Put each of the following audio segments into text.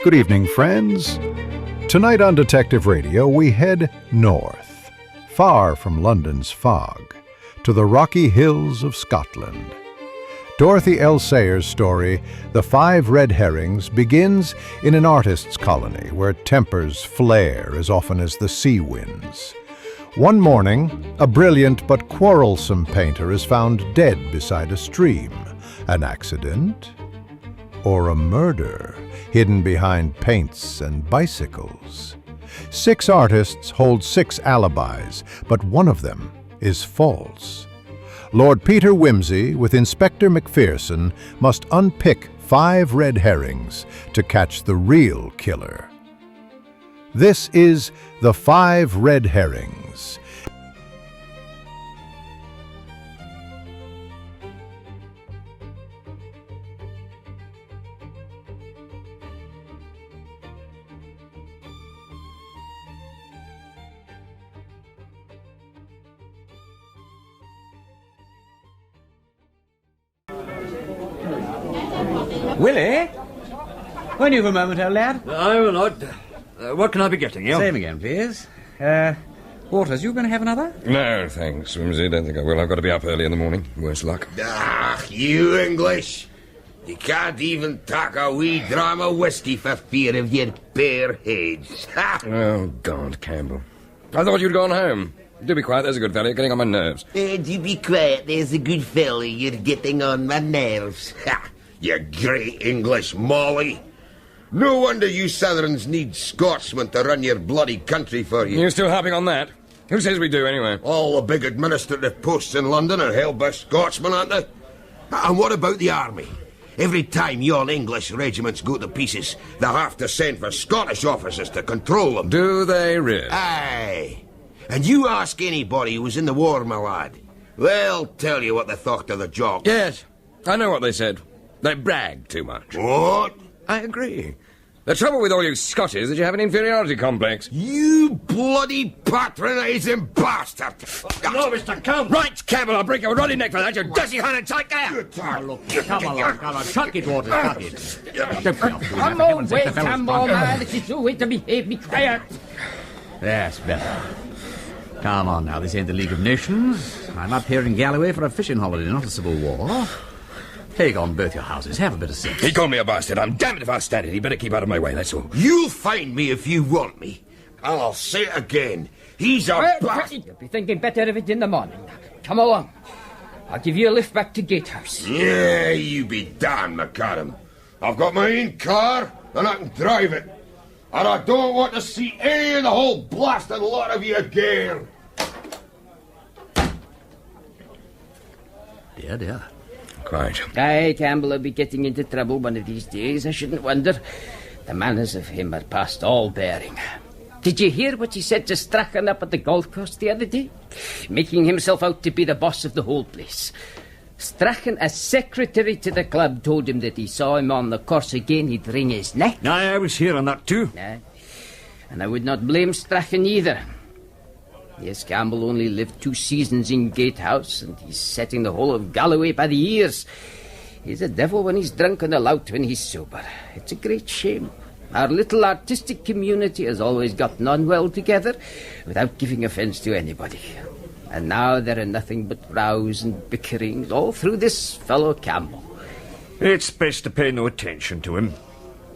Good evening, friends. Tonight on Detective Radio, we head north, far from London's fog, to the rocky hills of Scotland. Dorothy L. Sayers' story, The Five Red Herrings, begins in an artist's colony where tempers flare as often as the sea winds. One morning, a brilliant but quarrelsome painter is found dead beside a stream. An accident? Or a murder hidden behind paints and bicycles? 6 artists hold 6 alibis, but one of them is false. Lord Peter Wimsey, with Inspector MacPherson, must unpick 5 red herrings to catch the real killer. This is The 5 Red Herrings. Willie? Won't you have a moment, old lad? I will not. What can I be getting you? Same again, please. Waters, you going to have another? No, thanks, Wimsey. Don't think I will. I've got to be up early in the morning. Worse luck. You English. You can't even talk a wee dram of whiskey for fear of your bare heads. Oh, God, Campbell. I thought you'd gone home. Do be quiet, there's a good fellow. You're getting on my nerves. Do be quiet, there's a good fellow. You're getting on my nerves. You great English molly. No wonder you Southerns need Scotsmen to run your bloody country for you. You're still harping on that? Who says we do, anyway? All the big administrative posts in London are held by Scotsmen, aren't they? And what about the army? Every time yon English regiments go to pieces, they have to send for Scottish officers to control them. Do they really? Aye. And you ask anybody who was in the war, my lad, they'll tell you what they thought of the job. Yes, I know what they said. They brag too much. What? I agree. The trouble with all you Scotch is that you have an inferiority complex. You bloody patronising bastard! No, Mr. Campbell. Right, Campbell, I'll break your ruddy neck for that, you dirty-handed tight there! Come along. Chuck it, Waters, chuck it. Come away, Campbell, man. This is your way to behave. Be quiet. That's better. Come on now, this ain't the League of Nations. I'm up here in Galloway for a fishing holiday, not a civil war. Take on both your houses. Have a bit of sense. He called me a bastard. I'm damned if I'll stand it. He better keep out of my way, that's all. You'll find me if you want me. And I'll say it again. He's a bastard. You'll be thinking better of it in the morning. Come along. I'll give you a lift back to Gatehouse. Yeah, you be damned, McAdam. I've got my own car, and I can drive it. And I don't want to see any of the whole blasted lot of you again. Dear, dear. Quite. Aye, Campbell will be getting into trouble one of these days. I shouldn't wonder. The manners of him are past all bearing. Did you hear what he said to Strachen up at the golf course the other day? Making himself out to be the boss of the whole place. Strachen, as secretary to the club, told him that he saw him on the course again, he'd wring his neck. Aye, I was here on that too. Aye. And I would not blame Strachen either. Yes, Campbell only lived 2 seasons in Gatehouse, and he's setting the whole of Galloway by the ears. He's a devil when he's drunk and a lout when he's sober. It's a great shame. Our little artistic community has always gotten on well together, without giving offence to anybody. And now there are nothing but rows and bickerings all through this fellow Campbell. It's best to pay no attention to him.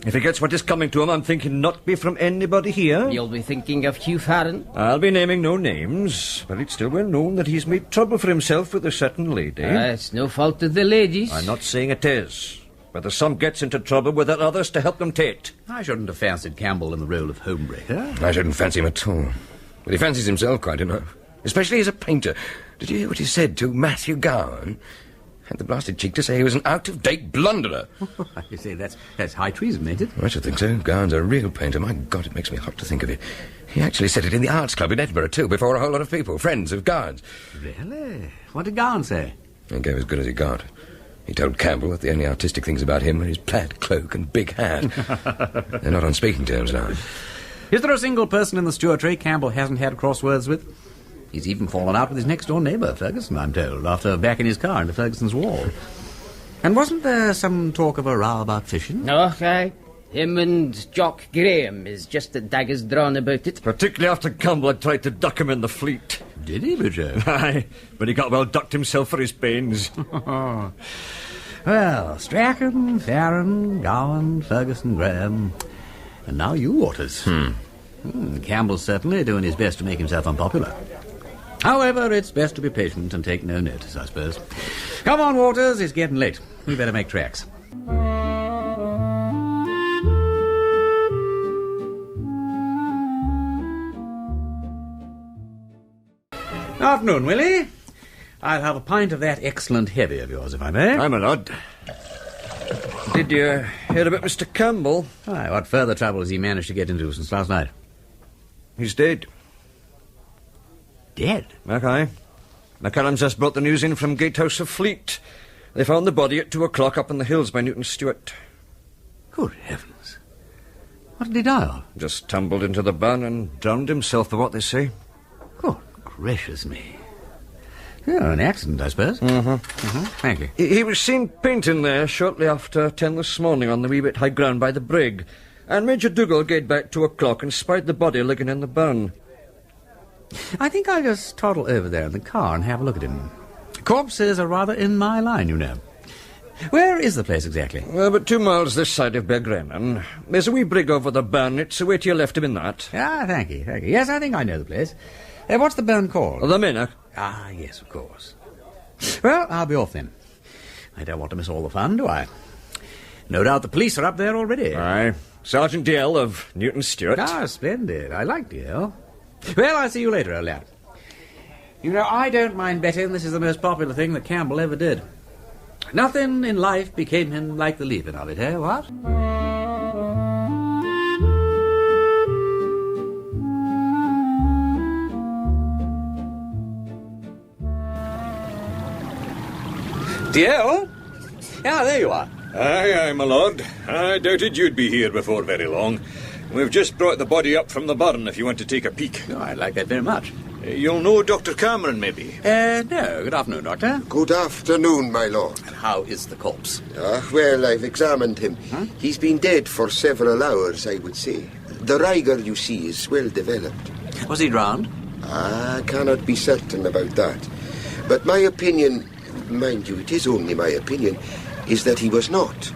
If he gets what is coming to him, I'm thinking not be from anybody here. You'll be thinking of Hugh Faren? I'll be naming no names, but it's still well known that he's made trouble for himself with a certain lady. It's no fault of the ladies. I'm not saying it is, but some gets into trouble without others to help them tate. I shouldn't have fancied Campbell in the role of homebreaker. I shouldn't fancy him at all. But he fancies himself quite enough. Especially as a painter. Did you hear what he said to Matthew Gowan? Had the blasted cheek to say he was an out-of-date blunderer. You say that's high treason, ain't it? I should think so. Gowan's a real painter. My God, it makes me hot to think of it. He actually said it in the Arts Club in Edinburgh, too, before a whole lot of people, friends of Gowan's. Really? What did Gowan say? He gave as good as he got. He told Campbell that the only artistic things about him were his plaid cloak and big hat. They're not on speaking terms now. Is there a single person in the Stewartry Campbell hasn't had crosswords with? He's even fallen out with his next-door neighbour, Ferguson, I'm told, after backing his car into Ferguson's wall. And wasn't there some talk of a row about fishing? No, aye. Him and Jock Graeme is just the daggers drawn about it. Particularly after Campbell had tried to duck him in the fleet. Did he, Bridger? Aye, but he got well ducked himself for his pains. Well, Strachen, Faren, Gowan, Ferguson, Graeme, and now you, Waters. Campbell's certainly doing his best to make himself unpopular. However, it's best to be patient and take no notice, I suppose. Come on, Waters, it's getting late. We better make tracks. Afternoon, Willie. I'll have a pint of that excellent heavy of yours, if I may. I'm a lad. Did you hear about Mr. Campbell? Aye, what further trouble has he managed to get into since last night? He's dead. Dead? Aye. McCallum's just brought the news in from Gatehouse of Fleet. They found the body at 2 o'clock up in the hills by Newton Stewart. Good heavens. What did he die of? Just tumbled into the burn and drowned himself, for what they say. Good gracious me. Yeah, an accident, I suppose. Thank you. He was seen painting there shortly after 10 this morning on the wee bit high ground by the brig. And Major Dougal gaed back 2 o'clock and spied the body lying in the burn. I think I'll just toddle over there in the car and have a look at him. Corpses are rather in my line, you know. Where is the place exactly? About 2 miles this side of Begrenan. There's a wee brig over the burn. It's away to your left of in that. Ah, thank you. Yes, I think I know the place. What's the burn called? The Minnock. Ah, yes, of course. Well, I'll be off then. I don't want to miss all the fun, do I? No doubt the police are up there already. Aye. Sergeant DL of Newton Stewart. Ah, splendid. I like DL. Well, I'll see you later, old lad. You know, I don't mind betting this is the most popular thing that Campbell ever did. Nothing in life became him like the leaving of it, eh, what? DL? Ah, there you are. Aye, my lord. I doubted you'd be here before very long. We've just brought the body up from the burn if you want to take a peek. Oh, I'd like that very much. You'll know Dr. Cameron, maybe? No. Good afternoon, Doctor. Good afternoon, my lord. And how is the corpse? Well, I've examined him. He's been dead for several hours, I would say. The rigor, you see, is well developed. Was he drowned? I cannot be certain about that. But my opinion, mind you, it is only my opinion, is that he was not.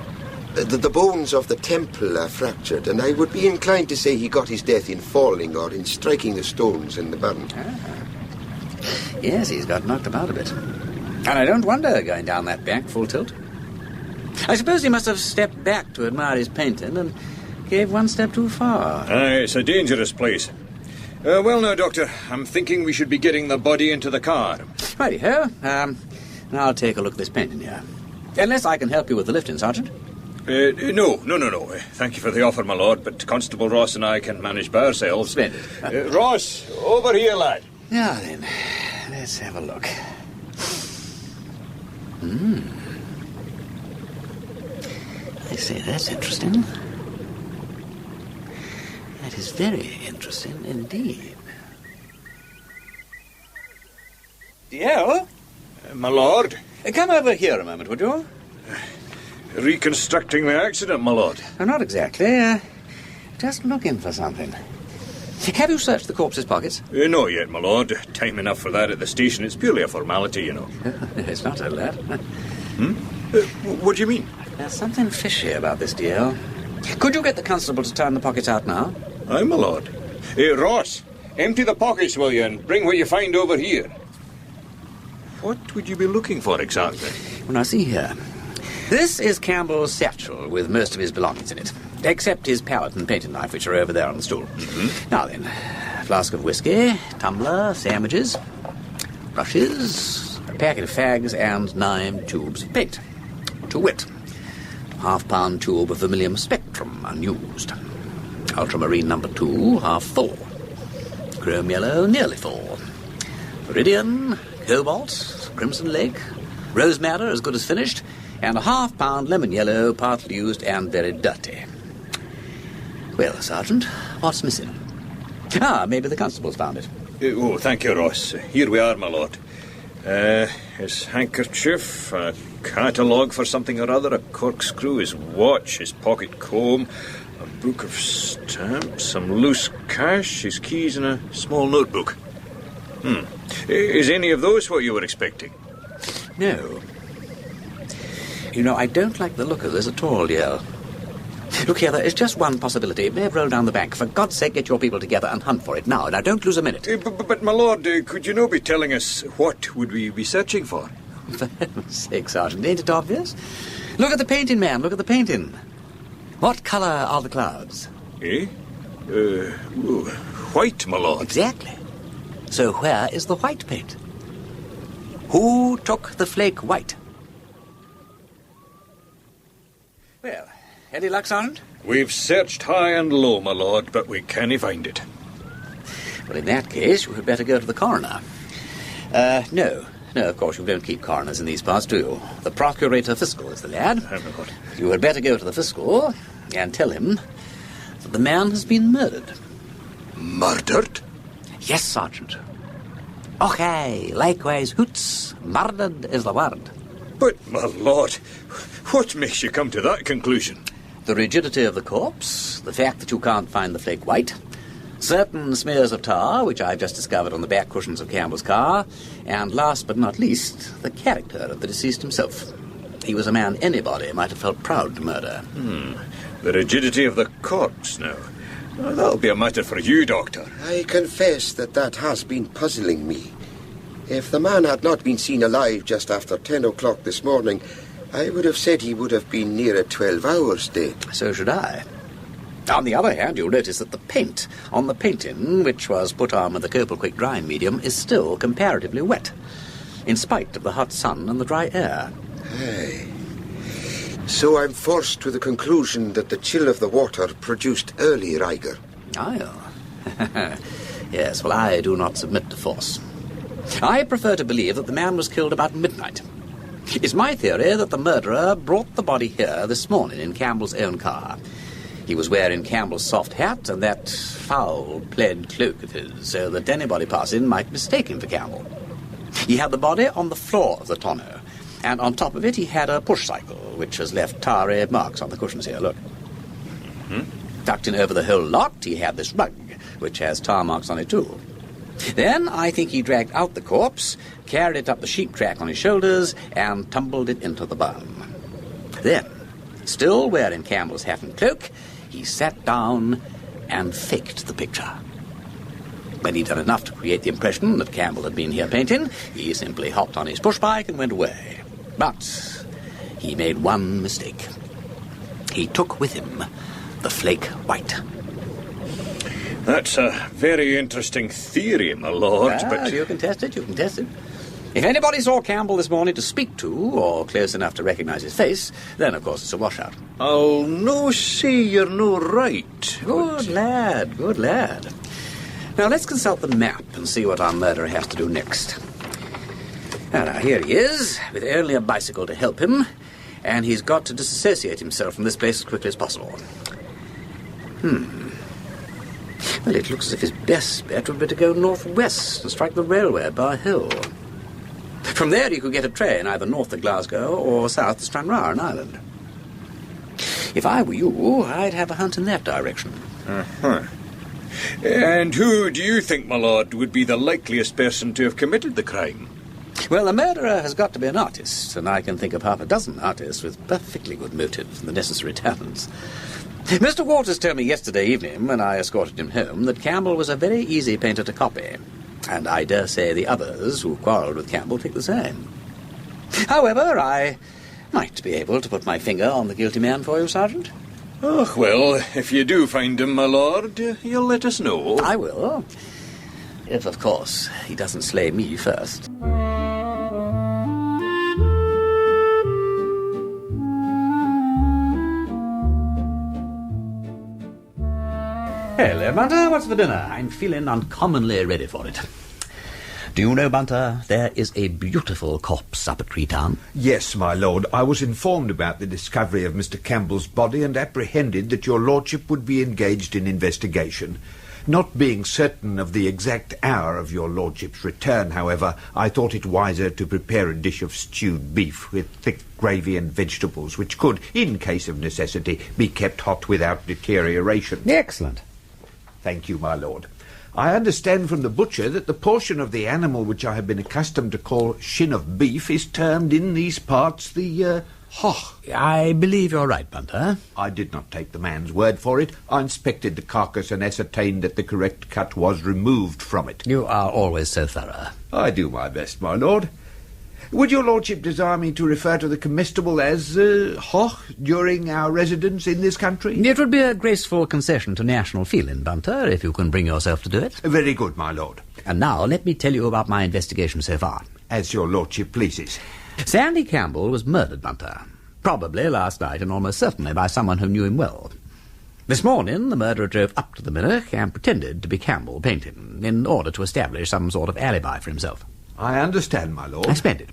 The bones of the temple are fractured, and I would be inclined to say he got his death in falling or in striking the stones in the burn. Yes, he's got knocked about a bit. And I don't wonder, going down that bank full tilt. I suppose he must have stepped back to admire his painting and gave one step too far. Aye, it's a dangerous place. Well now, Doctor, I'm thinking we should be getting the body into the car. Righty-ho. Now I'll take a look at this painting here. Unless I can help you with the lifting, Sergeant. No. Thank you for the offer, my lord, but Constable Ross and I can manage by ourselves. Splendid. Ross, over here, lad. Now then, let's have a look. I say, that's interesting. That is very interesting indeed. DL? My lord? Come over here a moment, would you? Reconstructing the accident, my lord. Not exactly. Just looking for something. Have you searched the corpse's pockets? No yet, my lord. Time enough for that at the station. It's purely a formality, you know. It's not, old lad. What do you mean? There's something fishy about this deal. Could you get the constable to turn the pockets out now? Aye, my lord. Ross, empty the pockets, will you, and bring what you find over here. What would you be looking for exactly? Well, now, see here. This is Campbell's satchel with most of his belongings in it, except his palette and painting knife, which are over there on the stool. Now then, a flask of whiskey, tumbler, sandwiches, brushes, a packet of fags, and 9 tubes of paint. To wit, half-pound tube of vermilion spectrum, unused. Ultramarine number 2, half full. Chrome yellow, nearly full. Viridian, cobalt, crimson lake, rose madder, as good as finished, and a half-pound lemon yellow, partly used and very dirty. Well, Sergeant, what's missing? Maybe the constable's found it. Thank you, Ross. Here we are, my lord. His handkerchief, a catalogue for something or other, a corkscrew, his watch, his pocket comb, book of stamps, some loose cash, his keys, and a small notebook. Is any of those what you were expecting? No. You know, I don't like the look of this at all, dear. Look here, there is just one possibility. It may have rolled down the bank. For God's sake, get your people together and hunt for it now. Now, don't lose a minute. But my lord, could you not be telling us what would we be searching for? For heaven's sake, Sergeant, ain't it obvious? Look at the painting, man. Look at the painting. What colour are the clouds? White, my lord. Exactly. So where is the white paint? Who took the flake white? Well, any luck, Sergeant? We've searched high and low, my lord, but we can't find it. Well, in that case, you had better go to the coroner. No, of course, you don't keep coroners in these parts, do you? The procurator fiscal is the lad. My lord. You had better go to the fiscal and tell him that the man has been murdered. Murdered? Yes, Sergeant. Okay, likewise, hoots. Murdered is the word. But, my lord, what makes you come to that conclusion? The rigidity of the corpse, the fact that you can't find the flake white, certain smears of tar, which I've just discovered on the back cushions of Campbell's car, and last but not least, the character of the deceased himself. He was a man anybody might have felt proud to murder. The rigidity of the corpse, now. Well, that'll be a matter for you, Doctor. I confess that has been puzzling me. If the man had not been seen alive just after 10 o'clock this morning, I would have said he would have been near a 12 hours dead. So should I. On the other hand, you'll notice that the paint on the painting, which was put on with the Copal Quick drying medium, is still comparatively wet, in spite of the hot sun and the dry air. Aye. So I'm forced to the conclusion that the chill of the water produced early rigor. Yes, well, I do not submit to force. I prefer to believe that the man was killed about midnight. It's my theory that the murderer brought the body here this morning in Campbell's own car. He was wearing Campbell's soft hat and that foul plaid cloak of his, so that anybody passing might mistake him for Campbell. He had the body on the floor of the tonneau, and on top of it he had a push cycle, which has left tarry marks on the cushions here, look. Tucked in over the whole lot, he had this rug, which has tar marks on it too. Then I think he dragged out the corpse, carried it up the sheep track on his shoulders, and tumbled it into the burn. Then, still wearing Campbell's hat and cloak, he sat down and faked the picture. When he'd done enough to create the impression that Campbell had been here painting, he simply hopped on his push bike and went away. But he made one mistake. He took with him the flake white. That's a very interesting theory, my lord, but... You can test it. If anybody saw Campbell this morning to speak to, or close enough to recognize his face, then, of course, it's a washout. I'll no say you're no right. Good lad. Now, let's consult the map and see what our murderer has to do next. Now, here he is, with only a bicycle to help him, and he's got to disassociate himself from this place as quickly as possible. Well, it looks as if his best bet would be to go northwest and strike the railway at Bar Hill. From there you could get a train either north to Glasgow or south to Stranraer in Ireland. If I were you, I'd have a hunt in that direction. And who do you think, my lord, would be the likeliest person to have committed the crime? Well, the murderer has got to be an artist, and I can think of half a dozen artists with perfectly good motives and the necessary talents. Mr. Waters told me yesterday evening, when I escorted him home, that Campbell was a very easy painter to copy, and I dare say the others who quarrelled with Campbell think the same. However, I might be able to put my finger on the guilty man for you, Sergeant. Oh, well, if you do find him, my lord, you'll let us know. I will. If, of course, he doesn't slay me first. Hello, Bunter. What's for dinner? I'm feeling uncommonly ready for it. Do you know, Bunter, there is a beautiful corpse up at Creetown? Yes, my lord. I was informed about the discovery of Mr. Campbell's body and apprehended that your lordship would be engaged in investigation. Not being certain of the exact hour of your lordship's return, however, I thought it wiser to prepare a dish of stewed beef with thick gravy and vegetables, which could, in case of necessity, be kept hot without deterioration. Excellent. Thank you, my lord. I understand from the butcher that the portion of the animal which I have been accustomed to call shin of beef is termed in these parts the hoch. I believe you're right, Bunter. I did not take the man's word for it. I inspected the carcass and ascertained that the correct cut was removed from it. You are always so thorough. I do my best, my lord. Would your lordship desire me to refer to the comestible as hoch during our residence in this country? It would be a graceful concession to national feeling, Bunter, if you can bring yourself to do it. Very good, my lord. And now let me tell you about my investigation so far. As your lordship pleases. Sandy Campbell was murdered, Bunter. Probably last night and almost certainly by someone who knew him well. This morning the murderer drove up to the Minnoch and pretended to be Campbell painting in order to establish some sort of alibi for himself. I understand, my lord. Splendid.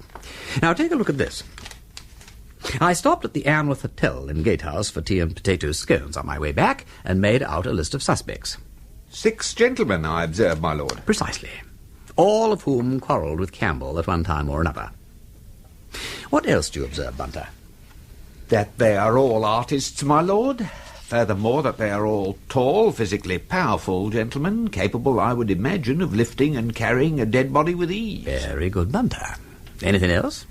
Now take a look at this. I stopped at the Anworth Hotel in Gatehouse for tea and potato scones on my way back and made out a list of suspects. 6 gentlemen, I observe, my lord. Precisely. All of whom quarrelled with Campbell at one time or another. What else do you observe, Bunter? That they are all artists, my lord. Furthermore, that they are all tall, physically powerful gentlemen, capable, I would imagine, of lifting and carrying a dead body with ease. Very good, Bunter. Anything else?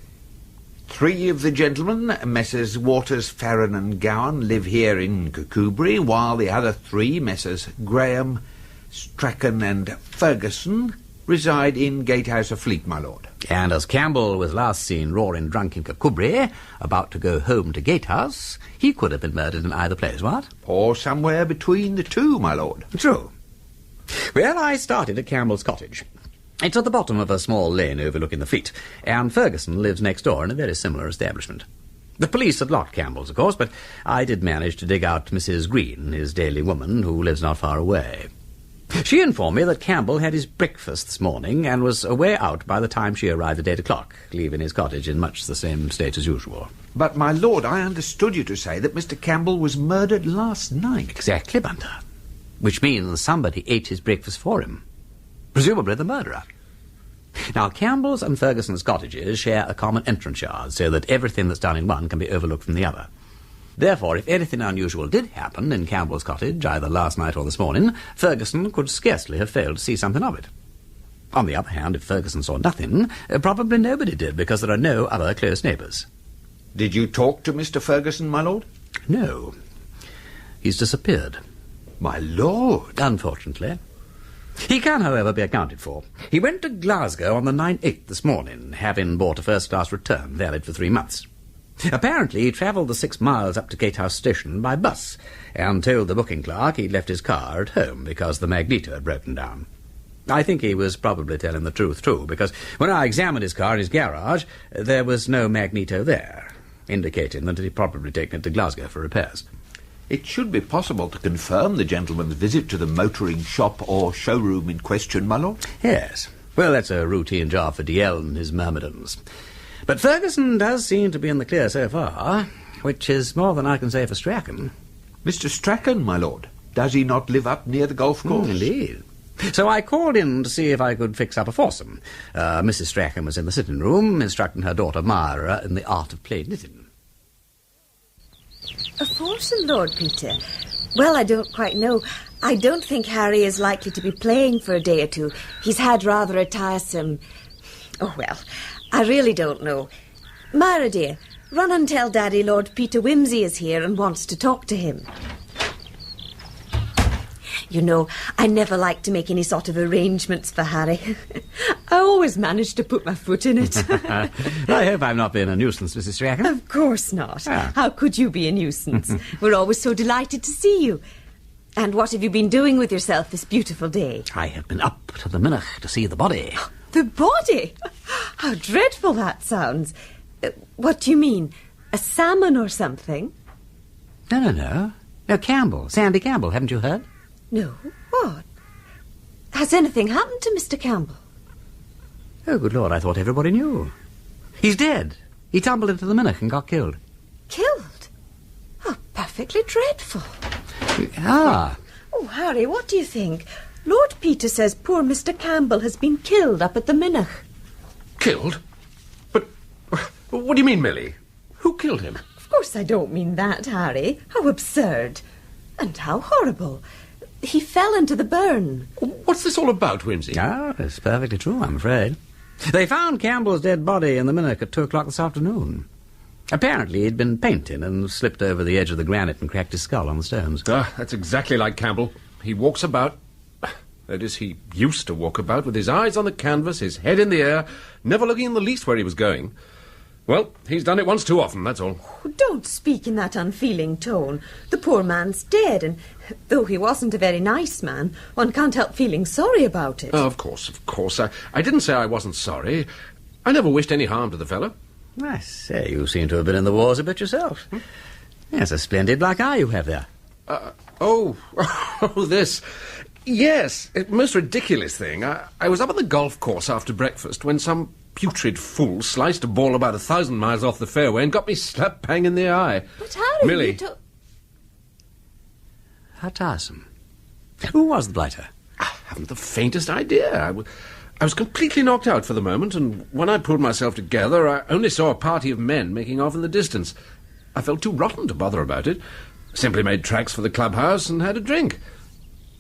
3 of the gentlemen, Messrs. Waters, Faren and Gowan, live here in Kirkcudbright, while the other 3, Messrs. Graeme, Strachen and Ferguson, reside in Gatehouse of Fleet, my lord. And as Campbell was last seen roaring drunk in Kirkcudbright, about to go home to Gatehouse, he could have been murdered in either place, what? Or somewhere between the 2, my lord. True. Well, I started at Campbell's cottage. It's at the bottom of a small lane overlooking the Fleet, and Ferguson lives next door in a very similar establishment. The police had locked Campbell's, of course, but I did manage to dig out Mrs. Green, his daily woman, who lives not far away. She informed me that Campbell had his breakfast this morning and was away out by the time she arrived at 8 o'clock, leaving his cottage in much the same state as usual. But, my lord, I understood you to say that Mr. Campbell was murdered last night. Exactly, Bunter. Which means somebody ate his breakfast for him. Presumably the murderer. Now, Campbell's and Ferguson's cottages share a common entrance yard, so that everything that's done in one can be overlooked from the other. Therefore, if anything unusual did happen in Campbell's cottage, either last night or this morning, Ferguson could scarcely have failed to see something of it. On the other hand, if Ferguson saw nothing, probably nobody did, because there are no other close neighbours. Did you talk to Mr. Ferguson, my lord? No. He's disappeared. My lord! Unfortunately. He can, however, be accounted for. He went to Glasgow on the 9/8 this morning, having bought a first-class return valid for 3 months. Apparently he travelled the 6 miles up to Gatehouse Station by bus, and told the booking clerk he'd left his car at home because the magneto had broken down. I think he was probably telling the truth, too, because when I examined his car in his garage, there was no magneto there, indicating that he'd probably taken it to Glasgow for repairs. It should be possible to confirm the gentleman's visit to the motoring shop or showroom in question, my lord? Yes. Well, that's a routine job for DL and his myrmidons. But Ferguson does seem to be in the clear so far, which is more than I can say for Strachen. Mr. Strachen, my lord. Does he not live up near the golf course? Indeed. So I called in to see if I could fix up a foursome. Mrs. Strachen was in the sitting room, instructing her daughter Myra in the art of plain knitting. A foursome, Lord Peter? Well, I don't quite know. I don't think Harry is likely to be playing for a day or two. He's had rather a tiresome... Oh, well, I really don't know. Myra, dear, run and tell Daddy Lord Peter Wimsey is here and wants to talk to him. You know, I never like to make any sort of arrangements for Harry. I always manage to put my foot in it. I hope I'm not being a nuisance, Mrs. Strachen. Of course not. Ah. How could you be a nuisance? We're always so delighted to see you. And what have you been doing with yourself this beautiful day? I have been up to the Minnoch to see the body. The body? How dreadful that sounds. What do you mean? A salmon or something? No, Campbell. Sandy Campbell, haven't you heard? No. What? Has anything happened to Mr. Campbell? Oh, good Lord, I thought everybody knew. He's dead. He tumbled into the Minnoch and got killed. Killed? Oh, perfectly dreadful. Ah. Oh, Harry, what do you think? Lord Peter says poor Mr. Campbell has been killed up at the Minnoch. Killed? But what do you mean, Millie? Who killed him? Of course I don't mean that, Harry. How absurd. And how horrible. He fell into the burn. What's this all about, Wimsey? Ah, it's perfectly true, I'm afraid. They found Campbell's dead body in the Minnoch at 2 o'clock this afternoon. Apparently he'd been painting and slipped over the edge of the granite and cracked his skull on the stones. Ah, that's exactly like Campbell. He walks about... That is, he used to walk about with his eyes on the canvas, his head in the air, never looking in the least where he was going. Well, he's done it once too often, that's all. Oh, don't speak in that unfeeling tone. The poor man's dead, and though he wasn't a very nice man, one can't help feeling sorry about it. Oh, of course. I didn't say I wasn't sorry. I never wished any harm to the fellow. I say, you seem to have been in the wars a bit yourself. Yes, a splendid black eye you have there. This... Yes, most ridiculous thing. I was up on the golf course after breakfast when some putrid fool sliced a ball about 1,000 miles off the fairway and got me slap bang in the eye. But Harry, Millie. How tiresome. Who was the blighter? I haven't the faintest idea. I was completely knocked out for the moment, and when I pulled myself together, I only saw a party of men making off in the distance. I felt too rotten to bother about it. Simply made tracks for the clubhouse and had a drink.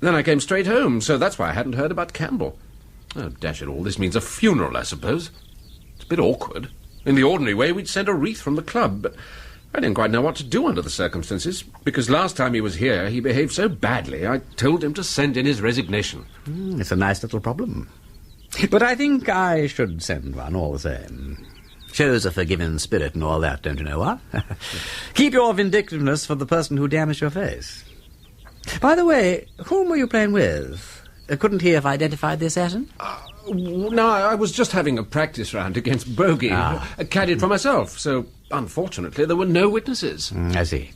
Then I came straight home, so that's why I hadn't heard about Campbell. Oh, dash it all, this means a funeral, I suppose. It's a bit awkward. In the ordinary way, we'd send a wreath from the club, but I didn't quite know what to do under the circumstances, because last time he was here, he behaved so badly, I told him to send in his resignation. It's a nice little problem. But I think I should send one all the same. Shows a forgiving spirit and all that, don't you know what? Keep your vindictiveness for the person who damaged your face. By the way, whom were you playing with? Couldn't he have identified the assassin? No, I was just having a practice round against Bogey. I caddied for myself, so unfortunately there were no witnesses. I see.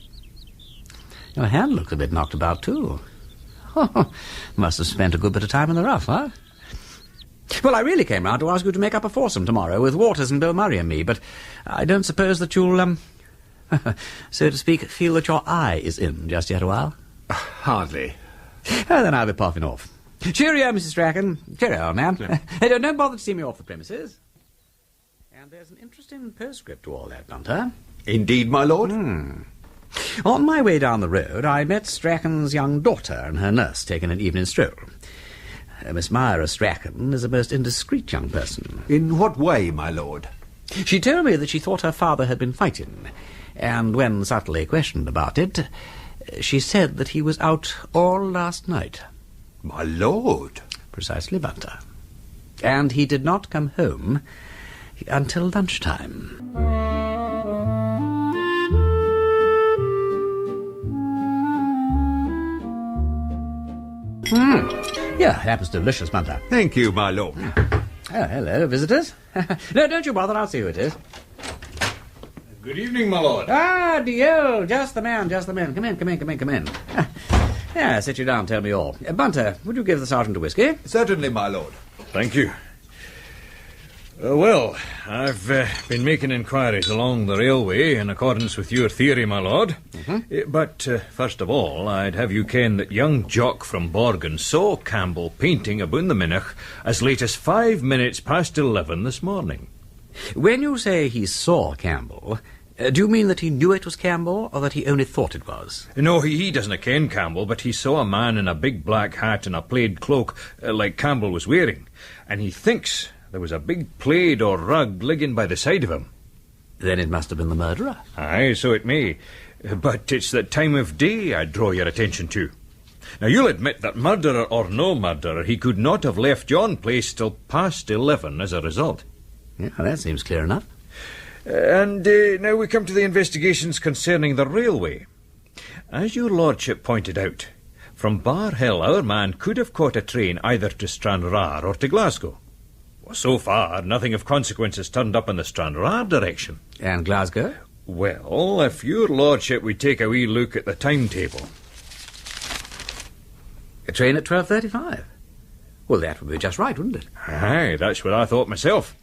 Your hand looks a bit knocked about, too. Must have spent a good bit of time in the rough, huh? Well, I really came round to ask you to make up a foursome tomorrow with Waters and Bill Murray and me, but I don't suppose that you'll, so to speak, feel that your eye is in just yet a while? Hardly. Then I'll be puffing off. Cheerio, Mrs. Strachen. Cheerio, old man. Yeah. Hey, don't bother to see me off the premises. And there's an interesting postscript to all that, Gunter. Indeed, my lord. On my way down the road, I met Strachen's young daughter and her nurse taking an evening stroll. Miss Myra Strachen is a most indiscreet young person. In what way, my lord? She told me that she thought her father had been fighting, and when subtly questioned about it, she said that he was out all last night. My lord? Precisely, Bunter. And he did not come home until lunchtime. Yeah, that was delicious, Bunter. Thank you, my lord. Oh, hello, visitors. No, don't you bother, I'll see who it is. Good evening, my lord. Ah, Dio, just the man. Come in. Yeah, sit you down, tell me all. Bunter, would you give the sergeant a whiskey? Certainly, my lord. Thank you. Well, I've been making inquiries along the railway in accordance with your theory, my lord. But first of all, I'd have you ken that young Jock from Borgen saw Campbell painting aboon the Minnoch as late as 5 minutes past 11 this morning. When you say he saw Campbell, do you mean that he knew it was Campbell, or that he only thought it was? No, he doesn't ken Campbell, but he saw a man in a big black hat and a plaid cloak like Campbell was wearing, and he thinks there was a big plaid or rug ligging by the side of him. Then it must have been the murderer. Aye, so it may. But it's the time of day I'd draw your attention to. Now, you'll admit that murderer or no murderer, he could not have left yon place till past 11 as a result. Yeah, that seems clear enough. And now we come to the investigations concerning the railway. As your lordship pointed out, from Bar Hill our man could have caught a train either to Stranraer or to Glasgow. Well, so far, nothing of consequence has turned up in the Stranraer direction. And Glasgow? Well, if your lordship would take a wee look at the timetable. A train at 12:35. Well, that would be just right, wouldn't it? Aye, that's what I thought myself.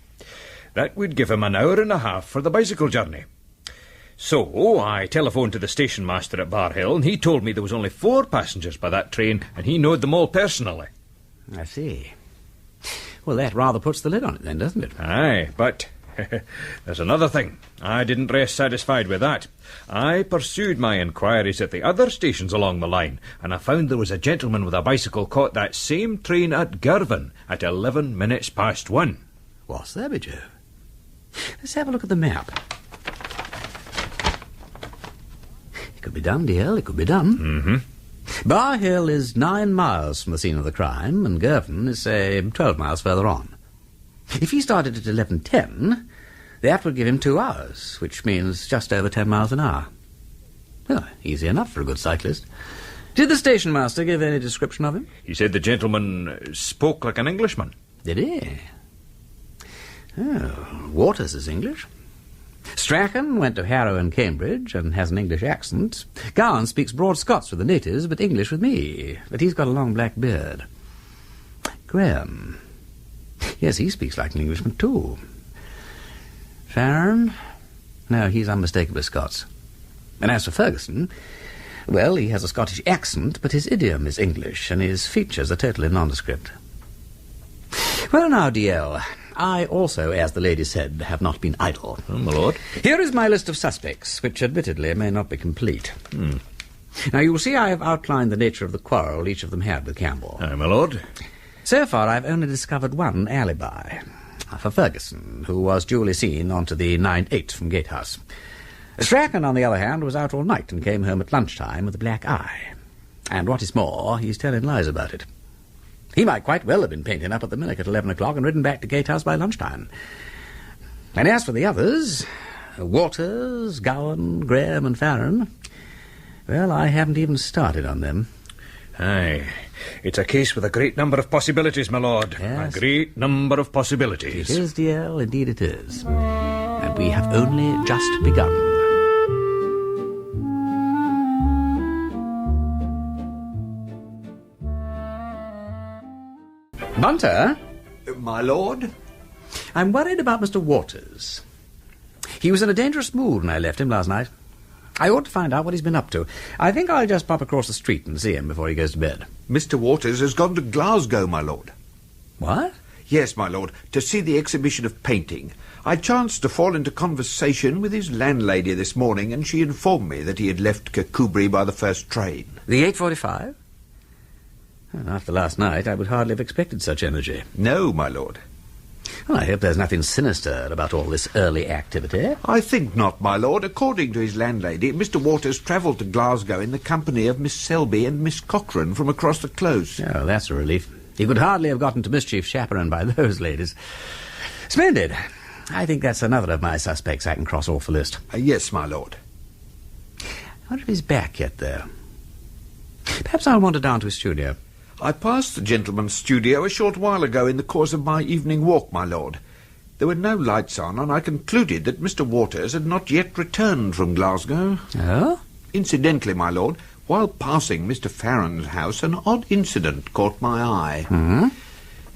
That would give him an hour and a half for the bicycle journey. So I telephoned to the station master at Bar Hill, and he told me there was only 4 passengers by that train, and he knowed them all personally. I see. Well, that rather puts the lid on it then, doesn't it? Aye, but there's another thing. I didn't rest satisfied with that. I pursued my inquiries at the other stations along the line, and I found there was a gentleman with a bicycle caught that same train at Girvan at 11 minutes past 1. What's that, by Jove? Let's have a look at the map. It could be done, DL, it could be done. Mm-hmm. Bar Hill is 9 miles from the scene of the crime, and Girvan is, say, 12 miles further on. If he started at 11:10, that would give him 2 hours, which means just over 10 miles an hour. Well, easy enough for a good cyclist. Did the station master give any description of him? He said the gentleman spoke like an Englishman. Did he? Oh, Waters is English. Strachen went to Harrow and Cambridge and has an English accent. Gowan speaks broad Scots with the natives, but English with me. But he's got a long black beard. Graeme. Yes, he speaks like an Englishman too. Faren? No, he's unmistakably Scots. And as for Ferguson, well, he has a Scottish accent, but his idiom is English, and his features are totally nondescript. Well, now, DL, I also, as the lady said, have not been idle. Oh, my lord. Here is my list of suspects, which admittedly may not be complete. Now, you will see I have outlined the nature of the quarrel each of them had with Campbell. Aye, my lord. So far, I've only discovered one alibi, for Ferguson, who was duly seen onto the 9-8 from Gatehouse. Strachen, on the other hand, was out all night and came home at lunchtime with a black eye. And what is more, he's telling lies about it. He might quite well have been painting up at the Minnock at 11 o'clock and ridden back to Gatehouse by lunchtime. And as for the others, Waters, Gowan, Graeme and Faren, well, I haven't even started on them. Aye, it's a case with a great number of possibilities, my lord. Yes. A great number of possibilities. It is, DL, indeed it is. And we have only just begun. Bunter? My lord? I'm worried about Mr. Waters. He was in a dangerous mood when I left him last night. I ought to find out what he's been up to. I think I'll just pop across the street and see him before he goes to bed. Mr. Waters has gone to Glasgow, my lord. What? Yes, my lord, to see the exhibition of painting. I chanced to fall into conversation with his landlady this morning, and she informed me that he had left Kirkcudbright by the first train. The 8:45? Well, after last night, I would hardly have expected such energy. No, my lord. Well, I hope there's nothing sinister about all this early activity. I think not, my lord. According to his landlady, Mr. Waters travelled to Glasgow in the company of Miss Selby and Miss Cochrane from across the close. Oh, that's a relief. He could hardly have gotten to mischief chaperoned by those ladies. Splendid. I think that's another of my suspects I can cross off the list. Yes, my lord. I wonder if he's back yet, though. Perhaps I'll wander down to his studio. I passed the gentleman's studio a short while ago in the course of my evening walk, my lord. There were no lights on, and I concluded that Mr. Waters had not yet returned from Glasgow. Oh? Incidentally, my lord, while passing Mr. Faren's house, an odd incident caught my eye. Hmm?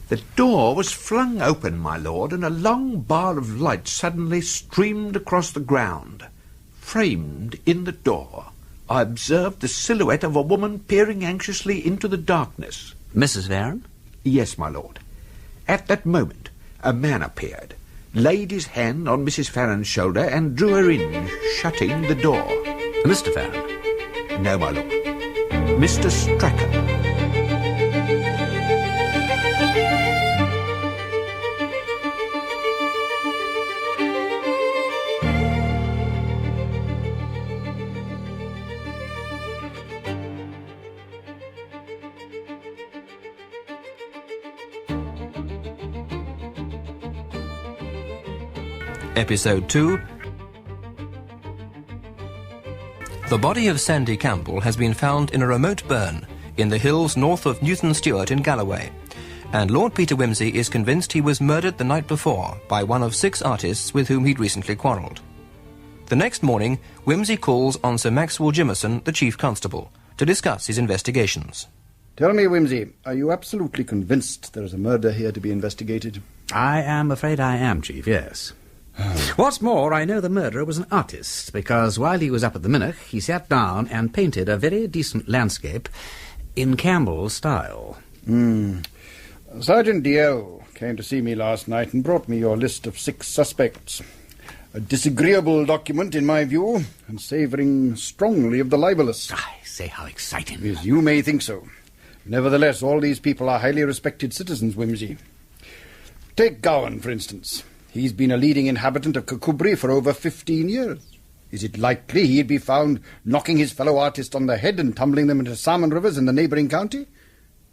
The door was flung open, my lord, and a long bar of light suddenly streamed across the ground. Framed in the door, I observed the silhouette of a woman peering anxiously into the darkness. Mrs. Faren? Yes, my lord. At that moment, a man appeared, laid his hand on Mrs. Faren's shoulder, and drew her in, shutting the door. Mr. Faren? No, my lord. Mr. Strachen. Episode 2. The body of Sandy Campbell has been found in a remote burn in the hills north of Newton Stewart in Galloway, and Lord Peter Wimsey is convinced he was murdered the night before by one of 6 artists with whom he'd recently quarrelled. The next morning, Wimsey calls on Sir Maxwell Jimmerson, the Chief Constable, to discuss his investigations. Tell me, Wimsey, are you absolutely convinced there is a murder here to be investigated? I am afraid I am, Chief, yes. What's more, I know the murderer was an artist, because while he was up at the Minnock, he sat down and painted a very decent landscape in Campbell's style. Sergeant DL came to see me last night and brought me your list of 6 suspects. A disagreeable document, in my view, and savouring strongly of the libellous. I say, how exciting. Yes, you may think so. Nevertheless, all these people are highly respected citizens, Wimsey. Take Gowan, for instance. He's been a leading inhabitant of Kirkcudbright for over 15 years. Is it likely he'd be found knocking his fellow artist on the head and tumbling them into salmon rivers in the neighbouring county?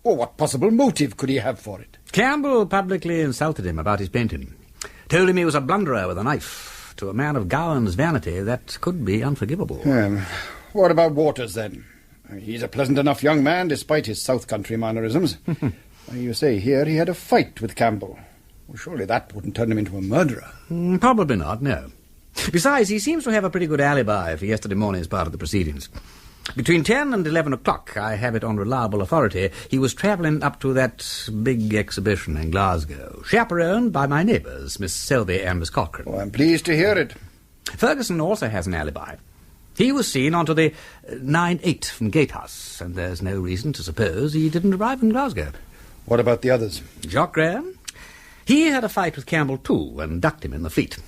Or what possible motive could he have for it? Campbell publicly insulted him about his painting. Told him he was a blunderer with a knife. To a man of Gowan's vanity, that could be unforgivable. What about Waters, then? He's a pleasant enough young man, despite his South Country mannerisms. You say here he had a fight with Campbell. Well, surely that wouldn't turn him into a murderer. Probably not, no. Besides, he seems to have a pretty good alibi for yesterday morning's part of the proceedings. Between 10 and 11 o'clock, I have it on reliable authority, he was travelling up to that big exhibition in Glasgow, chaperoned by my neighbours, Miss Selby and Miss Cochrane. Oh, I'm pleased to hear it. Ferguson also has an alibi. He was seen onto the 9-8 from Gatehouse, and there's no reason to suppose he didn't arrive in Glasgow. What about the others? Jock Graeme? He had a fight with Campbell too, and ducked him in the fleet.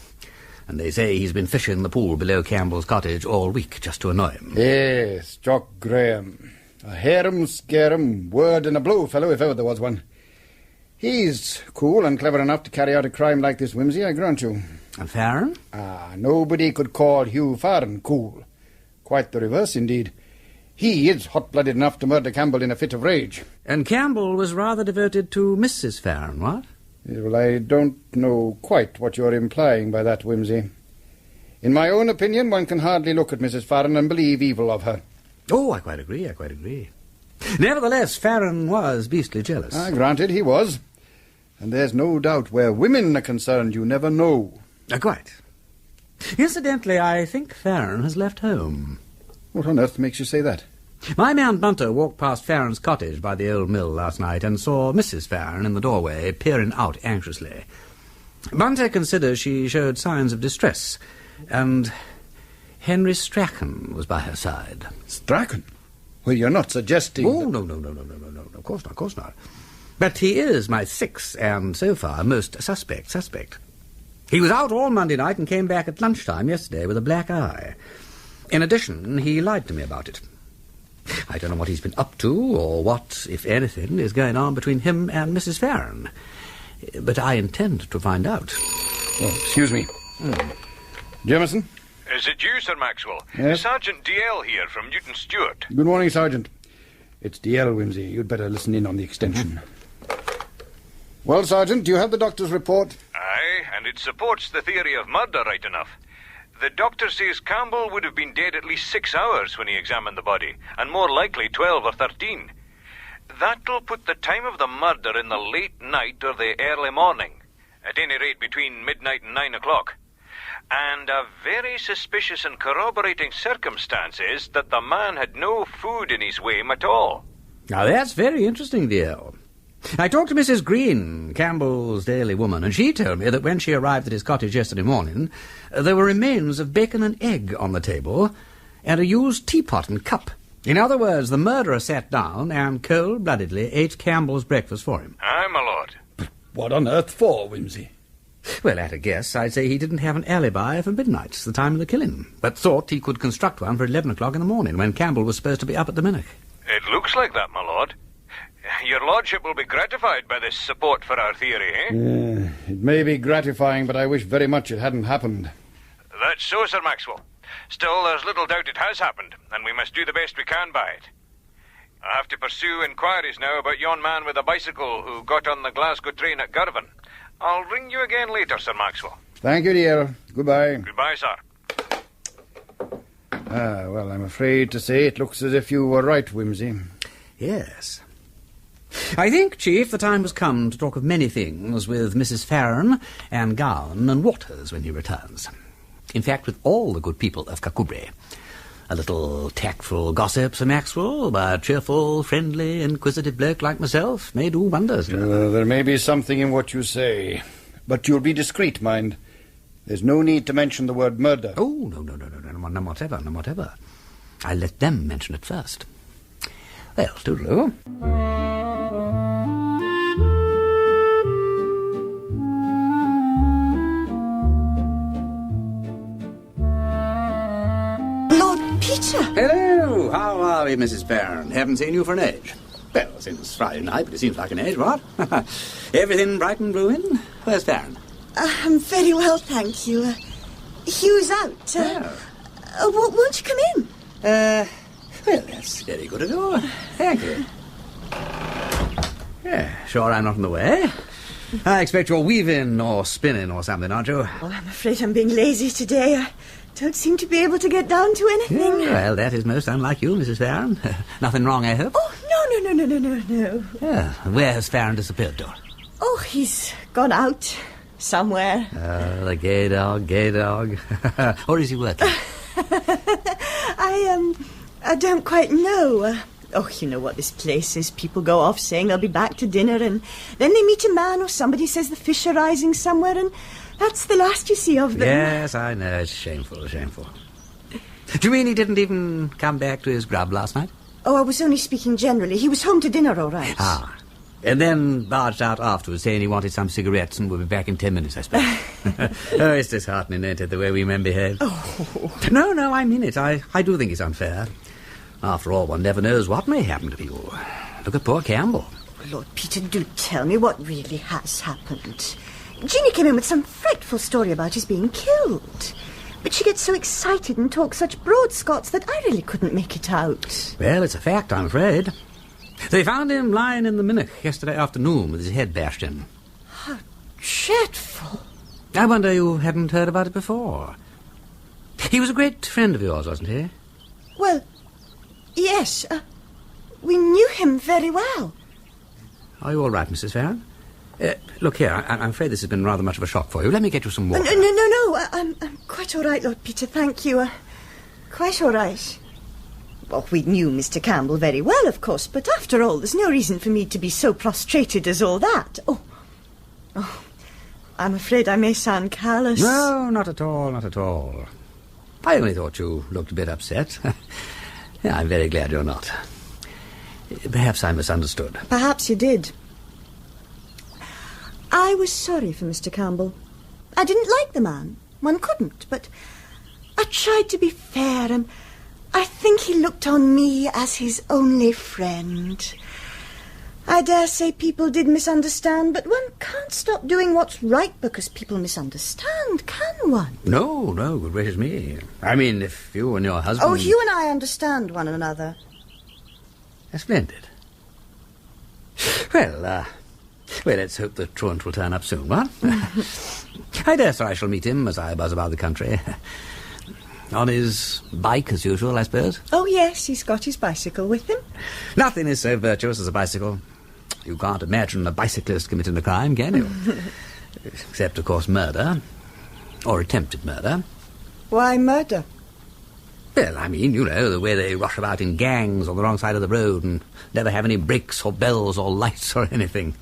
And they say he's been fishing the pool below Campbell's cottage all week just to annoy him. Yes, Jock Graeme. A harum-scarum, word and a blow fellow, if ever there was one. He's cool and clever enough to carry out a crime like this, Wimsey, I grant you. And Faren? Nobody could call Hugh Faren cool. Quite the reverse, indeed. He is hot-blooded enough to murder Campbell in a fit of rage. And Campbell was rather devoted to Mrs. Faren, what? Well, I don't know quite what you're implying by that, Wimsey. In my own opinion, one can hardly look at Mrs. Faren and believe evil of her. Oh, I quite agree. Nevertheless, Faren was beastly jealous. Granted, he was. And there's no doubt where women are concerned, you never know. Quite. Incidentally, I think Faren has left home. What on earth makes you say that? My man Bunter walked past Faren's cottage by the old mill last night and saw Mrs. Faren in the doorway, peering out anxiously. Bunter considers she showed signs of distress, and Henry Strachen was by her side. Strachen? Well, you're not suggesting... Oh, no, of course not. But he is my 6th, and so far, most suspect. He was out all Monday night and came back at lunchtime yesterday with a black eye. In addition, he lied to me about it. I don't know what he's been up to, or what, if anything, is going on between him and Mrs. Faren. But I intend to find out. Oh, excuse me. Jameson? Is it you, Sir Maxwell? Yes? Sergeant DL here from Newton Stewart. Good morning, Sergeant. It's DL, Wimsey. You'd better listen in on the extension. Well, Sergeant, do you have the doctor's report? Aye, and it supports the theory of murder right enough. The doctor says Campbell would have been dead at least 6 hours when he examined the body, and more likely 12 or 13. That'll put the time of the murder in the late night or the early morning, at any rate between midnight and 9 o'clock. And a very suspicious and corroborating circumstance is that the man had no food in his wame at all. Now that's very interesting, dear. I talked to Mrs. Green, Campbell's daily woman, and she told me that when she arrived at his cottage yesterday morning, there were remains of bacon and egg on the table, and a used teapot and cup. In other words, the murderer sat down and cold-bloodedly ate Campbell's breakfast for him. Aye, my lord. But what on earth for, Wimsey? Well, at a guess, I'd say he didn't have an alibi for midnight, the time of the killing, but thought he could construct one for 11 o'clock in the morning, when Campbell was supposed to be up at the minnock. It looks like that, my lord. Your lordship will be gratified by this support for our theory, eh? It may be gratifying, but I wish very much it hadn't happened. That's so, Sir Maxwell. Still, there's little doubt it has happened, and we must do the best we can by it. I have to pursue inquiries now about yon man with a bicycle who got on the Glasgow train at Girvan. I'll ring you again later, Sir Maxwell. Thank you, dear. Goodbye. Goodbye, sir. Well, I'm afraid to say it looks as if you were right, Wimsey. Yes. I think, Chief, the time has come to talk of many things with Mrs. Faren and Gowan and Waters when he returns. In fact, with all the good people of Kirkcudbright. A little tactful gossip, Sir Maxwell, by a cheerful, friendly, inquisitive bloke like myself may do wonders. There may be something in what you say, but you'll be discreet, mind. There's no need to mention the word murder. Oh, no, none whatever. I'll let them mention it first. Well, toodaloo. Peter. Hello, how are we, Mrs. Faren? Haven't seen you for an age. Well, since Friday night, but it seems like an age, what? Everything bright and brewing? Where's Faren? I'm very well, thank you. Hugh's out. Won't you come in? Well, that's very good of you. Thank you. Yeah, sure I'm not in the way. I expect you're weaving or spinning or something, aren't you? Oh, I'm afraid I'm being lazy today. I don't seem to be able to get down to anything. Yeah, well, that is most unlike you, Mrs. Faren. Nothing wrong, I hope? Oh, no. Yeah, where has Faren disappeared to? Oh, he's gone out somewhere. Oh, the gay dog. Or is he working? I don't quite know. You know what this place is. People go off saying they'll be back to dinner, and then they meet a man or somebody says the fish are rising somewhere, and that's the last you see of them. Yes, I know. It's shameful. Do you mean he didn't even come back to his grub last night? Oh, I was only speaking generally. He was home to dinner, all right. Ah. And then barged out afterwards saying he wanted some cigarettes and would be back in 10 minutes, I suppose. Oh, it's disheartening, ain't it, the way we men behave? Oh. No, I mean it. I do think it's unfair. After all, one never knows what may happen to people. Look at poor Campbell. Lord Peter, do tell me what really has happened. Jeannie came in with some frightful story about his being killed. But she gets so excited and talks such broad Scots that I really couldn't make it out. Well, it's a fact, I'm afraid. They found him lying in the minnoch yesterday afternoon with his head bashed in. How dreadful. I wonder you hadn't heard about it before. He was a great friend of yours, wasn't he? Well, yes. We knew him very well. Are you all right, Mrs. Faren? Look here, I'm afraid this has been rather much of a shock for you. Let me get you some water. No. I'm quite all right, Lord Peter, thank you. Quite all right. Well, we knew Mr. Campbell very well, of course, but after all, there's no reason for me to be so prostrated as all that. Oh, I'm afraid I may sound callous. No, not at all. I only thought you looked a bit upset. Yeah, I'm very glad you're not. Perhaps I misunderstood. Perhaps you did. I was sorry for Mr. Campbell. I didn't like the man. One couldn't, but I tried to be fair, and I think he looked on me as his only friend. I dare say people did misunderstand, but one can't stop doing what's right because people misunderstand, can one? No, good gracious me. I mean, if you and your husband... Oh, Hugh and I understand one another. Splendid. Well, let's hope the truant will turn up soon, what? I dare say I shall meet him as I buzz about the country. On his bike, as usual, I suppose? Oh, yes, he's got his bicycle with him. Nothing is so virtuous as a bicycle. You can't imagine a bicyclist committing a crime, can you? Except, of course, murder. Or attempted murder. Why murder? Well, I mean, you know, the way they rush about in gangs on the wrong side of the road and never have any brakes or bells or lights or anything.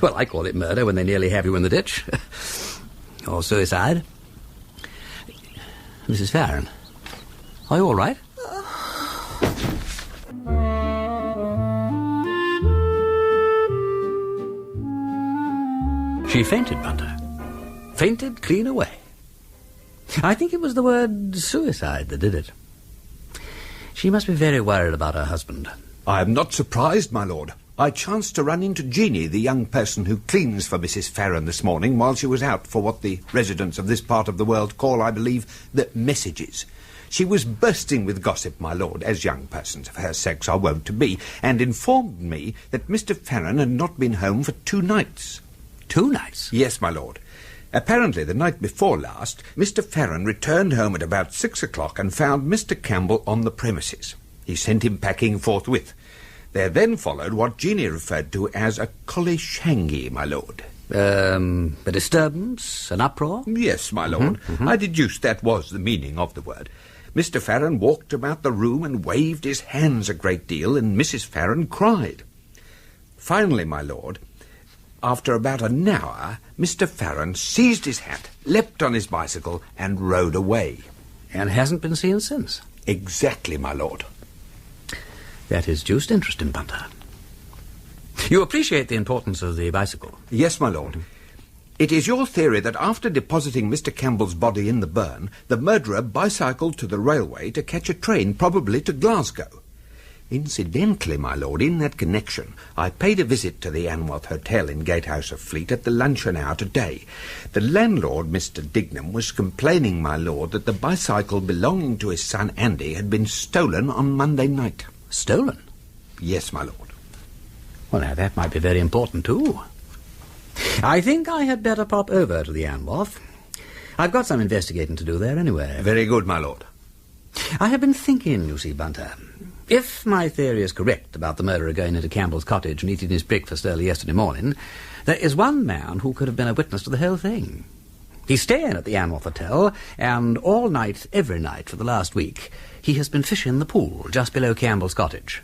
Well, I call it murder when they nearly have you in the ditch. Or suicide. Mrs. Faren, are you all right? She fainted, Bunter. Fainted clean away. I think it was the word suicide that did it. She must be very worried about her husband. I am not surprised, my lord. I chanced to run into Jeannie, the young person who cleans for Mrs. Faren this morning, while she was out for what the residents of this part of the world call, I believe, the messages. She was bursting with gossip, my lord, as young persons of her sex are wont to be, and informed me that Mr. Faren had not been home for 2 nights. 2 nights? Yes, my lord. Apparently, the night before last, Mr. Faren returned home at about 6 o'clock and found Mr. Campbell on the premises. He sent him packing forthwith. There then followed what Jeannie referred to as a collie-shangy, my lord. A disturbance? An uproar? Yes, my lord. Mm-hmm. I deduced that was the meaning of the word. Mr. Faren walked about the room and waved his hands a great deal, and Mrs. Faren cried. Finally, my lord, after about an hour, Mr. Faren seized his hat, leapt on his bicycle, and rode away. And hasn't been seen since? Exactly, my lord. That is just interesting, Bunter. You appreciate the importance of the bicycle? Yes, my lord. It is your theory that after depositing Mr. Campbell's body in the burn, the murderer bicycled to the railway to catch a train, probably to Glasgow. Incidentally, my lord, in that connection, I paid a visit to the Anwath Hotel in Gatehouse of Fleet at the luncheon hour today. The landlord, Mr. Dignam, was complaining, my lord, that the bicycle belonging to his son Andy had been stolen on Monday night. Stolen? Yes, my lord. Well, now, that might be very important, too. I think I had better pop over to the Anwath. I've got some investigating to do there anyway. Very good, my lord. I have been thinking, you see, Bunter. If my theory is correct about the murderer going into Campbell's cottage and eating his breakfast early yesterday morning, there is one man who could have been a witness to the whole thing. He's staying at the Anwath Hotel, and all night, every night for the last week, he has been fishing the pool just below Campbell's cottage.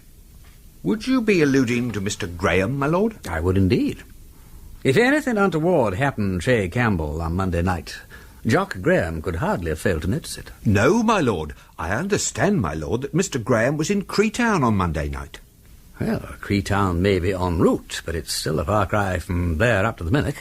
Would you be alluding to Mr. Graeme, my lord? I would indeed. If anything untoward happened to Campbell on Monday night, Jock Graeme could hardly have failed to notice it. No, my lord. I understand, my lord, that Mr. Graeme was in Creetown on Monday night. Well, Creetown may be en route, but it's still a far cry from there up to the Minnock.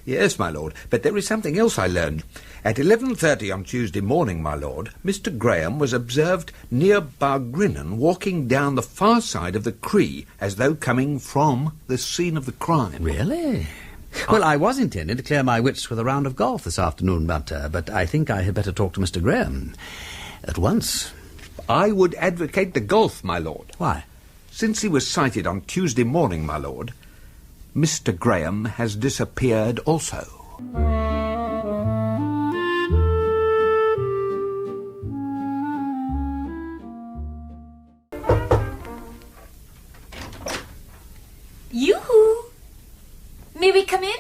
Yes, my lord, but there is something else I learned. At 11:30 on Tuesday morning, my lord, Mr. Graeme was observed near Bargrinnen walking down the far side of the Cree as though coming from the scene of the crime. Really? Well, I was intending to clear my wits with a round of golf this afternoon, Bunter, but I think I had better talk to Mr. Graeme at once. I would advocate the golf, my lord. Why? Since he was sighted on Tuesday morning, my lord, Mr. Graeme has disappeared also. Yoo-hoo! May we come in?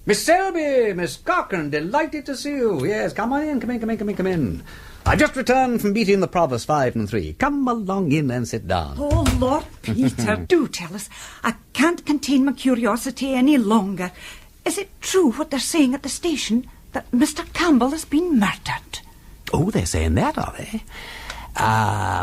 Miss Selby, Miss Cochran, delighted to see you. Yes, come on in, come in. I've just returned from beating the Provost 5 and 3. Come along in and sit down. Oh, Lord Peter, do tell us. I can't contain my curiosity any longer. Is it true what they're saying at the station, that Mr. Campbell has been murdered? Oh, they're saying that, are they?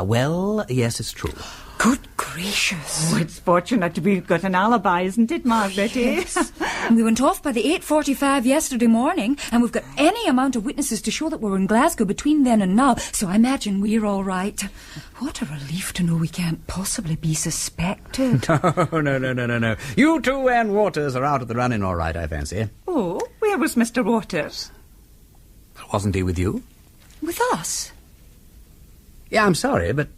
Well, yes, it's true. Good gracious. Oh, it's fortunate we've got an alibi, isn't it, Margaret? Yes. We went off by the 8:45 yesterday morning, and we've got any amount of witnesses to show that we were in Glasgow between then and now, so I imagine we're all right. What a relief to know we can't possibly be suspected. No. You two and Waters are out of the running all right, I fancy. Oh, where was Mr. Waters? Wasn't he with you? With us? Yeah, I'm sorry, but,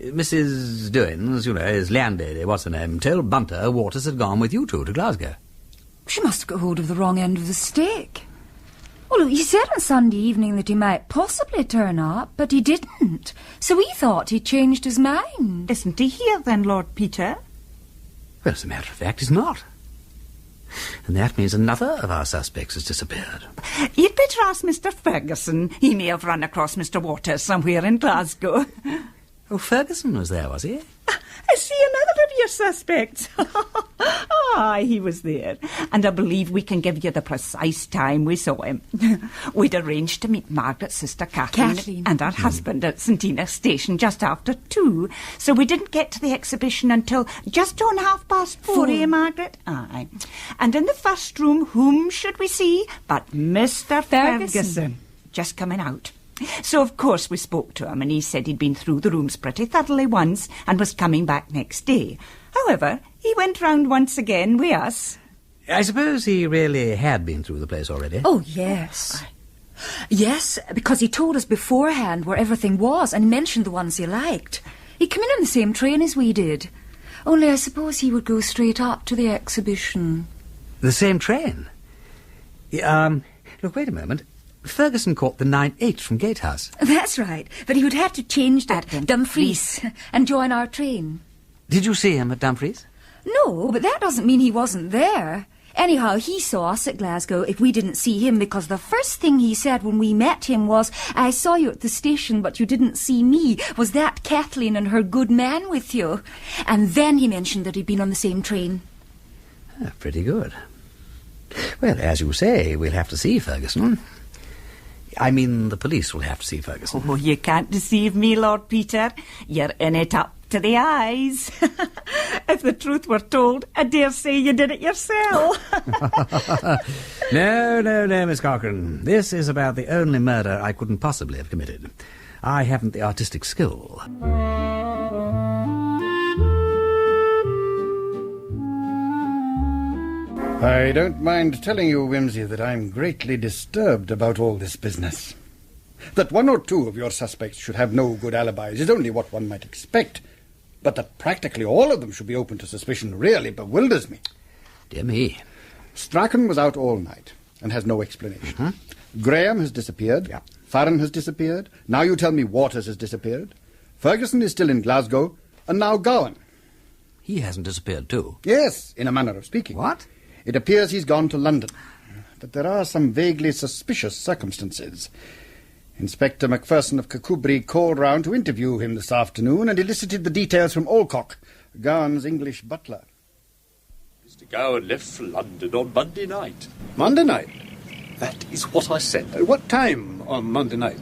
Mrs. Doings, you know, his landlady, what's her name, told Bunter Waters had gone with you two to Glasgow. She must have got hold of the wrong end of the stick. Well, he said on Sunday evening that he might possibly turn up, but he didn't. So we thought he'd changed his mind. Isn't he here then, Lord Peter? Well, as a matter of fact, he's not. And that means another of our suspects has disappeared. You'd better ask Mr. Ferguson. He may have run across Mr. Waters somewhere in Glasgow. Oh, Ferguson was there, was he? I see another of your suspects. Aye, he was there. And I believe we can give you the precise time we saw him. We'd arranged to meet Margaret's sister Kathleen and her husband at St. Enos Station just after 2. So we didn't get to the exhibition until just on 4:30, eh, Margaret? Aye. And in the first room, whom should we see but Mr. Ferguson. Just coming out. So, of course, we spoke to him, and he said he'd been through the rooms pretty thoroughly once and was coming back next day. However, he went round once again with us. I suppose he really had been through the place already. Oh, yes. Yes, because he told us beforehand where everything was and mentioned the ones he liked. He came in on the same train as we did. Only I suppose he would go straight up to the exhibition. The same train? Look, wait a moment. Ferguson caught the 9:8 from Gatehouse. That's right, but he would have to change at Dumfries and join our train. Did you see him at Dumfries? No, but that doesn't mean he wasn't there. Anyhow, he saw us at Glasgow if we didn't see him, because the first thing he said when we met him was, "I saw you at the station, but you didn't see me. Was that Kathleen and her good man with you?" And then he mentioned that he'd been on the same train. Pretty good. Well, as you say, we'll have to see Ferguson. I mean, the police will have to see Ferguson. Oh, you can't deceive me, Lord Peter. You're in it up to the eyes. If the truth were told, I dare say you did it yourself. No, Miss Cochrane. This is about the only murder I couldn't possibly have committed. I haven't the artistic skill. I don't mind telling you, Wimsey, that I'm greatly disturbed about all this business. That one or two of your suspects should have no good alibis is only what one might expect. But that practically all of them should be open to suspicion really bewilders me. Dear me. Strachen was out all night and has no explanation. Graeme has disappeared. Yeah. Faren has disappeared. Now you tell me Waters has disappeared. Ferguson is still in Glasgow. And now Gowan. He hasn't disappeared too. Yes, in a manner of speaking. What? It appears he's gone to London. But there are some vaguely suspicious circumstances. Inspector MacPherson of Kirkcudbright called round to interview him this afternoon and elicited the details from Olcock, Gowan's English butler. Mr. Gowan left for London on Monday night. Monday night? That is what I said. What time on Monday night?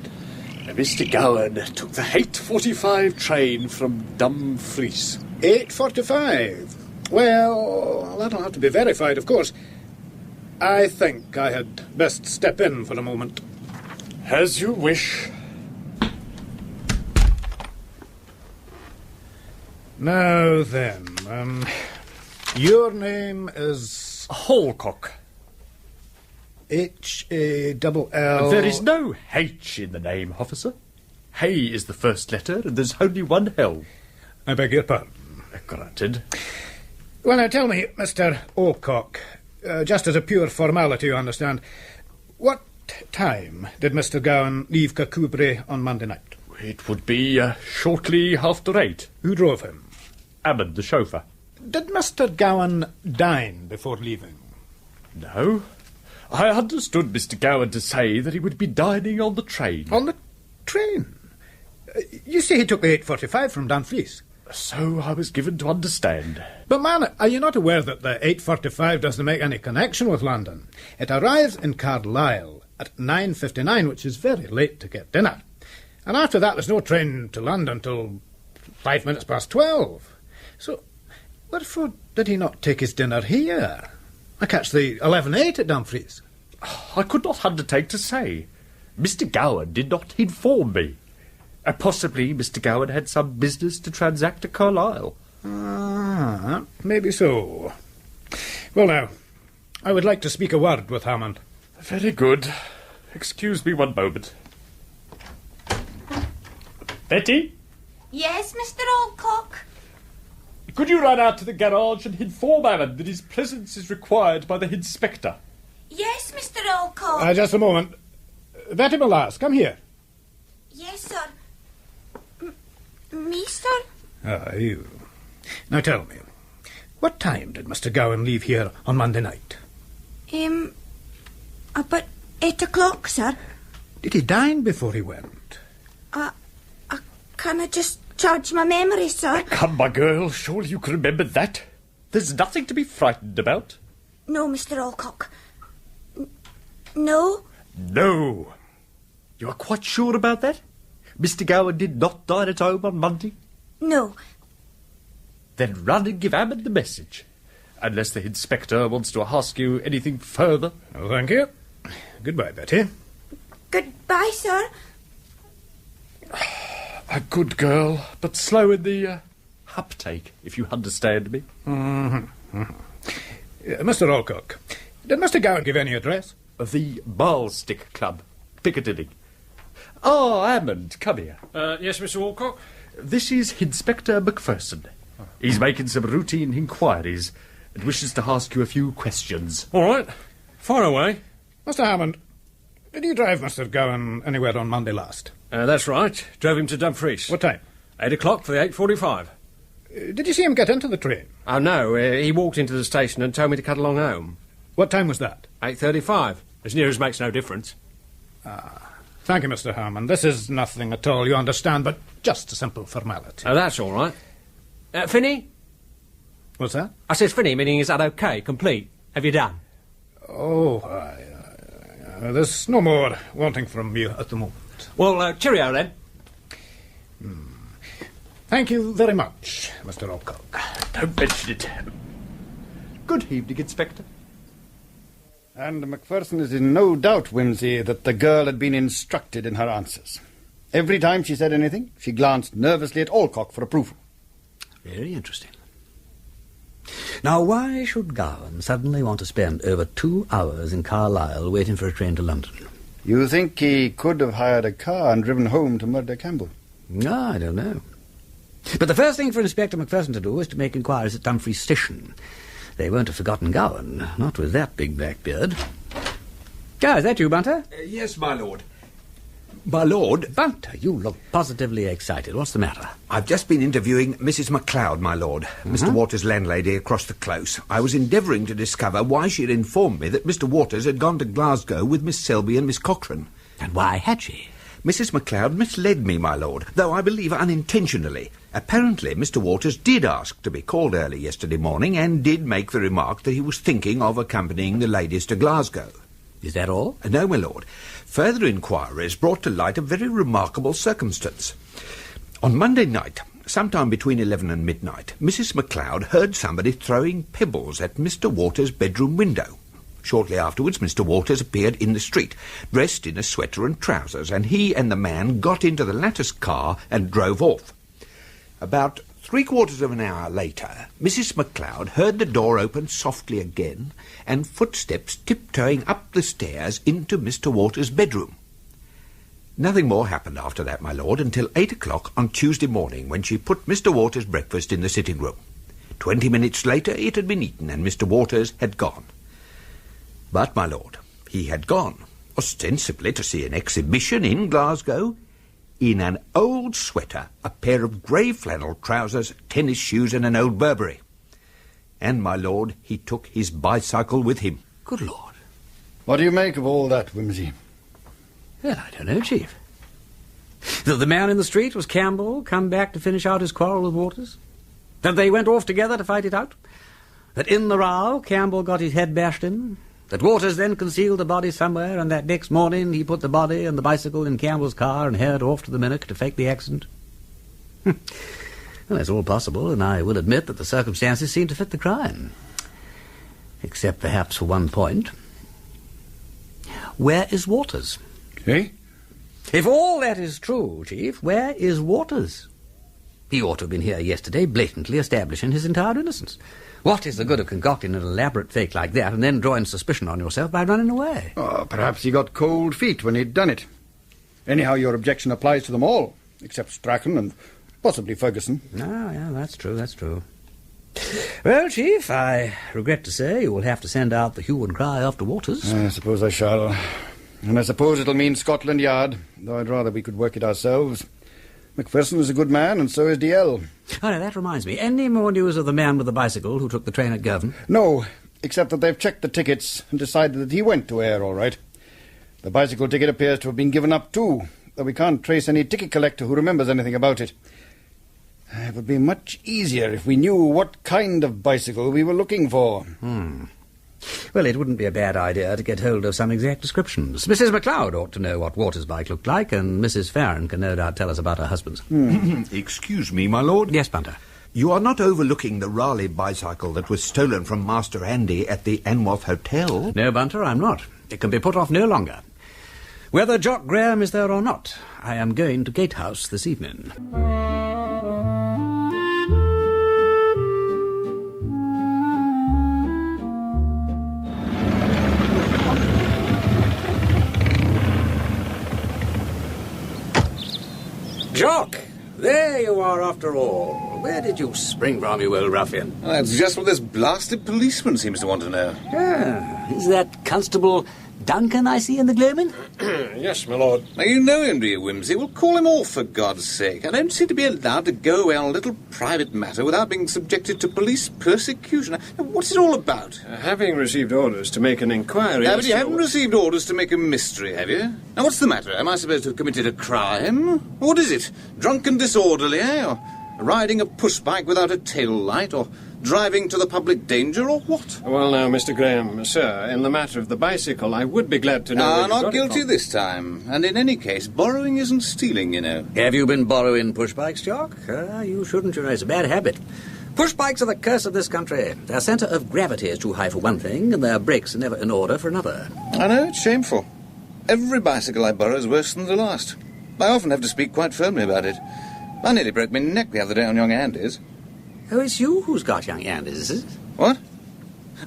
Mr. Gowan took the 8:45 train from Dumfries. 8:45? Well, that'll have to be verified, of course. I think I had best step in for a moment. As you wish. Now then, your name is... Olcock. H-A-L-L... There is no H in the name, officer. Hay is the first letter, and there's only one L. I beg your pardon. Granted. Well, now tell me, Mr. Olcock, just as a pure formality, you understand, what time did Mr. Gowan leave Kirkcudbright on Monday night? It would be shortly after 8. Who drove him? Ammon, the chauffeur. Did Mr. Gowan dine before leaving? No. I understood Mr. Gowan to say that he would be dining on the train. On the train? You say he took the 8:45 from Dumfries? So I was given to understand. But, man, are you not aware that the 8:45 doesn't make any connection with London? It arrives in Carlisle at 9:59, which is very late to get dinner. And after that, there's no train to London till 5 minutes past 12. So, wherefore did he not take his dinner here? I catch the 11:08 at Dumfries. I could not undertake to say. Mr. Gowan did not inform me. Possibly Mr. Gowan had some business to transact at Carlisle. Ah, maybe so. Well, now, I would like to speak a word with Hammond. Very good. Excuse me one moment. Betty? Yes, Mr. Olcock? Could you run out to the garage and inform Hammond that his presence is required by the inspector? Yes, Mr. Olcock. Just a moment. Betty, my lass, come here. Yes, sir. Me, sir? Ah, you. Now tell me, what time did Mr. Gowan leave here on Monday night? About 8 o'clock, sir. Did he dine before he went? Can I just charge my memory, sir? Come, my girl, surely you can remember that. There's nothing to be frightened about. No, Mr. Olcock. No? No. You are quite sure about that? Mr. Gowan did not dine at home on Monday? No. Then run and give Hammond the message. Unless the inspector wants to ask you anything further. Oh, thank you. Goodbye, Betty. Goodbye, sir. A good girl, but slow in the uptake, if you understand me. Mr. Olcock, did Mr. Gowan give any address? The Ballstick Club, Piccadilly. Oh, Hammond, come here. Yes, Mr. Olcock? This is Inspector MacPherson. He's making some routine inquiries and wishes to ask you a few questions. All right. Far away. Mr. Hammond, did you drive Mr. Gowan anywhere on Monday last? That's right. Drove him to Dumfries. What time? 8 o'clock for the 8:45. Did you see him get into the train? Oh, no. He walked into the station and told me to cut along home. What time was that? 8:35. As near as makes no difference. Thank you, Mr. Hammond. This is nothing at all, you understand, but just a simple formality. Oh, that's all right. Finney? What's that? I says Finney, meaning is that okay, complete? Have you done? Oh, there's no more wanting from you at the moment. Well, cheerio then. Thank you very much, Mr. Olcock. Don't mention it. Good evening, Inspector. And McPherson is in no doubt, Wimsey, that the girl had been instructed in her answers. Every time she said anything, she glanced nervously at Olcock for approval. Very interesting. Now, why should Gowan suddenly want to spend over 2 hours in Carlisle waiting for a train to London? You think he could have hired a car and driven home to murder Campbell? No, I don't know. But the first thing for Inspector MacPherson to do is to make inquiries at Dumfries Station. They won't have forgotten Gowan, not with that big black beard. Ah, is that you, Bunter? Yes, my lord. My lord? Bunter, you look positively excited. What's the matter? I've just been interviewing Mrs. MacLeod, my lord, Mr. Waters' landlady across the close. I was endeavouring to discover why she had informed me that Mr. Waters had gone to Glasgow with Miss Selby and Miss Cochrane. And why had she? Mrs. MacLeod misled me, my lord, though I believe unintentionally. Apparently, Mr. Waters did ask to be called early yesterday morning and did make the remark that he was thinking of accompanying the ladies to Glasgow. Is that all? No, my lord. Further inquiries brought to light a very remarkable circumstance. On Monday night, sometime between 11 and midnight, Mrs. MacLeod heard somebody throwing pebbles at Mr. Waters' bedroom window. Shortly afterwards, Mr. Waters appeared in the street, dressed in a sweater and trousers, and he and the man got into the latter's car and drove off. About 3/4 of an hour later, Mrs. MacLeod heard the door open softly again and footsteps tiptoeing up the stairs into Mr. Waters' bedroom. Nothing more happened after that, my lord, until 8 o'clock on Tuesday morning, when she put Mr. Waters' breakfast in the sitting-room. 20 minutes later it had been eaten and Mr. Waters had gone. But, my lord, he had gone, ostensibly to see an exhibition in Glasgow, in an old sweater, a pair of grey flannel trousers, tennis shoes and an old Burberry. And, my lord, he took his bicycle with him. Good Lord. What do you make of all that, Wimsey? Well, I don't know, Chief. That the man in the street was Campbell, come back to finish out his quarrel with Waters? That they went off together to fight it out? That in the row, Campbell got his head bashed in? That Waters then concealed the body somewhere, and that next morning he put the body and the bicycle in Campbell's car and hurried off to the Minnock to fake the accident? Well, that's all possible, and I will admit that the circumstances seem to fit the crime. Except perhaps for one point. Where is Waters? Eh? If all that is true, Chief, where is Waters? He ought to have been here yesterday, blatantly establishing his entire innocence. What is the good of concocting an elaborate fake like that and then drawing suspicion on yourself by running away? Oh, perhaps he got cold feet when he'd done it. Anyhow, your objection applies to them all, except Strachen and possibly Ferguson. Ah, yeah, that's true, that's true. Well, Chief, I regret to say you will have to send out the hue and cry after Waters. I suppose I shall. And I suppose it'll mean Scotland Yard, though I'd rather we could work it ourselves. McPherson is a good man, and so is DL. Oh, no, that reminds me. Any more news of the man with the bicycle who took the train at Govan? No, except that they've checked the tickets and decided that he went to Ayr all right. The bicycle ticket appears to have been given up too, though we can't trace any ticket collector who remembers anything about it. It would be much easier if we knew what kind of bicycle we were looking for. Well, it wouldn't be a bad idea to get hold of some exact descriptions. Mrs. MacLeod ought to know what Waters' bike looked like, and Mrs. Faren can no doubt tell us about her husband's. Excuse me, my lord. Yes, Bunter. You are not overlooking the Raleigh bicycle that was stolen from Master Andy at the Anwath Hotel? No, Bunter, I'm not. It can be put off no longer. Whether Jock Graeme is there or not, I am going to Gatehouse this evening. Jock! There you are after all. Where did you spring from, you old ruffian? Well, that's just what this blasted policeman seems to want to know. Ah, is that Constable Duncan I see in the gloaming? Yes, my lord. Now, you know him, do you, Wimsey? Well, call him off, for God's sake. I don't seem to be allowed to go away on a little private matter without being subjected to police persecution. Now, what's it all about? Having received orders to make an inquiry... But you haven't received orders to make a mystery, have you? Now, what's the matter? Am I supposed to have committed a crime? What is it? Drunk and disorderly, eh? Or riding a push bike without a tail light? Or Driving to the public danger, or what? Well, now, Mr. Graeme, sir, in the matter of the bicycle, I would be glad to know... where you not got it guilty from. this time. And in any case, borrowing isn't stealing, you know. Have you been borrowing push bikes, Jock? You shouldn't, you know. It's a bad habit. Push bikes are the curse of this country. Their centre of gravity is too high for one thing, and their brakes are never in order for another. I know, it's shameful. Every bicycle I borrow is worse than the last. I often have to speak quite firmly about it. I nearly broke my neck the other day on young Andy's. Oh, it's you who's got young Andy's, is it? What?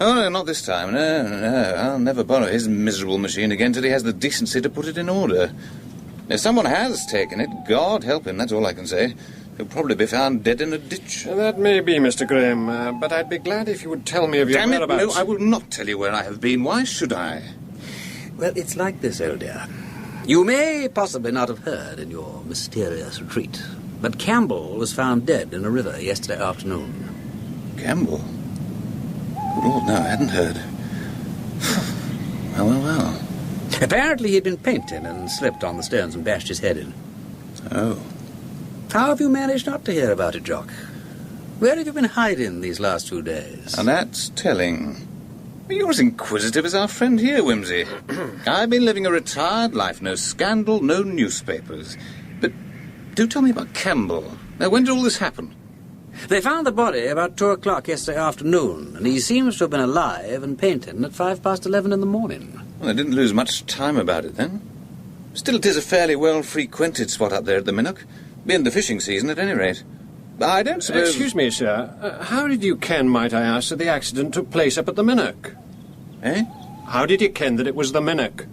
Oh, no, not this time. No. I'll never borrow his miserable machine again till he has the decency to put it in order. If someone has taken it, God help him, that's all I can say. He'll probably be found dead in a ditch. That may be, Mr. Graeme, but I'd be glad if you would tell me of your Damn it, whereabouts. no, I will not tell you where I have been. Why should I? Well, it's like this, old dear. You may possibly not have heard in your mysterious retreat, but Campbell was found dead in a river yesterday afternoon. Campbell? Good Lord, no, I hadn't heard. Well. Apparently he'd been painting and slipped on the stones and bashed his head in. Oh. How have you managed not to hear about it, Jock? Where have you been hiding these last 2 days? And that's telling. You're as inquisitive as our friend here, Wimsey. I've been living a retired life. No scandal, no newspapers. But do tell me about Campbell. Now, when did all this happen? They found the body about 2 o'clock yesterday afternoon, and he seems to have been alive and painting at 11:05 in the morning. Well, I didn't lose much time about it, then. Still, it is a fairly well-frequented spot up there at the Minnock. Being the fishing season, at any rate. I don't suppose... Excuse me, sir. How did you ken, might I ask, that the accident took place up at the Minnock? Eh? How did you ken that it was the Minnock?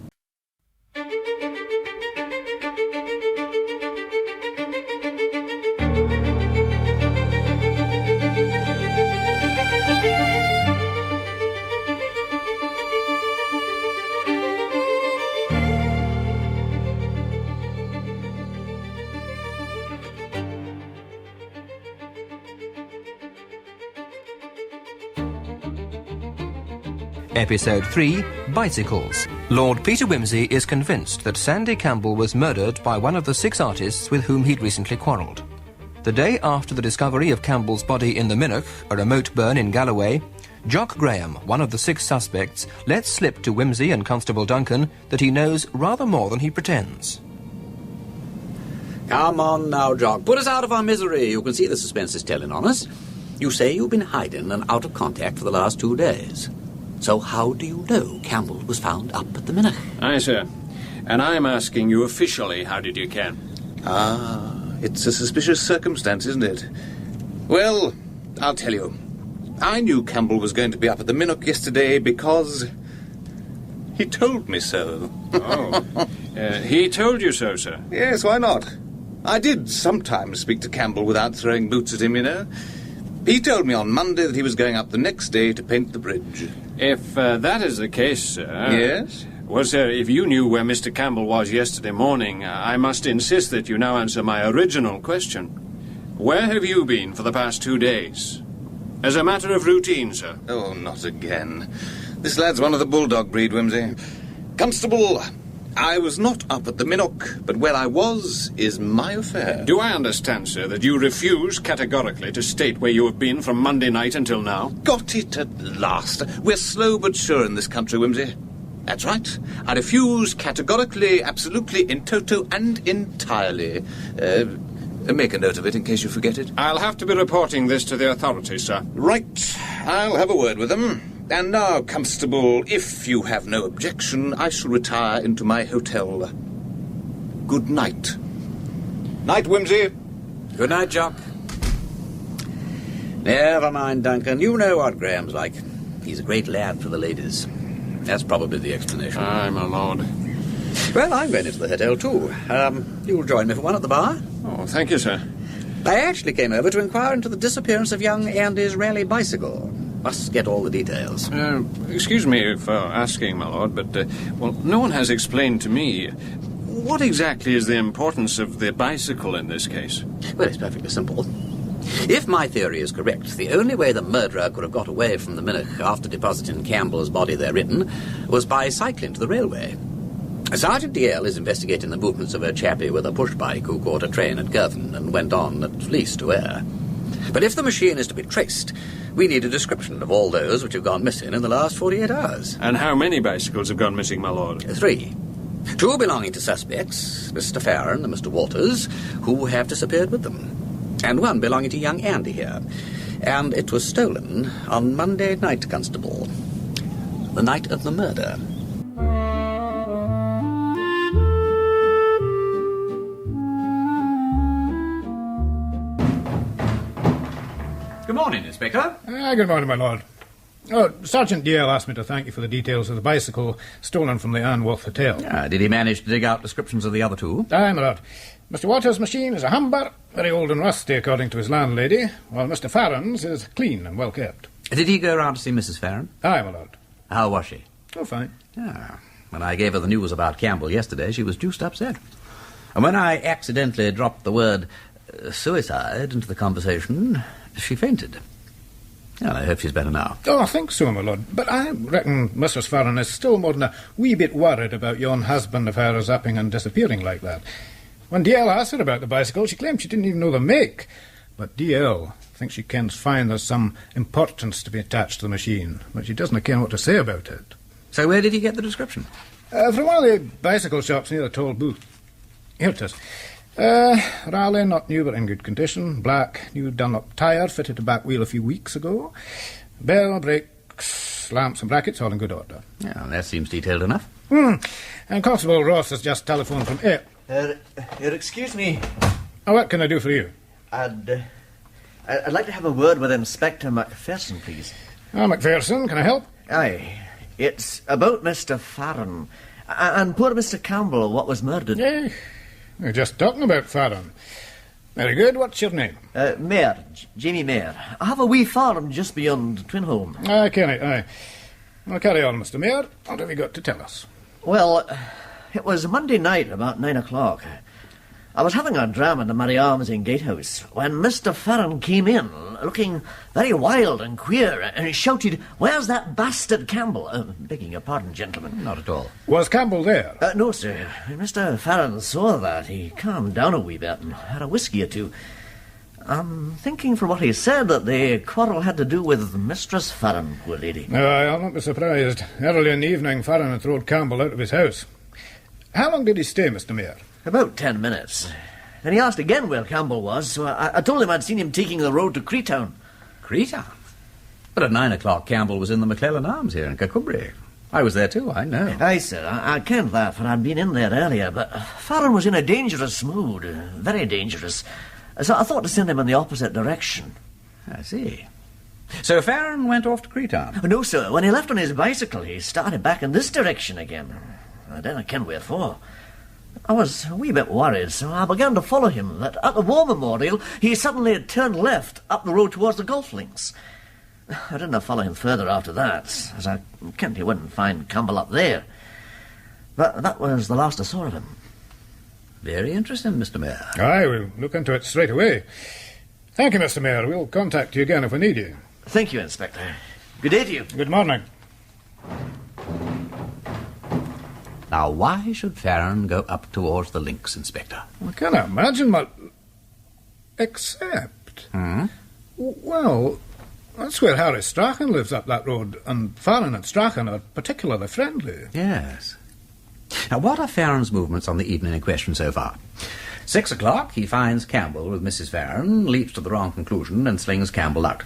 Episode 3, Bicycles. Lord Peter Wimsey is convinced that Sandy Campbell was murdered by one of the 6 artists with whom he'd recently quarrelled. The day after the discovery of Campbell's body in the Minnock, a remote burn in Galloway, Jock Graeme, one of the 6 suspects, lets slip to Wimsey and Constable Duncan that he knows rather more than he pretends. Come on now, Jock. Put us out of our misery. You can see the suspense is telling on us. You say you've been hiding and out of contact for the last 2 days. So how do you know Campbell was found up at the Minnock? Aye, sir. And I'm asking you officially, how did you ken? It's a suspicious circumstance, isn't it? Well, I'll tell you. I knew Campbell was going to be up at the Minnock yesterday because he told me so. He told you so, sir? Yes, why not? I did sometimes speak to Campbell without throwing boots at him, you know. He told me on Monday that he was going up the next day to paint the bridge. If that is the case, sir... Yes? Well, sir, if you knew where Mr. Campbell was yesterday morning, I must insist that you now answer my original question. Where have you been for the past 2 days? As a matter of routine, sir. Oh, not again. This lad's one of the bulldog breed, Wimsey. Constable, I was not up at the Minnock, but where I was is my affair. Do I understand, sir, that you refuse categorically to state where you have been from Monday night until now? Got it at last. We're slow but sure in this country, Wimsey. That's right. I refuse categorically, absolutely, in toto and entirely. Make a note of it in case you forget it. I'll have to be reporting this to the authorities, sir. Right. I'll have a word with them. And now, Constable, if you have no objection, I shall retire into my hotel. Good night. Night, Wimsey. Good night, Jock. Never mind, Duncan. You know what Graham's like. He's a great lad for the ladies. That's probably the explanation. Aye, my lord. Well, I'm going into the hotel, too. You'll join me for one at the bar? Oh, thank you, sir. I actually came over to inquire into the disappearance of young Andy's rally bicycle. Must get all the details. Excuse me for asking, my lord, but, no one has explained to me. What exactly is the importance of the bicycle in this case? Well, it's perfectly simple. If my theory is correct, the only way the murderer could have got away from the Minnock after depositing Campbell's body therein was by cycling to the railway. Sergeant DL is investigating the movements of a chappie with a push-bike who caught a train at Girvan and went on at least to Ayr. But if the machine is to be traced, we need a description of all those which have gone missing in the last 48 hours. And how many bicycles have gone missing, my lord? 3. 2 belonging to suspects, Mr. Faren and Mr. Waters, who have disappeared with them. And 1 belonging to young Andy here. And it was stolen on Monday night, Constable. The night of the murder. Good morning, Inspector. Good morning, my lord. Oh, Sergeant DL asked me to thank you for the details of the bicycle stolen from the Anne Wolfe Hotel. Did he manage to dig out descriptions of the other 2? Aye, my lord. Mr. Waters' machine is a Humber, very old and rusty, according to his landlady, while Mr. Faren's is clean and well kept. Did he go round to see Mrs. Faren? Aye, my lord. How was she? Oh, fine. When I gave her the news about Campbell yesterday, she was deuced upset. And when I accidentally dropped the word suicide into the conversation, she fainted. Well, I hope she's better now. Oh, I think so, my lord. But I reckon Mrs. Faren is still more than a wee bit worried about yon husband of hers upping and disappearing like that. When DL asked her about the bicycle, she claimed she didn't even know the make. But DL thinks she can find there's some importance to be attached to the machine, but she doesn't care what to say about it. So where did he get the description? From one of the bicycle shops near the toll booth. Here it is. Raleigh, not new but in good condition. Black, new Dunlop tyre, fitted to back wheel a few weeks ago. Bell, brakes, lamps and brackets, all in good order. Yeah, that seems detailed enough. And Constable Ross has just telephoned from Ayr. Excuse me. Oh, what can I do for you? I'd like to have a word with Inspector MacPherson, please. Oh, McFersonen, can I help? Aye. It's about Mr. Faren and poor Mr. Campbell, what was murdered. We're just talking about Faren. Very good. What's your name? Mayor. Jamie Mayor. I have a wee farm just beyond Twinholme. I can it, aye. Well, carry on, Mr. Mayor. What have you got to tell us? Well, it was Monday night, about 9 o'clock. I was having a dram in the Mary Arms in Gatehouse when Mr. Faren came in, looking very wild and queer, and he shouted, "Where's that bastard Campbell?" Begging your pardon, gentlemen. Not at all. Was Campbell there? No, sir. When Mr. Faren saw that, he calmed down a wee bit and had a whisky or 2. I'm thinking from what he said that the quarrel had to do with Mistress Faren, poor lady. I'll not be surprised. Early in the evening, Faren had thrown Campbell out of his house. How long did he stay, Mr. Mayor? About 10 minutes. Then he asked again where Campbell was, so I told him I'd seen him taking the road to Creetown. Creetown? But at 9 o'clock, Campbell was in the McClellan Arms here in Kirkcudbright. I was there too, I know. Aye, sir, I kenned that, for I'd been in there earlier, but Faren was in a dangerous mood, very dangerous. So I thought to send him in the opposite direction. I see. So Faren went off to Creetown? No, sir. When he left on his bicycle, he started back in this direction again. I didn't ken wherefore. I was a wee bit worried, so I began to follow him, that at the War Memorial he suddenly had turned left up the road towards the golf links. I didn't follow him further after that, as I kent he wouldn't find Campbell up there. But that was the last I saw of him. Very interesting, Mr. Mayor. Aye, we'll look into it straight away. Thank you, Mr. Mayor. We'll contact you again if we need you. Thank you, Inspector. Good day to you. Good morning. Now, why should Faren go up towards the links, Inspector? I cannot imagine what... Except... Well, that's where Harry Strachen lives up that road, and Faren and Strachen are particularly friendly. Yes. Now, what are Faren's movements on the evening in question so far? 6 o'clock, he finds Campbell with Mrs. Faren, leaps to the wrong conclusion, and slings Campbell out.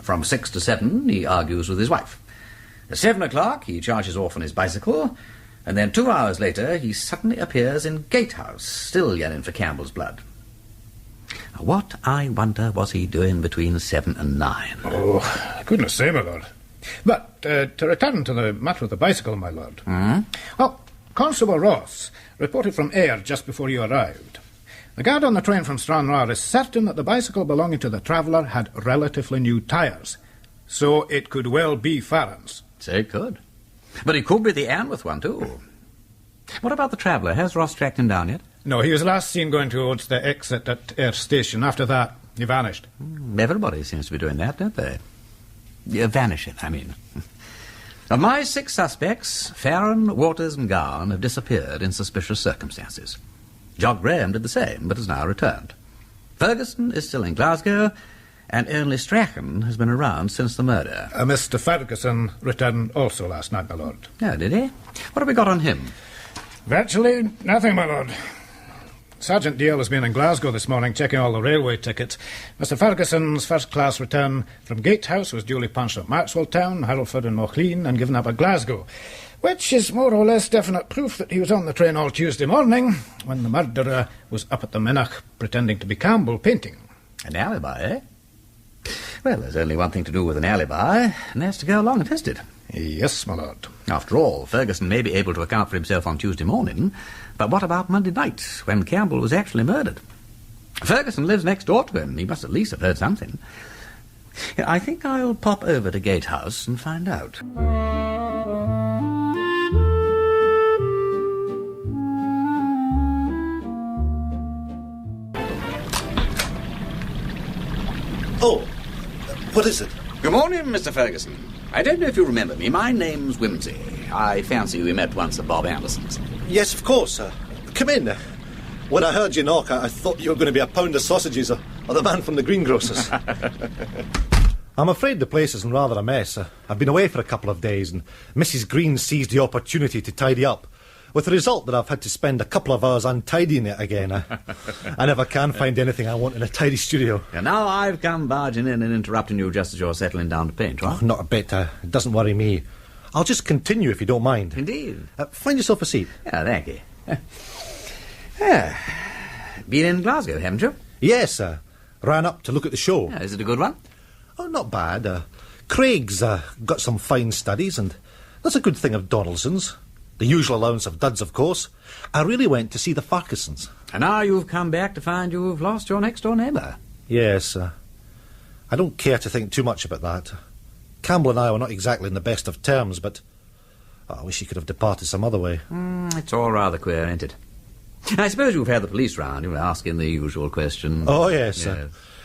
From 6 to 7, he argues with his wife. At 7 o'clock, he charges off on his bicycle, and then 2 hours later, he suddenly appears in Gatehouse, still yelling for Campbell's blood. Now, what, I wonder, was he doing between 7 and 9? Oh, goodness sake, my lord. But, to return to the matter of the bicycle, my lord. Well, Constable Ross reported from Ayr just before you arrived. The guard on the train from Stranraer is certain that the bicycle belonging to the traveller had relatively new tyres. So it could well be Faren's. So it could. But it could be the Anworth one, too. What about the traveller? Has Ross tracked him down yet? No, he was last seen going towards the exit at Ayr Station. After that, he vanished. Everybody seems to be doing that, don't they? Vanishing, I mean. Of my 6 suspects, Faren, Waters and Gowan have disappeared in suspicious circumstances. Jock Graeme did the same, but has now returned. Ferguson is still in Glasgow, And only Strachen has been around since the murder. Mr. Ferguson returned also last night, my lord. Oh, did he? What have we got on him? Virtually nothing, my lord. Sergeant DL has been in Glasgow this morning checking all the railway tickets. Mr. Ferguson's first-class return from Gatehouse was duly punched at Maxwell Town, Hereford and Mauchline, and given up at Glasgow, which is more or less definite proof that he was on the train all Tuesday morning when the murderer was up at the Minnoch pretending to be Campbell painting. An alibi, eh? Well, there's only one thing to do with an alibi, and that's to go along and test it. Yes, my lord. After all, Ferguson may be able to account for himself on Tuesday morning, but what about Monday night, when Campbell was actually murdered? Ferguson lives next door to him. He must at least have heard something. I think I'll pop over to Gatehouse and find out. Oh, what is it? Good morning, Mr. Ferguson. I don't know if you remember me. My name's Wimsey. I fancy we met once at Bob Anderson's. Yes, of course, sir. Come in. When I heard you knock, I thought you were going to be a pound of sausages or the man from the greengrocer's. I'm afraid the place is in rather a mess. I've been away for a couple of days, and Mrs. Green seized the opportunity to tidy up, with the result that I've had to spend a couple of hours untidying it again. I never can find anything I want in a tidy studio. And now I've come barging in and interrupting you just as you're settling down to paint, right? Oh, not a bit. It doesn't worry me. I'll just continue if you don't mind. Indeed. Find yourself a seat. Yeah, thank you. Been in Glasgow, haven't you? Yes, ran up to look at the show. Is it a good one? Oh, not bad. Craig's got some fine studies, and that's a good thing of Donaldson's. The usual allowance of duds, of course. I really went to see the Fergusons. And now you've come back to find you've lost your next-door neighbour. Yes, I don't care to think too much about that. Campbell and I were not exactly in the best of terms, but I wish he could have departed some other way. It's all rather queer, ain't it? I suppose you've had the police round, you were asking the usual question. Oh, yes.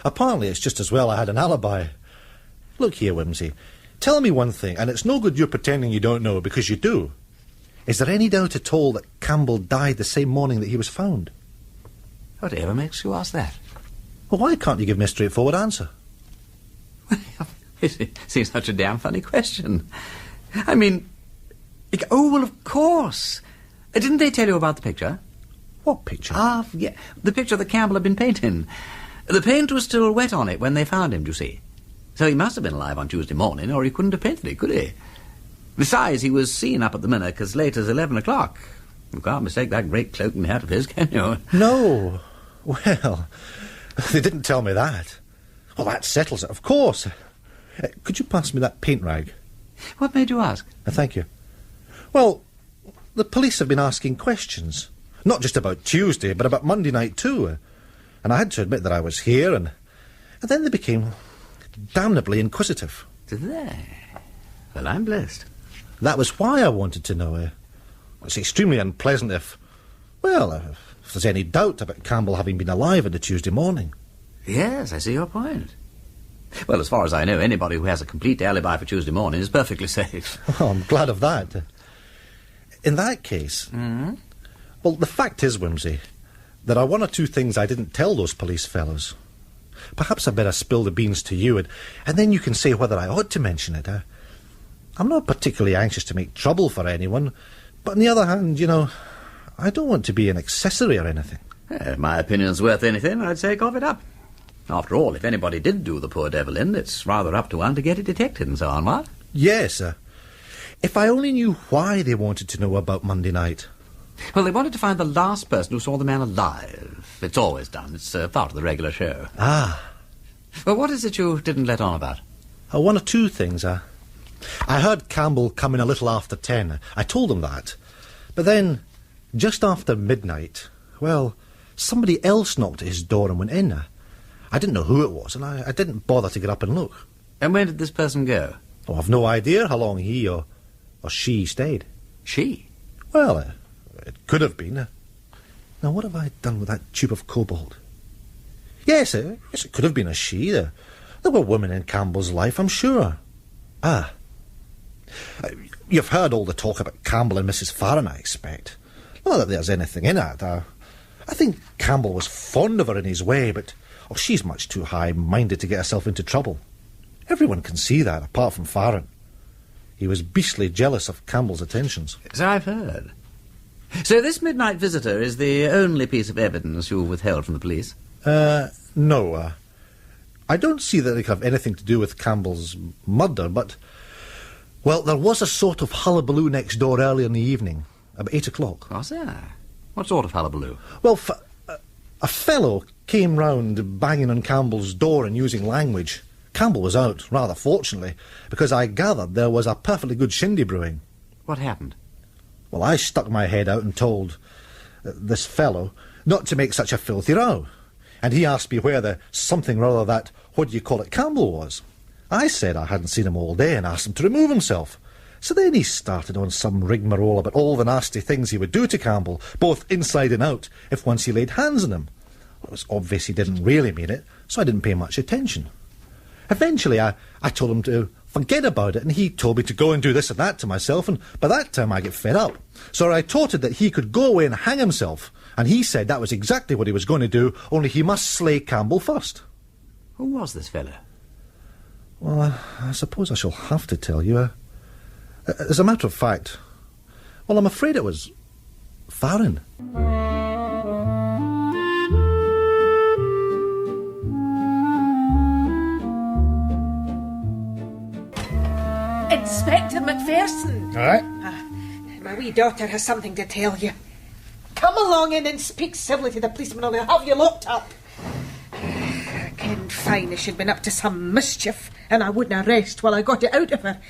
Apparently it's just as well I had an alibi. Look here, Wimsey. Tell me one thing, and it's no good you pretending you don't know, because you do. Is there any doubt at all that Campbell died the same morning that he was found? Whatever makes you ask that? Well, why can't you give me a straightforward answer? It seems such a damn funny question. I mean... Oh, well, of course. Didn't they tell you about the picture? What picture? Yeah, the picture that Campbell had been painting. The paint was still wet on it when they found him, do you see? So he must have been alive on Tuesday morning, or he couldn't have painted it, could he? Besides, he was seen up at the Minnoch as late as 11 o'clock. You can't mistake that great cloak and hat of his, can you? No. Well, they didn't tell me that. Well, that settles it, of course. Could you pass me that paint rag? What made you ask? Thank you. Well, the police have been asking questions. Not just about Tuesday, but about Monday night too. And I had to admit that I was here, and then they became damnably inquisitive. Did they? Well, I'm blessed. That was why I wanted to know. It's extremely unpleasant if there's any doubt about Campbell having been alive on the Tuesday morning. Yes, I see your point. Well, as far as I know, anybody who has a complete alibi for Tuesday morning is perfectly safe. Oh, I'm glad of that. In that case... Well, the fact is, Wimsey, there are one or two things I didn't tell those police fellows. Perhaps I'd better spill the beans to you, and then you can say whether I ought to mention it. I'm not particularly anxious to make trouble for anyone, but on the other hand, I don't want to be an accessory or anything. If my opinion's worth anything, I'd say cough it up. After all, if anybody did do the poor devil in, it's rather up to one to get it detected and so on, what? Yes, if I only knew why they wanted to know about Monday night. Well, they wanted to find the last person who saw the man alive. It's always done. It's part of the regular show. Ah. Well, what is it you didn't let on about? One or two things. I heard Campbell come in a little after 10. I told him that. But then, just after midnight, somebody else knocked at his door and went in. I didn't know who it was, and I didn't bother to get up and look. And where did this person go? Oh, I've no idea how long he or she stayed. She? Well, it could have been. Now, what have I done with that tube of cobalt? Yes, it could have been a she. There were women in Campbell's life, I'm sure. You've heard all the talk about Campbell and Mrs. Faren, I expect. Not that there's anything in it. I think Campbell was fond of her in his way, but Oh, she's much too high-minded to get herself into trouble. Everyone can see that, apart from Faren. He was beastly jealous of Campbell's attentions. So I've heard. So this midnight visitor is the only piece of evidence you withheld from the police? No. I don't see that it could have anything to do with Campbell's murder, but... Well, there was a sort of hullabaloo next door early in the evening, about 8 o'clock. Was there? What sort of hullabaloo? Well, a fellow came round banging on Campbell's door and using language. Campbell was out, rather fortunately, because I gathered there was a perfectly good shindy brewing. What happened? Well, I stuck my head out and told this fellow not to make such a filthy row. And he asked me where the something or other that, Campbell was. I said I hadn't seen him all day and asked him to remove himself. So then he started on some rigmarole about all the nasty things he would do to Campbell, both inside and out, if once he laid hands on him. Well, it was obvious he didn't really mean it, so I didn't pay much attention. Eventually, I told him to forget about it, and he told me to go and do this and that to myself, and by that time I get fed up. So I retorted that he could go away and hang himself, and he said that was exactly what he was going to do, only he must slay Campbell first. Who was this fellow? Well, I suppose I shall have to tell you. As a matter of fact, well, I'm afraid it was Faren. Inspector MacPherson. Aye? My wee daughter has something to tell you. Come along in and speak civilly to the policeman or they'll have you locked up. I kenned fine as she'd been up to some mischief and I wouldn't rest while I got it out of her.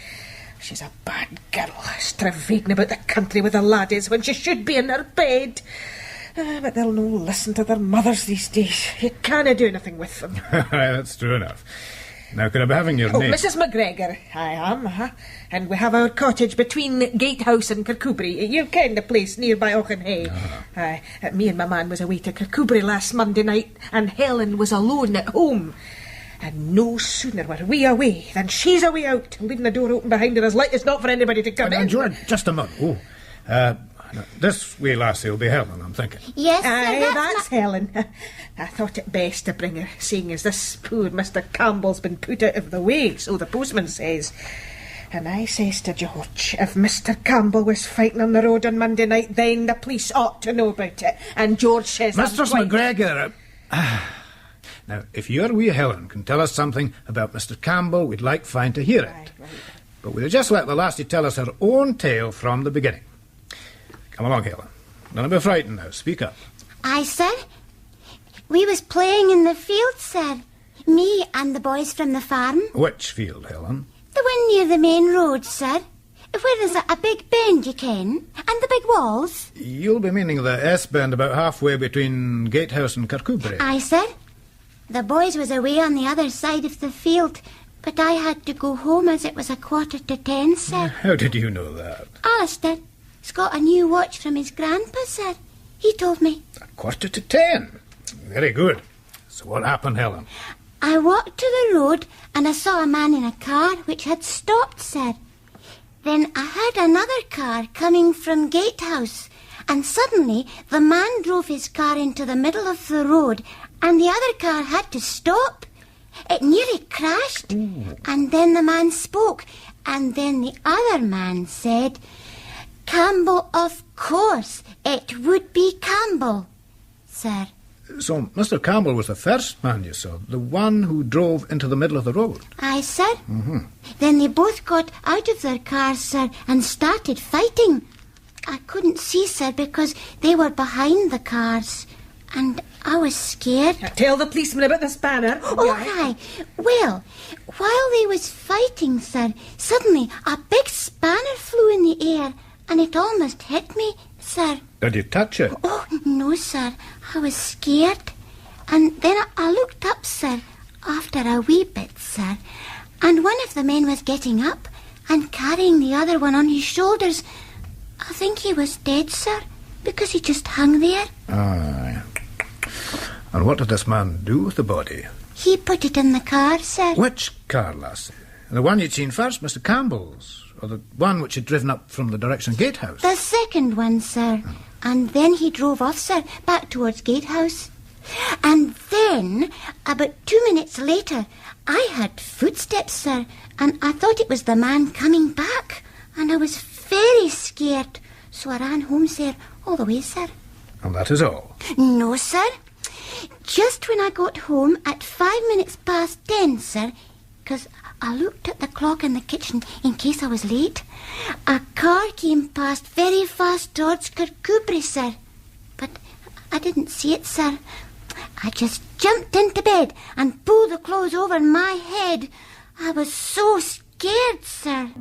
She's a bad girl, stravaiging about the country with the laddies when she should be in her bed. But they'll no listen to their mothers these days. You can't do anything with them. That's true enough. Now, could I be having your name? Mrs. McGregor, I am, And we have our cottage between Gatehouse and Kirkcudbright. You ken the place nearby Auchenhay. Me and my man was away to Kirkcudbright last Monday night, and Helen was alone at home. And no sooner were we away than she's away out, leaving the door open behind her as light as not for anybody to come in. George, just a moment. This wee lassie will be Helen, I'm thinking. Yes, sir, that's Helen. I thought it best to bring her, seeing as this poor Mr. Campbell's been put out of the way, so the postman says. And I says to George, if Mr. Campbell was fighting on the road on Monday night, then the police ought to know about it. And George says... Mistress McGregor... Now, if your wee Helen can tell us something about Mr. Campbell, we'd like fine to hear it. Right. But we'll just let the lassie tell us her own tale from the beginning. Come along, Helen. Don't be frightened now. Speak up. Aye, sir. We was playing in the field, sir. Me and the boys from the farm. Which field, Helen? The one near the main road, sir. Where there's a big bend, you ken, and the big walls. You'll be meaning the S-bend about halfway between Gatehouse and Kirkcudbright. Aye, sir. The boys was away on the other side of the field, but I had to go home as it was 10:15, sir. How did you know that? Alistair, he's got a new watch from his grandpa, sir. He told me. 10:15? Very good. So what happened, Helen? I walked to the road and I saw a man in a car which had stopped, sir. Then I heard another car coming from Gatehouse, and suddenly the man drove his car into the middle of the road and the other car had to stop. It nearly crashed. And then the man spoke, and then the other man said, Campbell, of course, it would be Campbell, sir. So Mr. Campbell was the first man you saw, the one who drove into the middle of the road? Aye, sir. Then they both got out of their cars, sir, and started fighting. I couldn't see, sir, because they were behind the cars, and I was scared. Tell the policeman about the spanner. Oh, aye. Well, while they was fighting, sir, suddenly a big spanner flew in the air, and it almost hit me, sir. Did you touch it? Oh, no, sir. I was scared. And then I looked up, sir, after a wee bit, sir, and one of the men was getting up and carrying the other one on his shoulders. I think he was dead, sir, because he just hung there. Aye. And what did this man do with the body? He put it in the car, sir. Which car, lassie? The one you'd seen first, Mr. Campbell's? Or the one which had driven up from the direction of Gatehouse? The second one, sir. And then he drove off, sir, back towards Gatehouse. And then, about 2 minutes later, I heard footsteps, sir, and I thought it was the man coming back, and I was very scared, so I ran home, sir, all the way, sir. And that is all? No, sir. Just when I got home at 5 minutes past 10, sir, because I looked at the clock in the kitchen in case I was late, a car came past very fast towards Kirkcudbright, sir. But I didn't see it, sir. I just jumped into bed and pulled the clothes over my head. I was so scared, sir.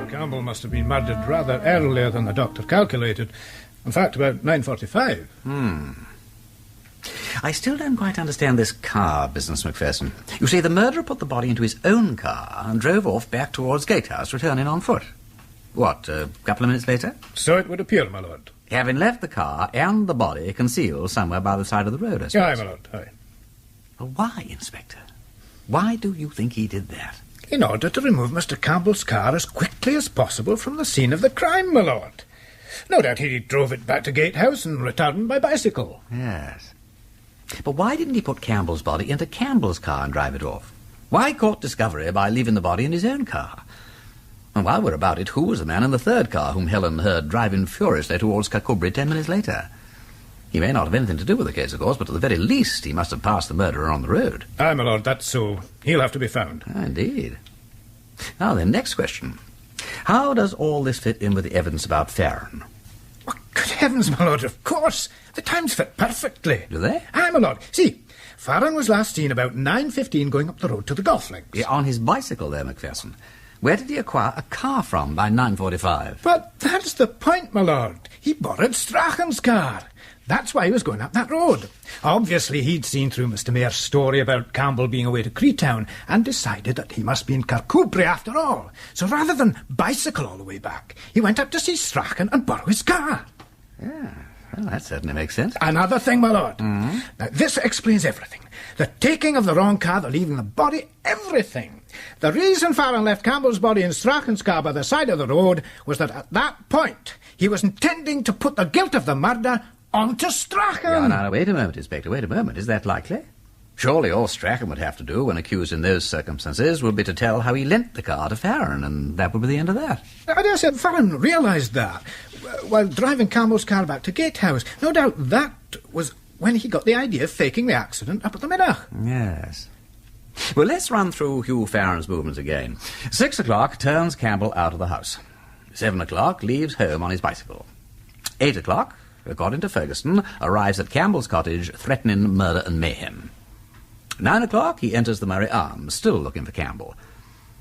Campbell must have been murdered rather earlier than the doctor calculated. In fact, about 9:45. I still don't quite understand this car business, McPherson. You say the murderer put the body into his own car and drove off back towards Gatehouse, returning on foot. What, a couple of minutes later? So it would appear, my lord. Having left the car and the body concealed somewhere by the side of the road, I suppose. Aye, my lord, aye. Well, why, Inspector? Why do you think he did that? In order to remove Mr. Campbell's car as quickly as possible from the scene of the crime, my lord. No doubt he drove it back to Gatehouse and returned by bicycle. Yes. But why didn't he put Campbell's body into Campbell's car and drive it off? Why court discovery by leaving the body in his own car? And while we're about it, who was the man in the third car whom Helen heard driving furiously towards Kirkcudbright 10 minutes later? He may not have anything to do with the case, of course, but at the very least he must have passed the murderer on the road. Aye, my lord, that's so. He'll have to be found. Indeed. Now then, next question. How does all this fit in with the evidence about Faren? Good heavens, my lord, of course. The times fit perfectly. Do they? Aye, my lord. See, Faren was last seen about 9:15 going up the road to the golf links. Yeah, on his bicycle there, McPherson. Where did he acquire a car from by 9:45? But that's the point, my lord. He borrowed Strachen's car. That's why he was going up that road. Obviously, he'd seen through Mr. Mayor's story about Campbell being away to Creetown and decided that he must be in Kirkcudbright after all. So rather than bicycle all the way back, he went up to see Strachen and borrow his car. Yeah, well, that certainly makes sense. Another thing, my lord. Now, this explains everything. The taking of the wrong car, the leaving the body, everything. The reason Faren left Campbell's body in Strachen's car by the side of the road was that at that point he was intending to put the guilt of the murder onto Strachen. Now, wait a moment, Inspector, wait a moment. Is that likely? Surely all Strachen would have to do when accused in those circumstances would be to tell how he lent the car to Faren, and that would be the end of that. I dare say Faren realised that while driving Campbell's car back to Gatehouse. No doubt that was when he got the idea of faking the accident up at the Middag. Yes. Well, let's run through Hugh Faren's movements again. 6 o'clock turns Campbell out of the house. 7 o'clock leaves home on his bicycle. 8 o'clock, according to Ferguson, arrives at Campbell's cottage threatening murder and mayhem. 9 o'clock, he enters the Murray Arms, still looking for Campbell.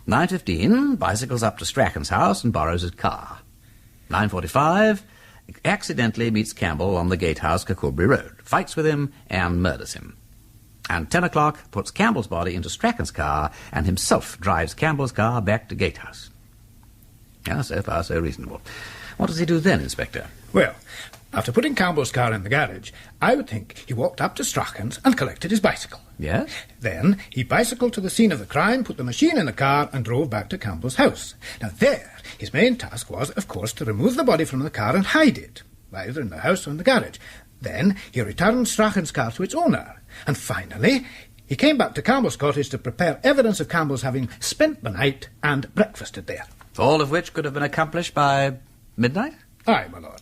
9:15, bicycles up to Strachen's house and borrows his car. 9:45, accidentally meets Campbell on the Gatehouse Kirkcudbright Road, fights with him and murders him. And 10 o'clock puts Campbell's body into Strachen's car and himself drives Campbell's car back to Gatehouse. Yeah, so far so reasonable. What does he do then, Inspector? Well, after putting Campbell's car in the garage, I would think he walked up to Strachen's and collected his bicycle. Yes? Then he bicycled to the scene of the crime, put the machine in the car and drove back to Campbell's house. Now there, his main task was, of course, to remove the body from the car and hide it, either in the house or in the garage. Then he returned Strachen's car to its owner. And finally, he came back to Campbell's cottage to prepare evidence of Campbell's having spent the night and breakfasted there. All of which could have been accomplished by midnight? Aye, my lord.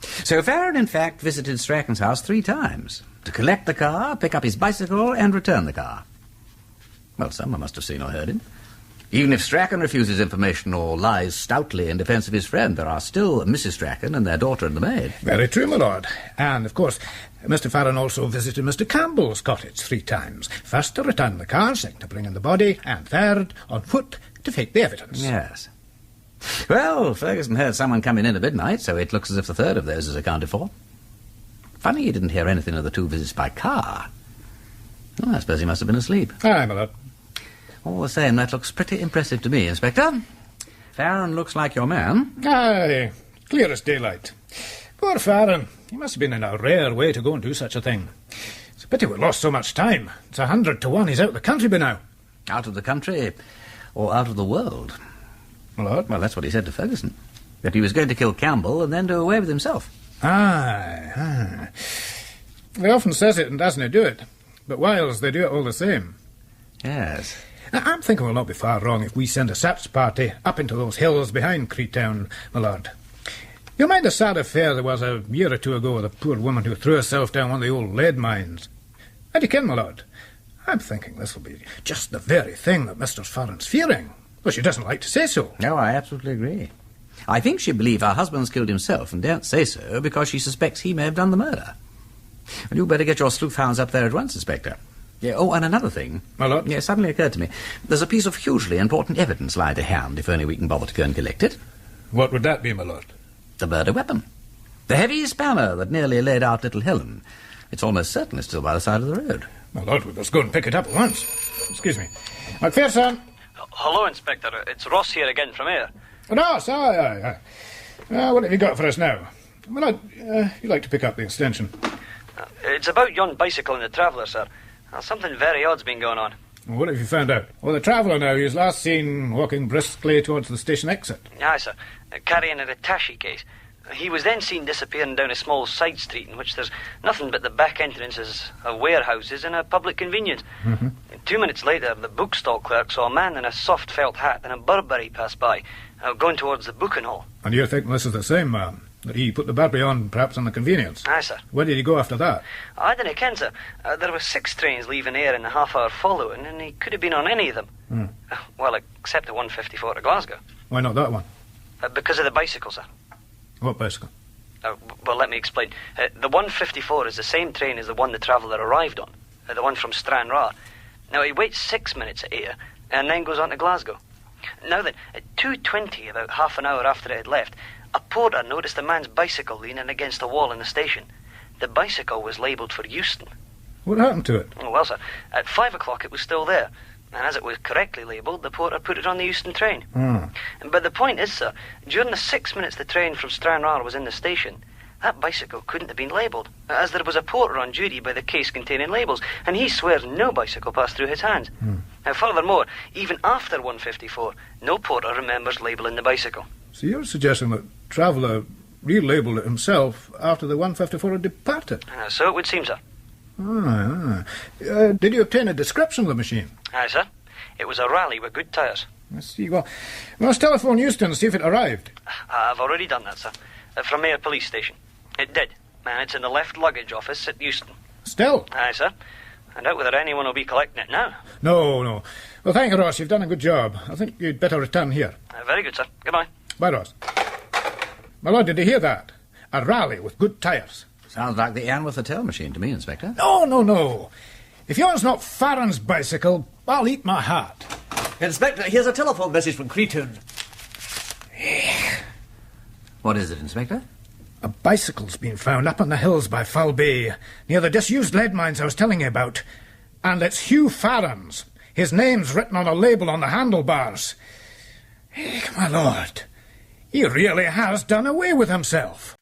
So Faren, in fact, visited Strachen's house 3 times, to collect the car, pick up his bicycle, and return the car. Well, someone must have seen or heard him. Even if Strachen refuses information or lies stoutly in defence of his friend, there are still Mrs. Strachen and their daughter and the maid. Very true, my lord. And, of course, Mr. Faren also visited Mr. Campbell's cottage 3 times. First to return the car, second to bring in the body, and third, on foot, to fake the evidence. Yes. Well, Ferguson heard someone coming in at midnight, so it looks as if the third of those is accounted for. Funny he didn't hear anything of the 2 visits by car. Well, I suppose he must have been asleep. Aye, my lord. All the same, that looks pretty impressive to me, Inspector. Faren looks like your man. Aye, clear as daylight. Poor Faren. He must have been in a rare way to go and do such a thing. It's a pity we lost so much time. It's 100 to 1 he's out of the country by now. Out of the country? or out of the world. What? Well, that's what he said to Ferguson. That he was going to kill Campbell and then do away with himself. Aye. He often says it and doesn't do it. But whiles they do it all the same. Yes. Now, I'm thinking we'll not be far wrong if we send a search party up into those hills behind Creetown, my lord. You'll mind the sad affair there was a year or two ago with a poor woman who threw herself down one of the old lead mines. And you ken, my lord, I'm thinking this will be just the very thing that Mr. Faren's fearing, though she doesn't like to say so. No, I absolutely agree. I think she believes her husband's killed himself and daren't say so because she suspects he may have done the murder. And you'd better get your sleuth hounds up there at once, Inspector. Yeah, oh, and another thing. My lord? Yeah, it suddenly occurred to me. There's a piece of hugely important evidence lying to hand, if only we can bother to go and collect it. What would that be, my lord? The murder weapon. The heavy spanner that nearly laid out little Helen. It's almost certainly still by the side of the road. My lord, we must go and pick it up at once. Excuse me. McPherson! Hello, Inspector. It's Ross here again from Ayr. Ross, aye. What have you got for us now? My lord, you'd like to pick up the extension. It's about yon bicycle and the traveller, sir. Something very odd's been going on. What have you found out? Well, the traveller now, he was last seen walking briskly towards the station exit. Aye, sir. Carrying an attaché case. He was then seen disappearing down a small side street in which there's nothing but the back entrances of warehouses and a public convenience. Mm-hmm. 2 minutes later, the bookstall clerk saw a man in a soft felt hat and a Burberry pass by, going towards the booking hall. And you're thinking this is the same man? That he put the Burberry on, perhaps, on the convenience? Aye, sir. Where did he go after that? I dunno ken, sir. There were 6 trains leaving Ayr in the half-hour following, and he could have been on any of them. Well, except the 154 to Glasgow. Why not that one? Because of the bicycle, sir. What bicycle? Well, let me explain. The 154 is the same train as the one the traveller arrived on, the one from Stranraer. Now, he waits 6 minutes at Ayr, and then goes on to Glasgow. Now then, at 2:20, about half an hour after it had left, a porter noticed a man's bicycle leaning against the wall in the station. The bicycle was labelled for Euston. What happened to it? Oh, well, sir, at 5 o'clock it was still there. And as it was correctly labelled, the porter put it on the Euston train. But the point is, sir, during the 6 minutes the train from Stranraer was in the station, that bicycle couldn't have been labelled, as there was a porter on duty by the case containing labels, and he swears no bicycle passed through his hands. Now, furthermore, even after 154, no porter remembers labelling the bicycle. So you're suggesting that Traveller relabelled it himself after the 154 had departed? So it would seem, sir. Did you obtain a description of the machine? Aye, sir. It was a rally with good tyres. I see. Well, we must telephone Euston and see if it arrived. I've already done that, sir. From Ayr Police Station. It did. And it's in the left luggage office at Euston. Still? Aye, sir. I doubt whether anyone will be collecting it now. No. Well, thank you, Ross. You've done a good job. I think you'd better return here. Very good, sir. Goodbye. Bye, Ross. My lord, did you hear that? A rally with good tyres. Sounds like the Anne with the tail machine to me, Inspector. No. If yours not Faren's bicycle, I'll eat my heart. Inspector, here's a telephone message from Creetown. What is it, Inspector? A bicycle's been found up on the hills by Foul Bay, near the disused lead mines I was telling you about. And it's Hugh Faren's. His name's written on a label on the handlebars. My lord, he really has done away with himself.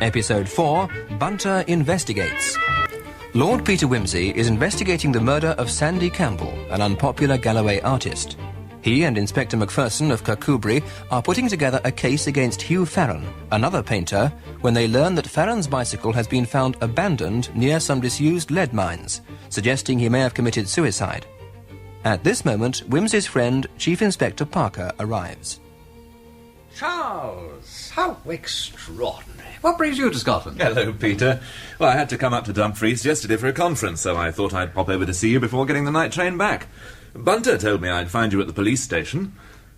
Episode 4, Bunter Investigates. Lord Peter Wimsey is investigating the murder of Sandy Campbell, an unpopular Galloway artist. He and Inspector MacPherson of Kirkcudbright are putting together a case against Hugh Faren, another painter, when they learn that Faren's bicycle has been found abandoned near some disused lead mines, suggesting he may have committed suicide. At this moment, Wimsey's friend, Chief Inspector Parker, arrives. Charles, how extraordinary. What brings you to Scotland? Hello, Peter. Well, I had to come up to Dumfries yesterday for a conference, so I thought I'd pop over to see you before getting the night train back. Bunter told me I'd find you at the police station.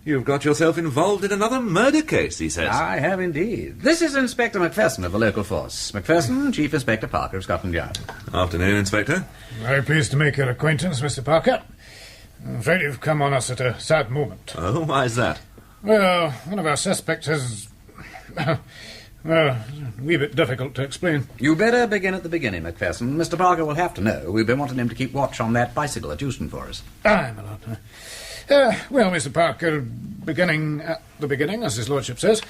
You've got yourself involved in another murder case, he says. I have indeed. This is Inspector MacPherson of the local force. MacPherson, Chief Inspector Parker of Scotland Yard. Afternoon, Inspector. Very pleased to make your acquaintance, Mr. Parker. I'm afraid you've come on us at a sad moment. Oh, why is that? Well, one of our suspects has Well, a wee bit difficult to explain. You better begin at the beginning, McPherson. Mr. Parker will have to know. We've been wanting him to keep watch on that bicycle at Euston for us. Aye, my lord. Well, Mr. Parker, beginning at the beginning, as his lordship says,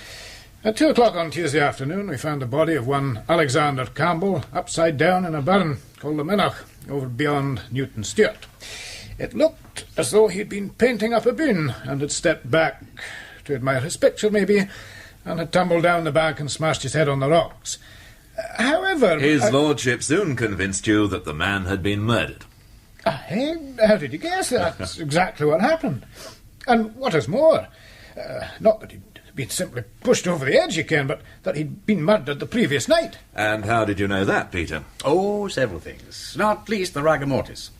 at 2 o'clock on Tuesday afternoon, we found the body of one Alexander Campbell upside down in a burn called the Minnoch, over beyond Newton Stewart. It looked as though he'd been painting up a bin and had stepped back to admire his picture, maybe, and had tumbled down the bank and smashed his head on the rocks. However... His lordship soon convinced you that the man had been murdered. How did you guess? That's exactly what happened. And what is more, not that he'd been simply pushed over the edge, you can, but that he'd been murdered the previous night. And how did you know that, Peter? Oh, several things. Not least the rigor mortis.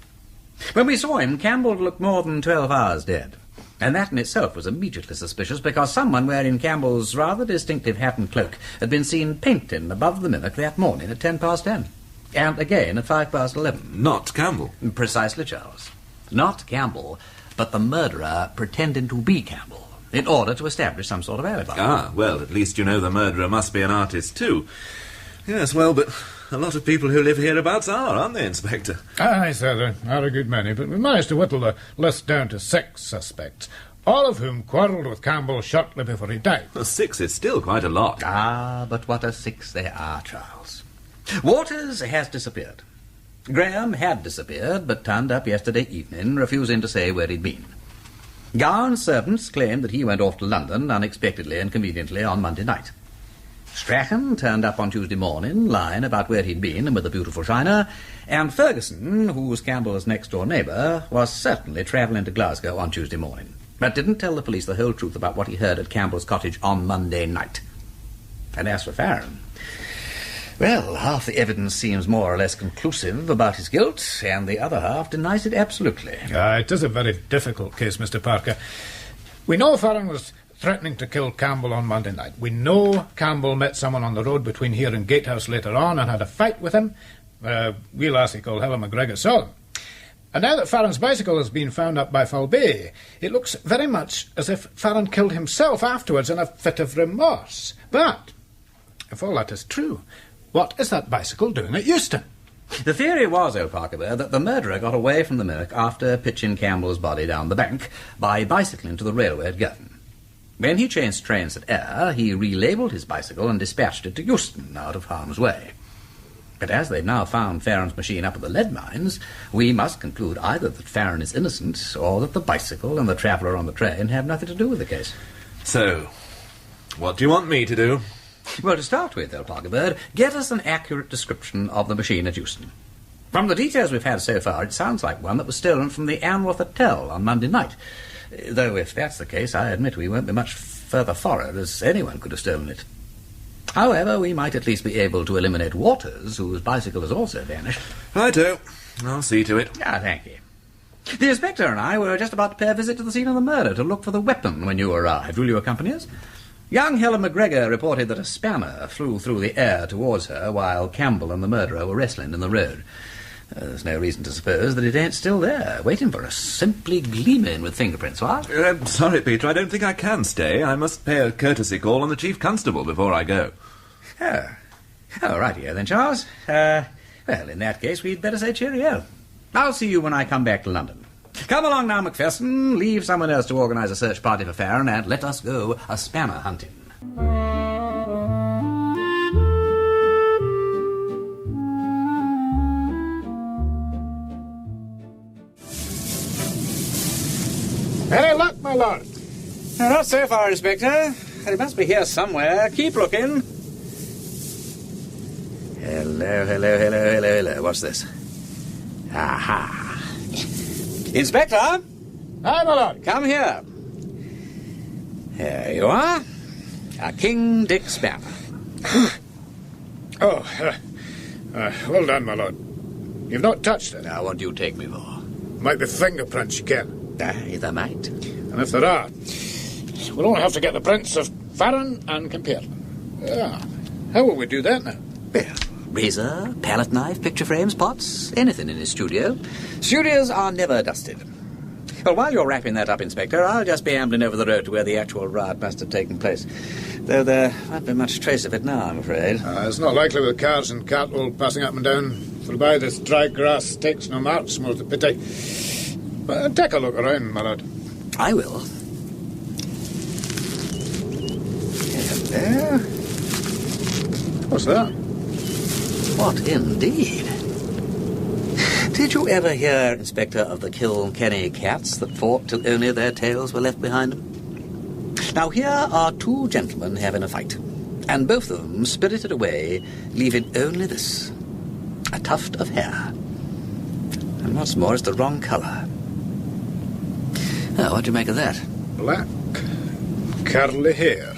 When we saw him, Campbell looked more than 12 hours dead. And that in itself was immediately suspicious, because someone wearing Campbell's rather distinctive hat and cloak had been seen painting above the Minnoch that morning at 10:10. And again at 11:05. Not Campbell. Precisely, Charles. Not Campbell, but the murderer pretending to be Campbell, in order to establish some sort of alibi. Ah, well, at least you know the murderer must be an artist too. Yes, well, but a lot of people who live hereabouts are, aren't they, Inspector? Aye, sir, there are a good many, but we managed to whittle the list down to 6 suspects, all of whom quarrelled with Campbell shortly before he died. Well, 6 is still quite a lot. Ah, but what a 6 they are, Charles. Waters has disappeared. Graeme had disappeared, but turned up yesterday evening, refusing to say where he'd been. Gowan's servants claimed that he went off to London unexpectedly and conveniently on Monday night. Strachen turned up on Tuesday morning, lying about where he'd been and with a beautiful shiner, and Ferguson, who was Campbell's next-door neighbour, was certainly travelling to Glasgow on Tuesday morning, but didn't tell the police the whole truth about what he heard at Campbell's cottage on Monday night. And as for Faren, well, half the evidence seems more or less conclusive about his guilt, and the other half denies it absolutely. It is a very difficult case, Mr. Parker. We know Faren was threatening to kill Campbell on Monday night. We know Campbell met someone on the road between here and Gatehouse later on and had a fight with him. A wee lassie called Helen McGregor saw him. And now that Faren's bicycle has been found up by Falbay, it looks very much as if Faren killed himself afterwards in a fit of remorse. But, if all that is true, what is that bicycle doing at Euston? The theory was, Olcock, that the murderer got away from the Minnoch after pitching Campbell's body down the bank by bicycling to the railway at Girton. When he changed trains at Ayr, he relabelled his bicycle and dispatched it to Euston, out of harm's way. But as they've now found Faren's machine up at the lead mines, we must conclude either that Faren is innocent or that the bicycle and the traveller on the train have nothing to do with the case. So, what do you want me to do? Well, to start with, Olcock, get us an accurate description of the machine at Euston. From the details we've had so far, it sounds like one that was stolen from the Anworth Hotel on Monday night. Though if that's the case, I admit we won't be much further forward, as anyone could have stolen it. However, we might at least be able to eliminate Waters, whose bicycle has also vanished. Righto. I'll see to it. Thank you. The Inspector and I were just about to pay a visit to the scene of the murder to look for the weapon when you arrived. Will you accompany us? Young Helen McGregor reported that a spanner flew through the air towards her while Campbell and the murderer were wrestling in the road. There's no reason to suppose that it ain't still there, waiting for us, simply gleaming with fingerprints, what? Sorry, Peter, I don't think I can stay. I must pay a courtesy call on the Chief Constable before I go. Oh, rightio then, Charles. Well, in that case, we'd better say cheerio. I'll see you when I come back to London. Come along now, McPherson. Leave someone else to organise a search party for Faren, and let us go a spanner hunting. Any luck, my lord? Not so far, Inspector. He must be here somewhere. Keep looking. Hello. What's this? Aha. Inspector? Aye, my lord. Come here. Here you are. A King Dick spanner. Well done, my lord. You've not touched it. Now, what do you take me for? Might be fingerprints, you can. Aye, there might. And if there are, we'll only have to get the prints of Faren and compare them. How will we do that now? Well, razor, palette knife, picture frames, pots, anything in his studio. Studios are never dusted. Well, while you're wrapping that up, Inspector, I'll just be ambling over the road to where the actual riot must have taken place. Though there won't be much trace of it now, I'm afraid. It's not likely with cars and cattle passing up and down. For by this dry grass takes no march, more the pity. But take a look around, my lad. I will. Hello. What's that? What indeed? Did you ever hear, Inspector, of the Kilkenny cats that fought till only their tails were left behind them? Now, here are two gentlemen having a fight, and both of them spirited away, leaving only this, a tuft of hair. And what's more, it's the wrong colour. Oh, what do you make of that? Black, curly hair.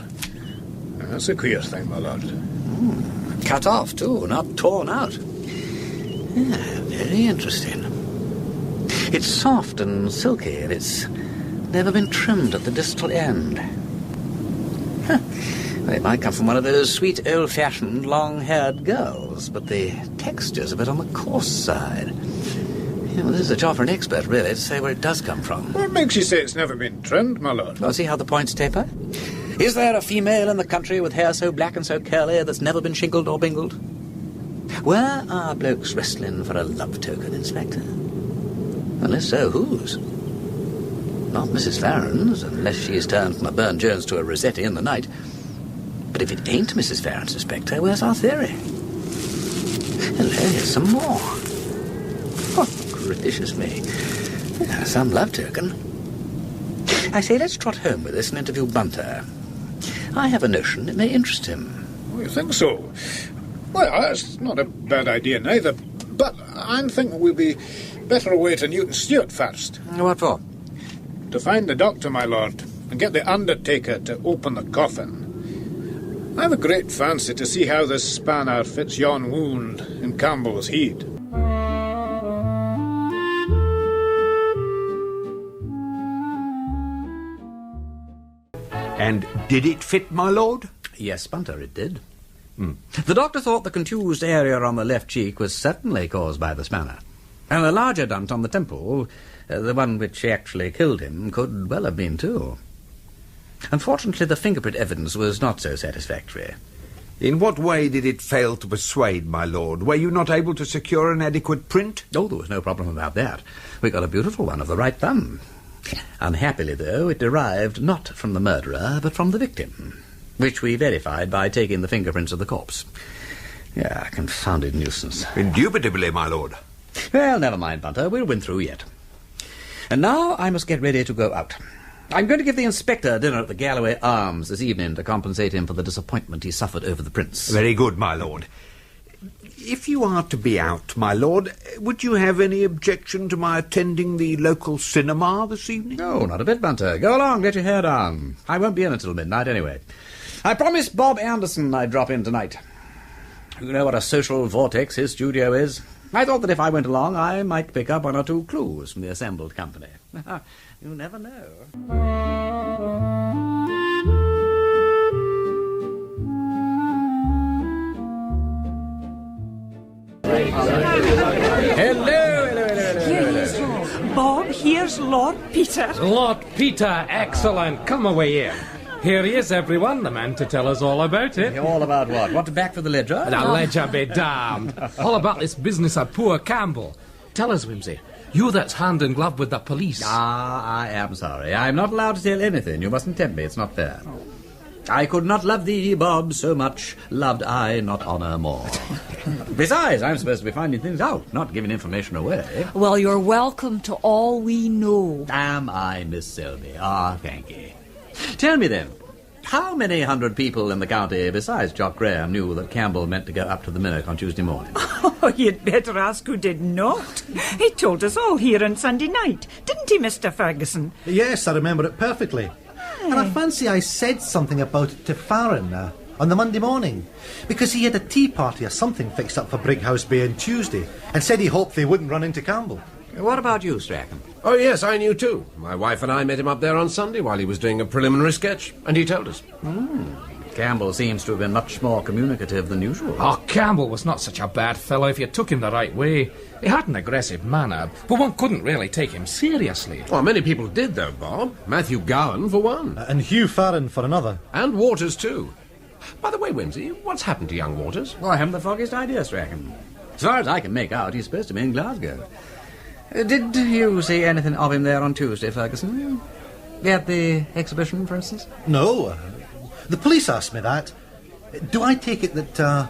That's a queer thing, my lord. Cut off, too, not torn out. Yeah, very interesting. It's soft and silky, and it's never been trimmed at the distal end. Huh. Well, it might come from one of those sweet, old-fashioned, long-haired girls, but the texture's a bit on the coarse side. Yeah, well, this is a job for an expert, really, to say where it does come from. What makes you say it's never been trimmed, my lord? Well, see how the points taper? Is there a female in the country with hair so black and so curly that's never been shingled or bingled? Where are blokes wrestling for a love token, Inspector? Unless so, whose? Not Mrs. Faren's, unless she's turned from a Burne Jones to a Rossetti in the night. But if it ain't Mrs. Faren's, Inspector, where's our theory? Hello, here's some more. Oh, gracious me. Some love token. I say, let's trot home with this and interview Bunter. I have a notion it may interest him. Oh, you think so? Well, that's not a bad idea neither, but I'm thinking we'll be better away to Newton Stewart first. What for? To find the doctor, my lord, and get the undertaker to open the coffin. I have a great fancy to see how this spanner fits yon wound in Campbell's head. And did it fit, my lord? Yes, Bunter, it did. The doctor thought the contused area on the left cheek was certainly caused by the spanner. And the larger dent on the temple, the one which actually killed him, could well have been too. Unfortunately, the fingerprint evidence was not so satisfactory. In what way did it fail to persuade, my lord? Were you not able to secure an adequate print? Oh, there was no problem about that. We got a beautiful one of the right thumb. Unhappily, though, it derived not from the murderer, but from the victim, which we verified by taking the fingerprints of the corpse. Yeah, confounded nuisance. Indubitably, my lord. Well, never mind, Bunter. We'll win through yet. And now I must get ready to go out. I'm going to give the inspector dinner at the Galloway Arms this evening to compensate him for the disappointment he suffered over the prince. Very good, my lord. If you are to be out, my lord, would you have any objection to my attending the local cinema this evening? No, not a bit, Bunter. Go along, get your hair down. I won't be in until midnight anyway. I promised Bob Anderson I'd drop in tonight. You know what a social vortex his studio is. I thought that if I went along, I might pick up one or two clues from the assembled company. You never know. Hello. Bob, here's Lord Peter. Lord Peter, excellent. Come away in. Here he is, everyone, the man to tell us all about it. All about what? Want to back for the ledger? The ledger be damned. All about this business of poor Campbell. Tell us, Wimsey. You that's hand in glove with the police. I am sorry. I'm not allowed to tell anything. You mustn't tempt me. It's not fair. I could not love thee, Bob, so much loved I not honour more. Besides, I'm supposed to be finding things out, not giving information away. Well, you're welcome to all we know. Am I, Miss Selby? Thank you. Tell me then, how many hundred people in the county besides Jock Graeme knew that Campbell meant to go up to the Minnock on Tuesday morning? Oh, you'd better ask who did not. He told us all here on Sunday night, didn't he, Mr. Ferguson? Yes, I remember it perfectly. And I fancy I said something about it to Faren on the Monday morning, because he had a tea party or something fixed up for Brighouse Bay on Tuesday, and said he hoped they wouldn't run into Campbell. What about you, Strachen? Oh, yes, I knew too. My wife and I met him up there on Sunday while he was doing a preliminary sketch, and he told us. Campbell seems to have been much more communicative than usual. Oh, Campbell was not such a bad fellow if you took him the right way. He had an aggressive manner, but one couldn't really take him seriously. Well, many people did, though, Bob. Matthew Gowan, for one. And Hugh Faren for another. And Waters, too. By the way, Wimsey, what's happened to young Waters? Well, I haven't the foggiest idea, Strachen. As far as I can make out, he's supposed to be in Glasgow. Did you see anything of him there on Tuesday, Ferguson? At the exhibition, for instance? No. The police asked me that. Do I take it that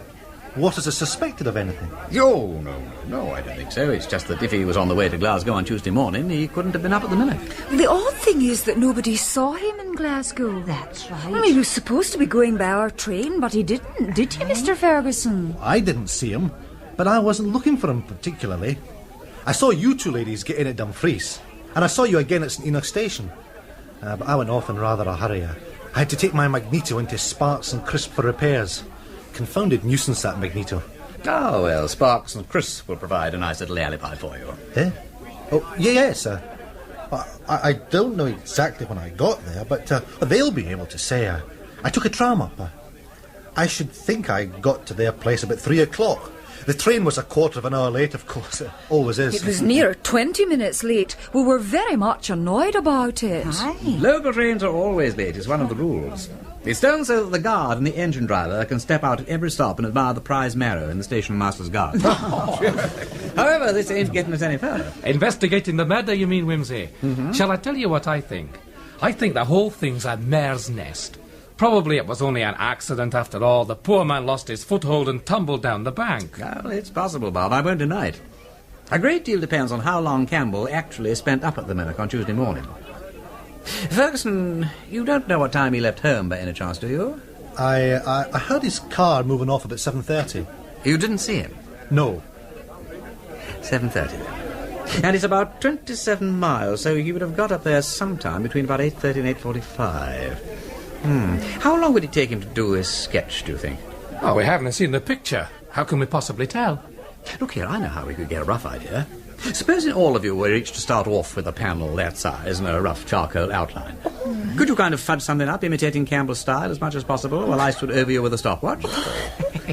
Waters is suspected of anything? Oh, no, I don't think so. It's just that if he was on the way to Glasgow on Tuesday morning, he couldn't have been up at the minute. The odd thing is that nobody saw him in Glasgow. That's right. I mean, he was supposed to be going by our train, but he didn't, did he, Mr. Ferguson? I didn't see him, but I wasn't looking for him particularly. I saw you two ladies get in at Dumfries, and I saw you again at St Enoch Station. But I went off in rather a hurry. I had to take my magneto into Sparks and Crisp for repairs. Confounded nuisance, that magneto. Oh, well, Sparks and Crisp will provide a nice little alibi for you. Eh? Oh, yes. I don't know exactly when I got there, but they'll be able to say. I took a tram up. I should think I got to their place about 3 o'clock. The train was a quarter of an hour late, of course. It always is. It was near 20 minutes late. We were very much annoyed about it. Aye. Local trains are always late. It's one of the rules. It's done so that the guard and the engine driver can step out at every stop and admire the prize marrow in the station master's garden. However, this ain't getting us any further. Investigating the murder, you mean, Wimsey? Mm-hmm. Shall I tell you what I think? I think the whole thing's a mare's nest. Probably it was only an accident after all. The poor man lost his foothold and tumbled down the bank. Well, it's possible, Bob. I won't deny it. A great deal depends on how long Campbell actually spent up at the Minnock on Tuesday morning. Ferguson, you don't know what time he left home by any chance, do you? I heard his car moving off about 7:30. You didn't see him? No. 7:30. And it's about 27 miles, so he would have got up there sometime between about 8:30 and 8:45. How long would it take him to do his sketch, do you think? Oh, we haven't seen the picture. How can we possibly tell? Look here, I know how we could get a rough idea. Supposing all of you were each to start off with a panel that size and a rough charcoal outline. Could you kind of fudge something up, imitating Campbell's style as much as possible, while I stood over you with a stopwatch?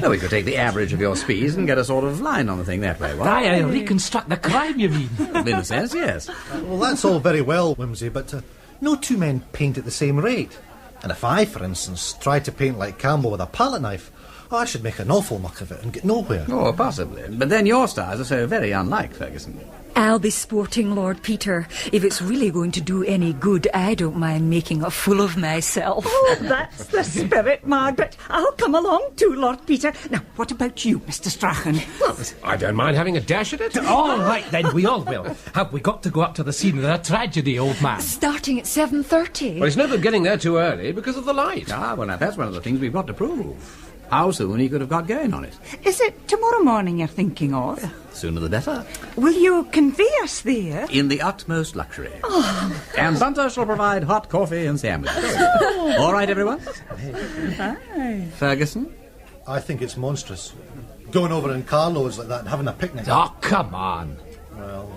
Well, we could take the average of your speeds and get a sort of line on the thing that way. I reconstruct the crime, you mean? In a sense, yes. Well, that's all very well, Wimsey, but no two men paint at the same rate. And if I, for instance, tried to paint like Campbell with a palette knife, I should make an awful muck of it and get nowhere. Oh, possibly. But then your styles are so very unlike Ferguson. I'll be sporting, Lord Peter. If it's really going to do any good, I don't mind making a fool of myself. Oh, that's the spirit, Margaret. I'll come along too, Lord Peter. Now, what about you, Mr. Strachen? Well, I don't mind having a dash at it. All right, then, we all will. Have we got to go up to the scene of the tragedy, old man? Starting at 7:30. Well, it's no good getting there too early because of the light. Ah, well, now, that's one of the things we've got to prove. How soon he could have got going on it. Is it tomorrow morning you're thinking of? Sooner the better. Will you convey us there? In the utmost luxury. And Bunter shall provide hot coffee and sandwiches. All right, everyone? Hi. Ferguson? I think it's monstrous. Going over in carloads like that and having a picnic. Oh, come on. Well,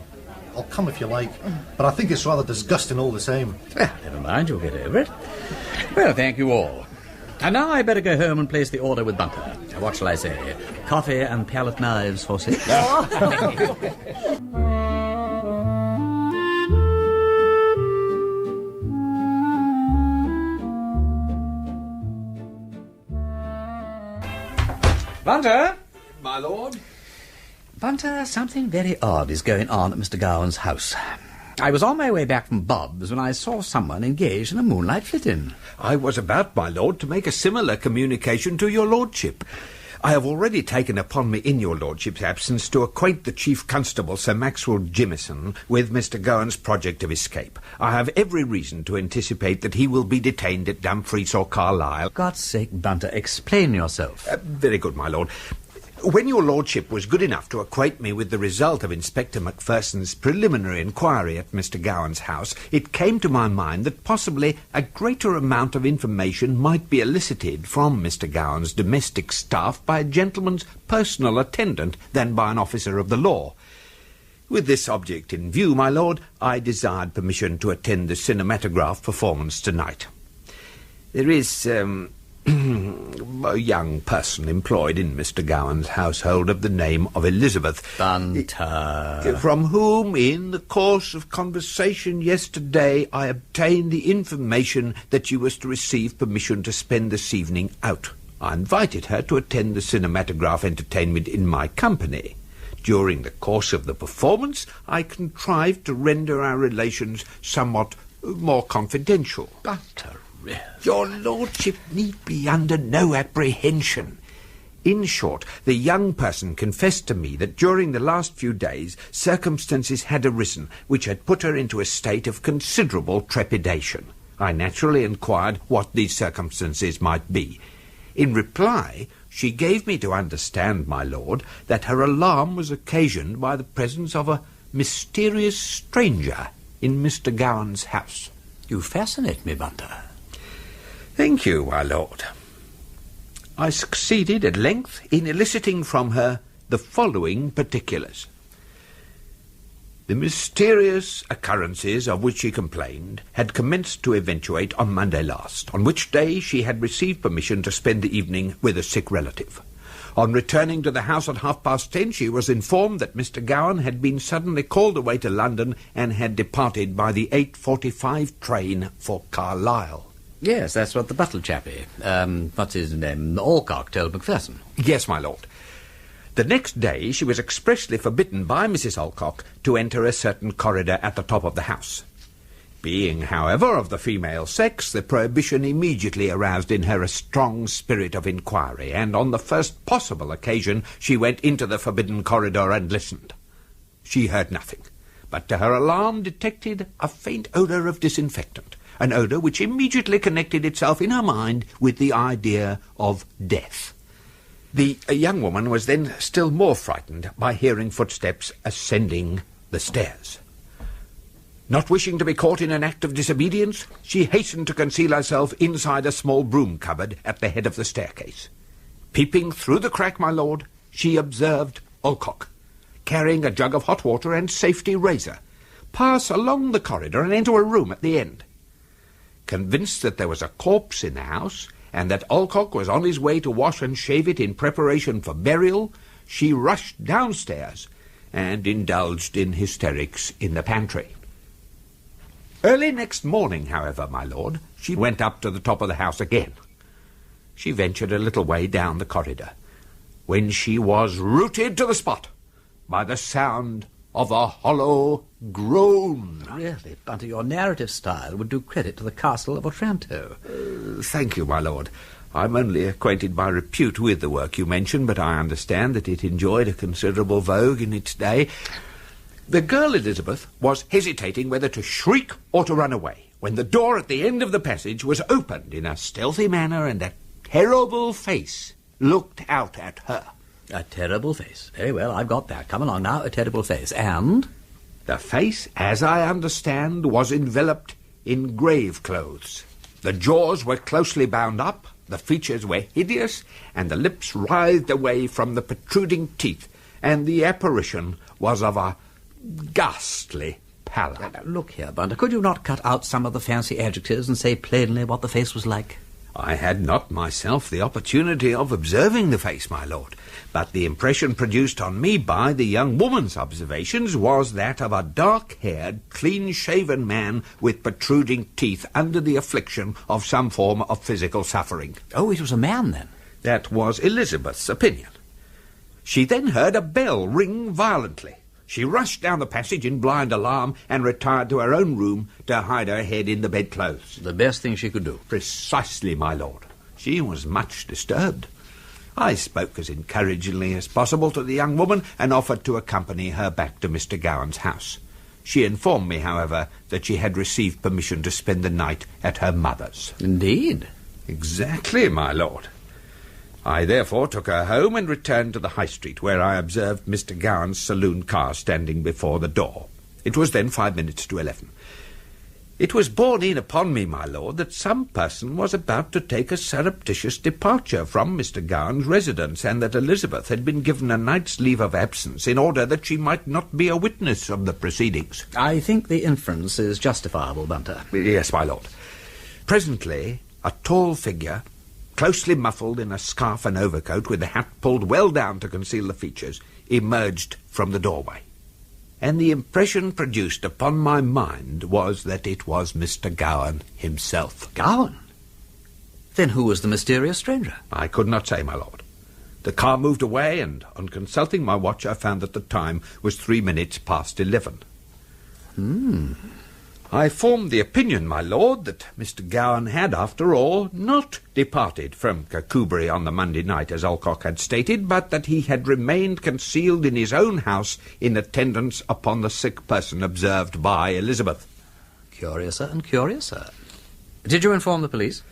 I'll come if you like, but I think it's rather disgusting all the same. Well, never mind, you'll get over it. Well, thank you all. And now I better go home and place the order with Bunter. What shall I say? Coffee and palette knives for 6. Bunter! My lord? Bunter, something very odd is going on at Mr. Gowan's house. I was on my way back from Bob's when I saw someone engaged in a moonlight fit-in. I was about, my lord, to make a similar communication to your lordship. I have already taken upon me in your lordship's absence to acquaint the chief constable, Sir Maxwell Jimison, with Mr. Gowan's project of escape. I have every reason to anticipate that he will be detained at Dumfries or Carlisle. God's sake, Bunter, explain yourself. Very good, my lord. When your lordship was good enough to acquaint me with the result of Inspector MacPherson's preliminary inquiry at Mr. Gowan's house, it came to my mind that possibly a greater amount of information might be elicited from Mr. Gowan's domestic staff by a gentleman's personal attendant than by an officer of the law. With this object in view, my lord, I desired permission to attend the cinematograph performance tonight. There is A young person employed in Mr. Gowan's household of the name of Elizabeth. Bunter. From whom, in the course of conversation yesterday, I obtained the information that she was to receive permission to spend this evening out. I invited her to attend the cinematograph entertainment in my company. During the course of the performance, I contrived to render our relations somewhat more confidential. Bunter. Your lordship need be under no apprehension. In short, the young person confessed to me that during the last few days circumstances had arisen which had put her into a state of considerable trepidation. I naturally inquired what these circumstances might be. In reply, she gave me to understand, my lord, that her alarm was occasioned by the presence of a mysterious stranger in Mr. Gowan's house. You fascinate me, Bunter. Thank you, my lord. I succeeded at length in eliciting from her the following particulars. The mysterious occurrences of which she complained had commenced to eventuate on Monday last, on which day she had received permission to spend the evening with a sick relative. On returning to the house at 10:30, she was informed that Mr. Gowan had been suddenly called away to London and had departed by the 8:45 train for Carlisle. Yes, that's what the butler chappie, what's his name, Olcock, told McFersonen. Yes, my lord. The next day she was expressly forbidden by Mrs. Olcock to enter a certain corridor at the top of the house. Being, however, of the female sex, the prohibition immediately aroused in her a strong spirit of inquiry, and on the first possible occasion she went into the forbidden corridor and listened. She heard nothing, but to her alarm detected a faint odour of disinfectant, an odour which immediately connected itself in her mind with the idea of death. The young woman was then still more frightened by hearing footsteps ascending the stairs. Not wishing to be caught in an act of disobedience, she hastened to conceal herself inside a small broom cupboard at the head of the staircase. Peeping through the crack, my lord, she observed Olcock, carrying a jug of hot water and safety razor, pass along the corridor and enter a room at the end. Convinced that there was a corpse in the house, and that Olcock was on his way to wash and shave it in preparation for burial, she rushed downstairs and indulged in hysterics in the pantry. Early next morning, however, my lord, she went up to the top of the house again. She ventured a little way down the corridor, when she was rooted to the spot by the sound of a hollow groan. Really, Bunter, your narrative style would do credit to the castle of Otranto. Thank you, my lord. I'm only acquainted by repute with the work you mention, but I understand that it enjoyed a considerable vogue in its day. The girl Elizabeth was hesitating whether to shriek or to run away, when the door at the end of the passage was opened in a stealthy manner, and a terrible face looked out at her. A terrible face. Very well, I've got that. Come along now, a terrible face. And? The face, as I understand, was enveloped in grave clothes. The jaws were closely bound up, the features were hideous, and the lips writhed away from the protruding teeth, and the apparition was of a ghastly pallor. Look here, Bunter, could you not cut out some of the fancy adjectives and say plainly what the face was like? I had not myself the opportunity of observing the face, my lord, but the impression produced on me by the young woman's observations was that of a dark-haired, clean-shaven man with protruding teeth under the affliction of some form of physical suffering. Oh, it was a man, then? That was Elizabeth's opinion. She then heard a bell ring violently. She rushed down the passage in blind alarm and retired to her own room to hide her head in the bedclothes. The best thing she could do. Precisely, my lord. She was much disturbed. I spoke as encouragingly as possible to the young woman and offered to accompany her back to Mr. Gowan's house. She informed me, however, that she had received permission to spend the night at her mother's. Indeed? Exactly, my lord. I therefore took her home and returned to the High Street, where I observed Mr. Gowan's saloon car standing before the door. It was then 5 minutes to 11. It was borne in upon me, my lord, that some person was about to take a surreptitious departure from Mr. Gowan's residence, and that Elizabeth had been given a night's leave of absence in order that she might not be a witness of the proceedings. I think the inference is justifiable, Bunter. Yes, my lord. Presently, a tall figure, closely muffled in a scarf and overcoat with the hat pulled well down to conceal the features, emerged from the doorway. And the impression produced upon my mind was that it was Mr. Gowan himself. Gowan? Then who was the mysterious stranger? I could not say, my lord. The car moved away, and on consulting my watch I found that the time was 3 minutes past 11. I formed the opinion, my lord, that Mr. Gowan had, after all, not departed from Kirkcudbright on the Monday night, as Olcock had stated, but that he had remained concealed in his own house in attendance upon the sick person observed by Elizabeth. Curiouser and curiouser. Did you inform the police?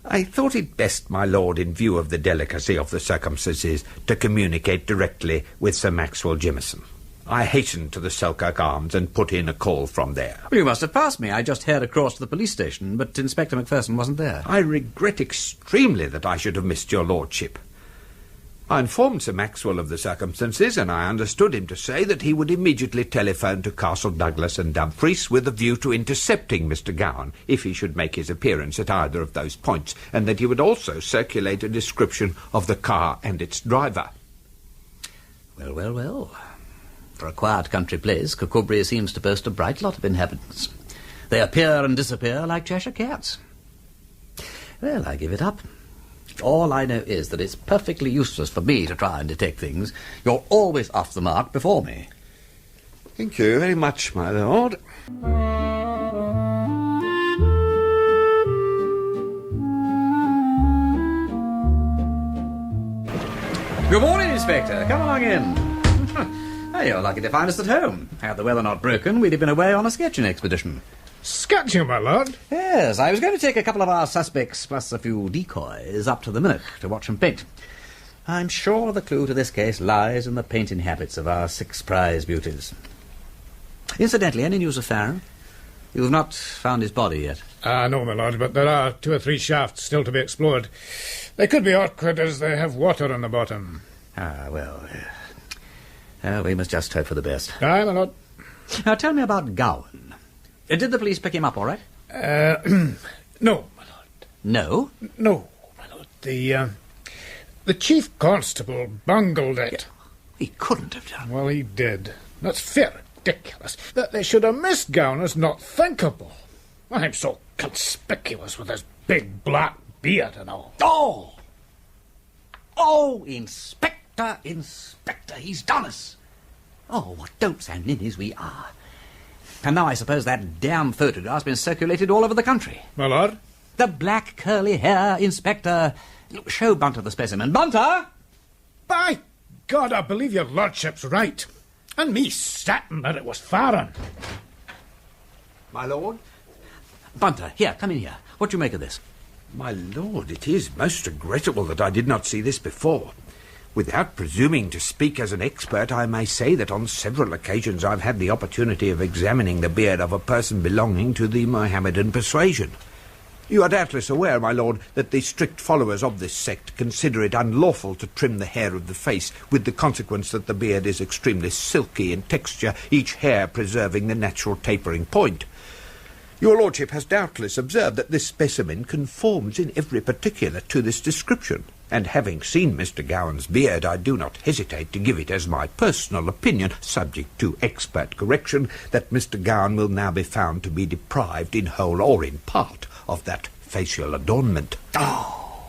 I thought it best, my lord, in view of the delicacy of the circumstances, to communicate directly with Sir Maxwell Jimison. I hastened to the Selkirk Arms and put in a call from there. Well, you must have passed me. I just headed across to the police station, but Inspector MacPherson wasn't there. I regret extremely that I should have missed your lordship. I informed Sir Maxwell of the circumstances, and I understood him to say that he would immediately telephone to Castle Douglas and Dumfries with a view to intercepting Mr. Gowan if he should make his appearance at either of those points, and that he would also circulate a description of the car and its driver. Well, well, well. For a quiet country place, Kirkcudbright seems to boast a bright lot of inhabitants. They appear and disappear like Cheshire cats. Well, I give it up. All I know is that it's perfectly useless for me to try and detect things. You're always off the mark before me. Thank you very much, my lord. Good morning, Inspector. Come along in. Hey, you're lucky to find us at home. Had the weather not broken, we'd have been away on a sketching expedition. Sketching, my lord? Yes, I was going to take a couple of our suspects plus a few decoys up to the Minnoch to watch them paint. I'm sure the clue to this case lies in the painting habits of our 6 prize beauties. Incidentally, any news of Faren? You've not found his body yet? No, my lord, but there are 2 or 3 shafts still to be explored. They could be awkward as they have water on the bottom. Well, we must just hope for the best. Aye, my lord. Now, tell me about Gowan. Did the police pick him up all right? No, my lord. No? No, my lord. The chief constable bungled it. He couldn't have done. Well, he did. That's fair ridiculous. That they should have missed Gowan is not thinkable. I'm so conspicuous with his big black beard and all. Oh, Inspector, he's done us. Oh, what don'ts and ninnies we are. And now I suppose that damn photograph's been circulated all over the country. My lord? The black curly hair, Inspector. Show Bunter the specimen. Bunter! By God, I believe your lordship's right. And me certain that it was Faren. My lord? Bunter, here, come in here. What do you make of this? My lord, it is most regrettable that I did not see this before. Without presuming to speak as an expert, I may say that on several occasions I've had the opportunity of examining the beard of a person belonging to the Mohammedan persuasion. You are doubtless aware, my lord, that the strict followers of this sect consider it unlawful to trim the hair of the face, with the consequence that the beard is extremely silky in texture, each hair preserving the natural tapering point. Your lordship has doubtless observed that this specimen conforms in every particular to this description, and having seen Mr. Gowan's beard, I do not hesitate to give it as my personal opinion, subject to expert correction, that Mr. Gowan will now be found to be deprived in whole or in part of that facial adornment. Oh,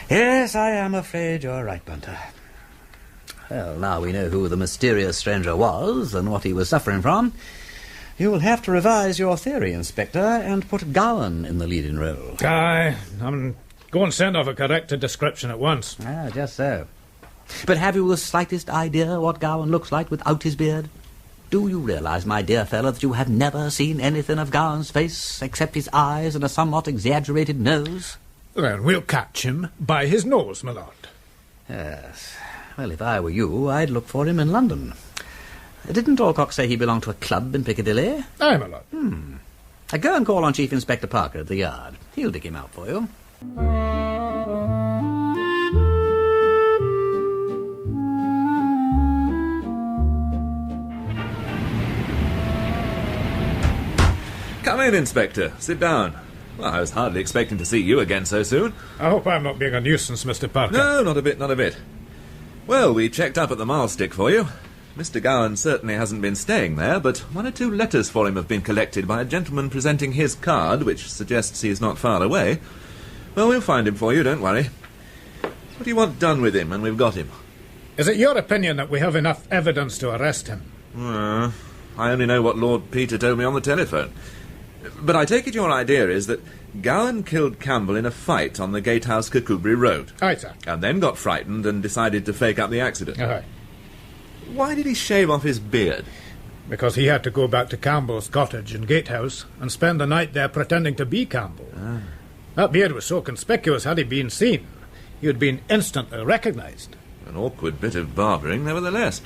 yes, I am afraid you're right, Bunter. Well, now we know who the mysterious stranger was and what he was suffering from. You will have to revise your theory, Inspector, and put Gowan in the leading role. Aye, I'm going to send off a corrected description at once. Just so. But have you the slightest idea what Gowan looks like without his beard? Do you realise, my dear fellow, that you have never seen anything of Gowan's face except his eyes and a somewhat exaggerated nose? Then we'll catch him by his nose, my lord. Yes. Well, if I were you, I'd look for him in London. Didn't Olcock say he belonged to a club in Piccadilly? Aye, my lord. Go and call on Chief Inspector Parker at the Yard. He'll dig him out for you. Come in, Inspector. Sit down. Well, I was hardly expecting to see you again so soon. I hope I'm not being a nuisance, Mr. Parker. No, not a bit, not a bit. Well, we checked up at the Marlstick for you. Mr. Gowan certainly hasn't been staying there, but 1 or 2 letters for him have been collected by a gentleman presenting his card, which suggests he's not far away. Well, we'll find him for you, don't worry. What do you want done with him when we've got him? Is it your opinion that we have enough evidence to arrest him? I only know what Lord Peter told me on the telephone. But I take it your idea is that Gowan killed Campbell in a fight on the Gatehouse Kirkcudbright Road. Aye, sir. And then got frightened and decided to fake up the accident. Aye. Why did he shave off his beard? Because he had to go back to Campbell's cottage in Gatehouse and spend the night there pretending to be Campbell. That beard was so conspicuous, had he been seen, he would have been instantly recognised. An awkward bit of barbering, nevertheless.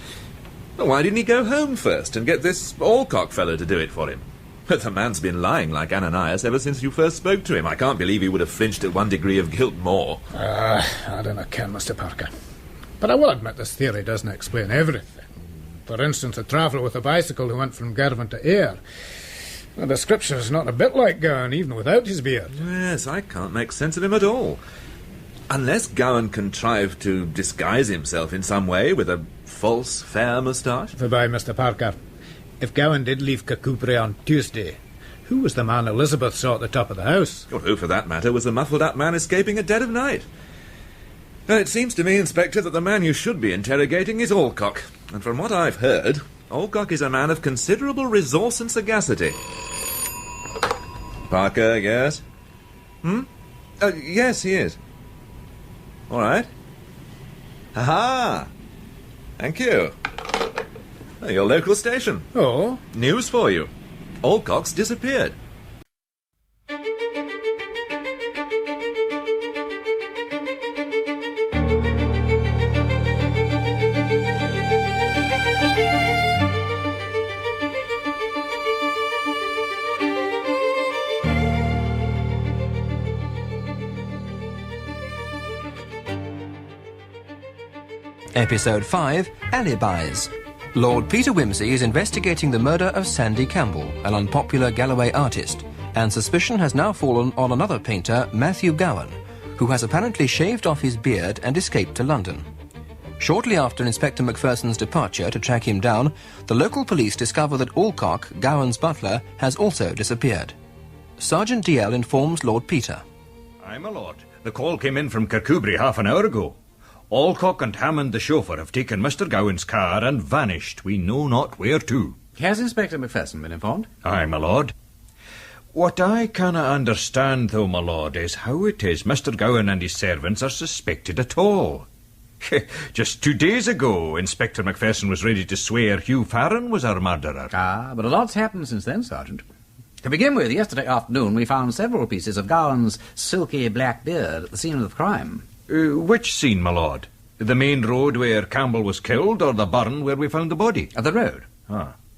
Well, why didn't he go home first and get this Olcock fellow to do it for him? But the man's been lying like Ananias ever since you first spoke to him. I can't believe he would have flinched at 1 degree of guilt more. I don't ken, Mr. Parker. But I will admit this theory doesn't explain everything. For instance, a traveller with a bicycle who went from Girvan to Ayr. The description is not a bit like Gowan, even without his beard. Yes, I can't make sense of him at all. Unless Gowan contrived to disguise himself in some way with a false, fair moustache. Goodbye, Mr. Parker. If Gowan did leave Kirkcudbright on Tuesday, who was the man Elizabeth saw at the top of the house? Or who, for that matter, was the muffled-up man escaping at dead of night? Now, it seems to me, Inspector, that the man you should be interrogating is Olcock. And from what I've heard, Olcock is a man of considerable resource and sagacity. Parker, yes? Yes, he is. All right. Ha-ha! Thank you. Your local station. Oh? News for you. Olcock's disappeared. Episode 5, Alibis. Lord Peter Wimsey is investigating the murder of Sandy Campbell, an unpopular Galloway artist, and suspicion has now fallen on another painter, Matthew Gowan, who has apparently shaved off his beard and escaped to London. Shortly after Inspector MacPherson's departure to track him down, the local police discover that Olcock, Gowan's butler, has also disappeared. Sergeant DL informs Lord Peter. Aye, my lord. The call came in from Kirkcudbright half an hour ago. Olcock and Hammond the chauffeur have taken Mr. Gowan's car and vanished, we know not where to. Has Inspector MacPherson been informed? Aye, my lord. What I cannot understand, though, my lord, is how it is Mr. Gowan and his servants are suspected at all. Just 2 days ago, Inspector MacPherson was ready to swear Hugh Faren was our murderer. But a lot's happened since then, Sergeant. To begin with, yesterday afternoon we found several pieces of Gowan's silky black beard at the scene of the crime. Which scene, my lord? The main road where Campbell was killed, or the barn where we found the body? The road.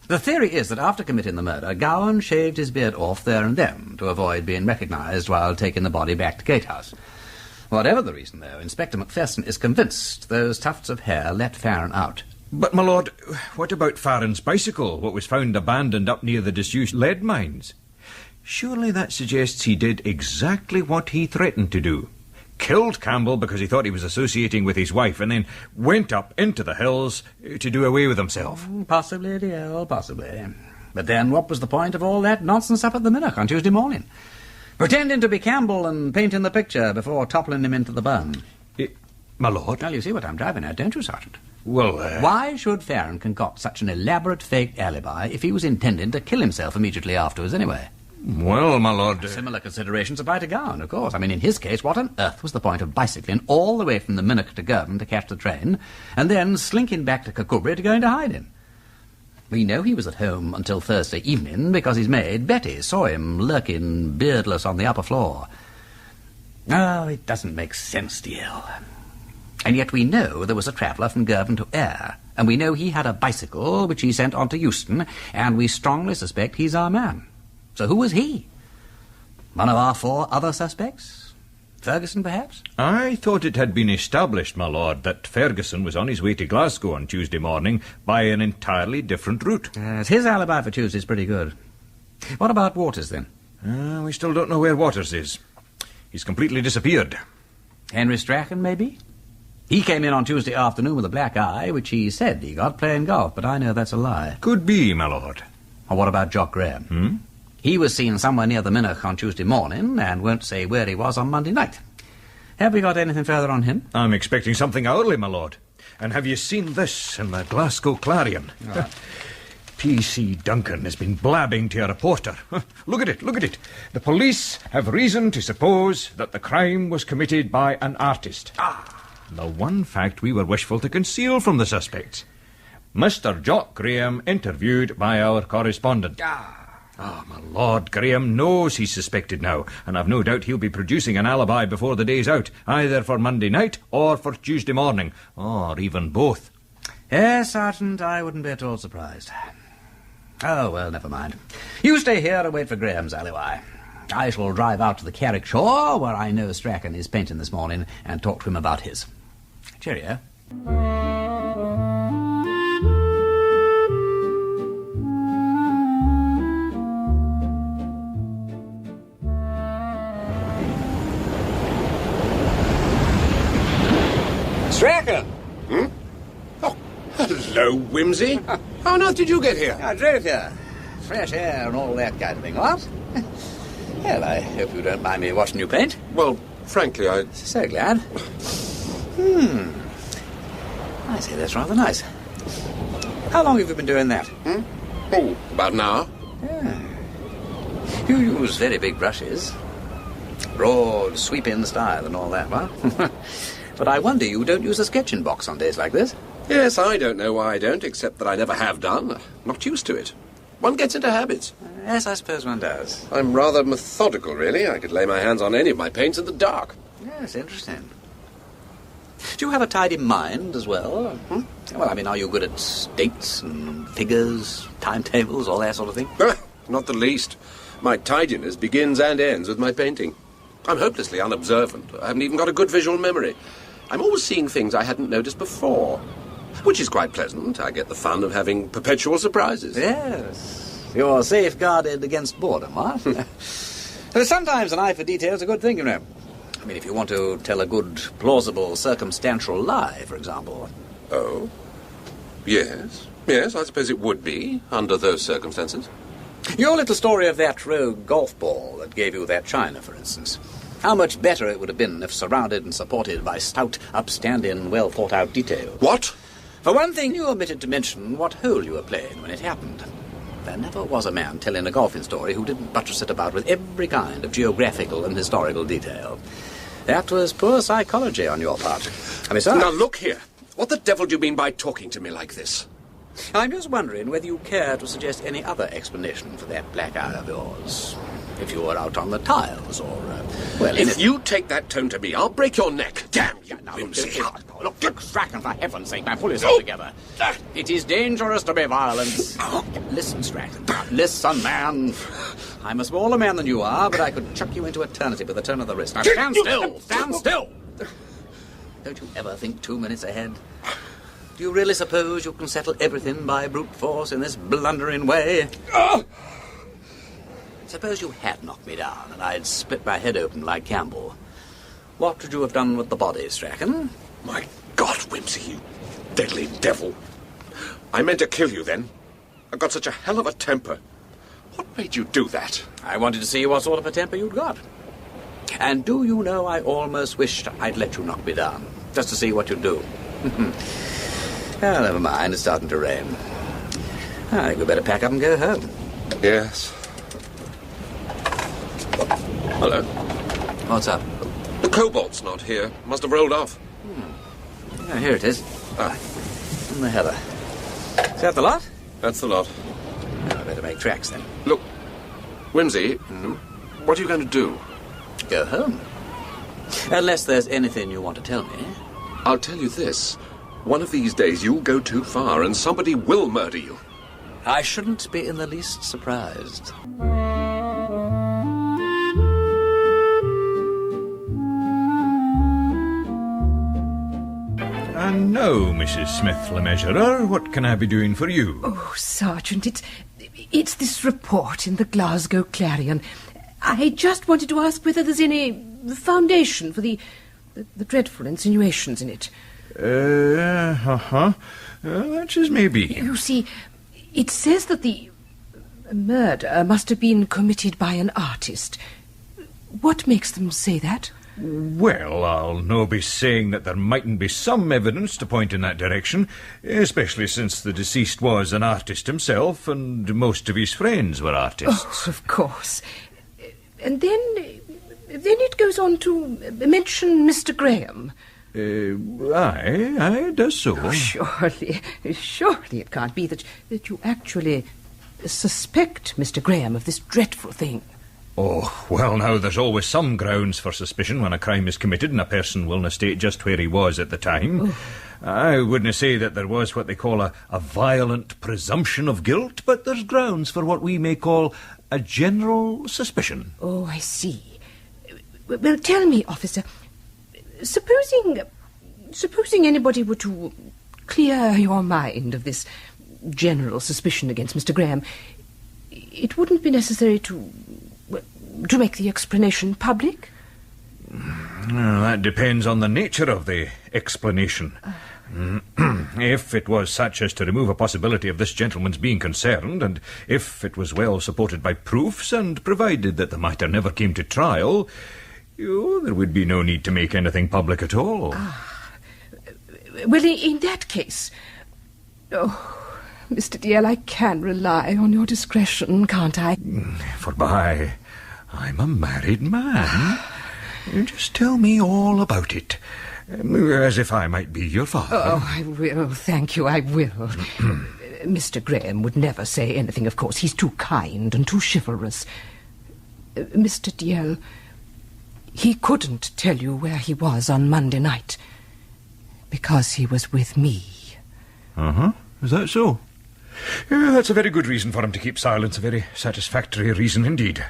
The theory is that after committing the murder, Gowan shaved his beard off there and then to avoid being recognised while taking the body back to Gatehouse. Whatever the reason, though, Inspector MacPherson is convinced those tufts of hair let Faren out. But, my lord, what about Faren's bicycle, what was found abandoned up near the disused lead mines? Surely that suggests he did exactly what he threatened to do. Killed Campbell because he thought he was associating with his wife, and then went up into the hills to do away with himself. Possibly, DL, possibly. But then what was the point of all that nonsense up at the Minnock on Tuesday morning? Pretending to be Campbell and painting the picture before toppling him into the burn. My lord? Well, you see what I'm driving at, don't you, Sergeant? Well, Why should Faren concoct such an elaborate fake alibi if he was intending to kill himself immediately afterwards anyway? Well, my lord... Similar considerations apply to Gowan, of course. I mean, in his case, what on earth was the point of bicycling all the way from the Minnock to Girvan to catch the train, and then slinking back to Kirkcudbright to go into hiding? We know he was at home until Thursday evening because his maid, Betty, saw him lurking beardless on the upper floor. Oh, it doesn't make sense, DL. And yet we know there was a traveller from Girvan to Ayr, and we know he had a bicycle which he sent on to Euston, and we strongly suspect he's our man. So who was he? One of our 4 other suspects? Ferguson, perhaps? I thought it had been established, my lord, that Ferguson was on his way to Glasgow on Tuesday morning by an entirely different route. His alibi for Tuesday's pretty good. What about Waters, then? We still don't know where Waters is. He's completely disappeared. Henry Strachen, maybe? He came in on Tuesday afternoon with a black eye, which he said he got playing golf, but I know that's a lie. Could be, my lord. Or what about Jock Graeme? He was seen somewhere near the Minnoch on Tuesday morning and won't say where he was on Monday night. Have we got anything further on him? I'm expecting something hourly, my lord. And have you seen this in the Glasgow Clarion? P.C. Duncan has been blabbing to a reporter. Look at it. The police have reason to suppose that the crime was committed by an artist. The one fact we were wishful to conceal from the suspects. Mr. Jock Graeme interviewed by our correspondent. My lord, Graeme knows he's suspected now, and I've no doubt he'll be producing an alibi before the day's out, either for Monday night or for Tuesday morning, or even both. Yes, Sergeant, I wouldn't be at all surprised. Oh, well, never mind. You stay here and wait for Graham's alibi. I shall drive out to the Carrickshore, where I know Strachen is painting this morning, and talk to him about his. Cheerio. Strachen! Oh, hello, Wimsey. How on earth did you get here? I drove here. Fresh air and all that kind of thing, what? Well, I hope you don't mind me watching you paint. Well, frankly, So glad. I say, that's rather nice. How long have you been doing that? Oh, about an hour. Yeah. You use very big brushes. Broad, sweeping style and all that, what? But I wonder you don't use a sketching box on days like this. Yes, I don't know why I don't, except that I never have done. I'm not used to it. One gets into habits. Yes, I suppose one does. I'm rather methodical, really. I could lay my hands on any of my paints in the dark. Yes, interesting. Do you have a tidy mind as well? Well, I mean, are you good at dates and figures, timetables, all that sort of thing? Not the least. My tidiness begins and ends with my painting. I'm hopelessly unobservant. I haven't even got a good visual memory. I'm always seeing things I hadn't noticed before, which is quite pleasant. I get the fun of having perpetual surprises. Yes. You're safeguarded against boredom, huh? Sometimes an eye for detail is a good thing, you know. I mean, if you want to tell a good, plausible, circumstantial lie, for example. Oh? Yes. Yes, I suppose it would be, under those circumstances. Your little story of that rogue golf ball that gave you that china, for instance. How much better it would have been if surrounded and supported by stout, upstanding, well-thought-out detail. What? For one thing, you omitted to mention what hole you were playing when it happened. There never was a man telling a golfing story who didn't buttress it about with every kind of geographical and historical detail. That was poor psychology on your part. I mean, sir... Now, look here. What the devil do you mean by talking to me like this? I'm just wondering whether you care to suggest any other explanation for that black eye of yours. If you were out on the tiles, or, well... If you take that tone to me, I'll break your neck. Damn you, Wimsey. Look, Strachen, for heaven's sake, now pull yourself together. It is dangerous to be violent. Listen, Strachen. Listen, man. I'm a smaller man than you are, but I could chuck you into eternity with a turn of the wrist. Now, stand still! Stand still! Don't you ever think 2 minutes ahead? Do you really suppose you can settle everything by brute force in this blundering way? Suppose you had knocked me down and I'd split my head open like Campbell. What would you have done with the body, Strachen? My God, Wimsey, you deadly devil. I meant to kill you then. I've got such a hell of a temper. What made you do that? I wanted to see what sort of a temper you'd got. And do you know, I almost wished I'd let you knock me down, just to see what you'd do. Well, never mind, it's starting to rain. I think we'd better pack up and go home. Yes. Hello. What's up? The cobalt's not here. Must have rolled off. Yeah, here it is. In the heather. Is that the lot? That's the lot. I better make tracks then. Look, Wimsey, what are you going to do? Go home. Unless there's anything you want to tell me. I'll tell you this. One of these days you'll go too far and somebody will murder you. I shouldn't be in the least surprised. And now, Mrs. Smith Le Measurer, what can I be doing for you? Oh, Sergeant, it's this report in the Glasgow Clarion. I just wanted to ask whether there's any foundation for the dreadful insinuations in it. That's as maybe. You see, it says that the murder must have been committed by an artist. What makes them say that? Well, I'll no be saying that there mightn't be some evidence to point in that direction, especially since the deceased was an artist himself, and most of his friends were artists. Oh, of course. And then it goes on to mention Mr. Graeme. Aye, it does so. Oh, surely it can't be that you actually suspect Mr. Graeme of this dreadful thing. Oh, well, now, there's always some grounds for suspicion when a crime is committed and a person will not state just where he was at the time. Oh. I wouldn't say that there was what they call a violent presumption of guilt, but there's grounds for what we may call a general suspicion. Oh, I see. Well, tell me, officer, supposing anybody were to clear your mind of this general suspicion against Mr. Graeme, it wouldn't be necessary to make the explanation public? Well, that depends on the nature of the explanation. If it was such as to remove a possibility of this gentleman's being concerned, and if it was well supported by proofs, and provided that the matter never came to trial, there would be no need to make anything public at all. Well, in that case... Oh, Mr. DL, I can rely on your discretion, can't I? Forby, I'm a married man. Just tell me all about it, as if I might be your father. Oh, I will. Thank you, I will. Mr. Graeme would never say anything, of course. He's too kind and too chivalrous. Mr. DL, he couldn't tell you where he was on Monday night, because he was with me. Is that so? Yeah, that's a very good reason for him to keep silence, a very satisfactory reason indeed.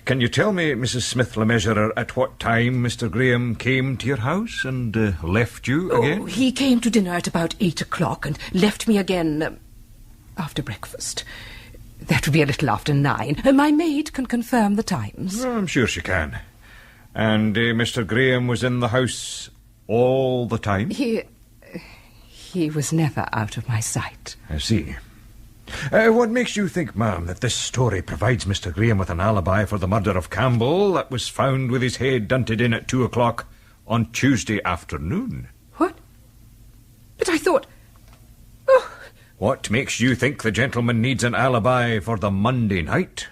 Can you tell me, Mrs. Smith-Le-Mesurier, at what time Mr. Graeme came to your house and left you again? Oh, he came to dinner at about 8 o'clock and left me again after breakfast. That would be a little after 9. My maid can confirm the times. Well, I'm sure she can. And Mr. Graeme was in the house all the time? He was never out of my sight. I see. What makes you think, ma'am, that this story provides Mr. Graeme with an alibi for the murder of Campbell that was found with his head dunted in at 2 o'clock on Tuesday afternoon? What? But I thought... What makes you think the gentleman needs an alibi for the Monday night?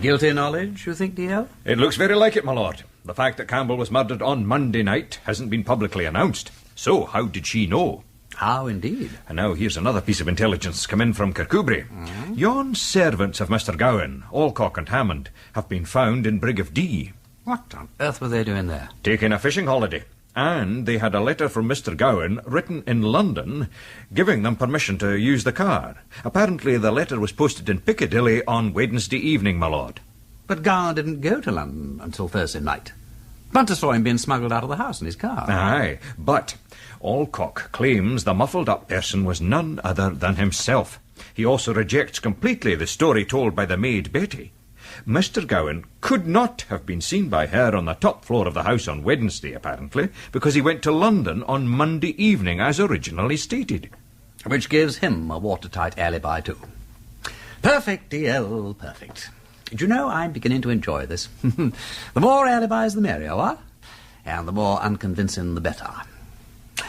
Guilty knowledge, you think, DL? It looks very like it, my lord. The fact that Campbell was murdered on Monday night hasn't been publicly announced. So, how did she know? How indeed? And now here's another piece of intelligence come in from Kirkcudbright. Yon servants of Mr. Gowan, Olcock and Hammond, have been found in Brig of Dee. What on earth were they doing there? Taking a fishing holiday. And they had a letter from Mr. Gowan written in London giving them permission to use the car. Apparently the letter was posted in Piccadilly on Wednesday evening, my lord. But Gowan didn't go to London until Thursday night. Bunter saw him being smuggled out of the house in his car. Aye, but Olcock claims the muffled-up person was none other than himself. He also rejects completely the story told by the maid Betty. Mr. Gowan could not have been seen by her on the top floor of the house on Wednesday, apparently, because he went to London on Monday evening, as originally stated. Which gives him a watertight alibi, too. Perfect, DL, perfect. Do you know, I'm beginning to enjoy this. The more alibis, the merrier, what? And the more unconvincing, the better.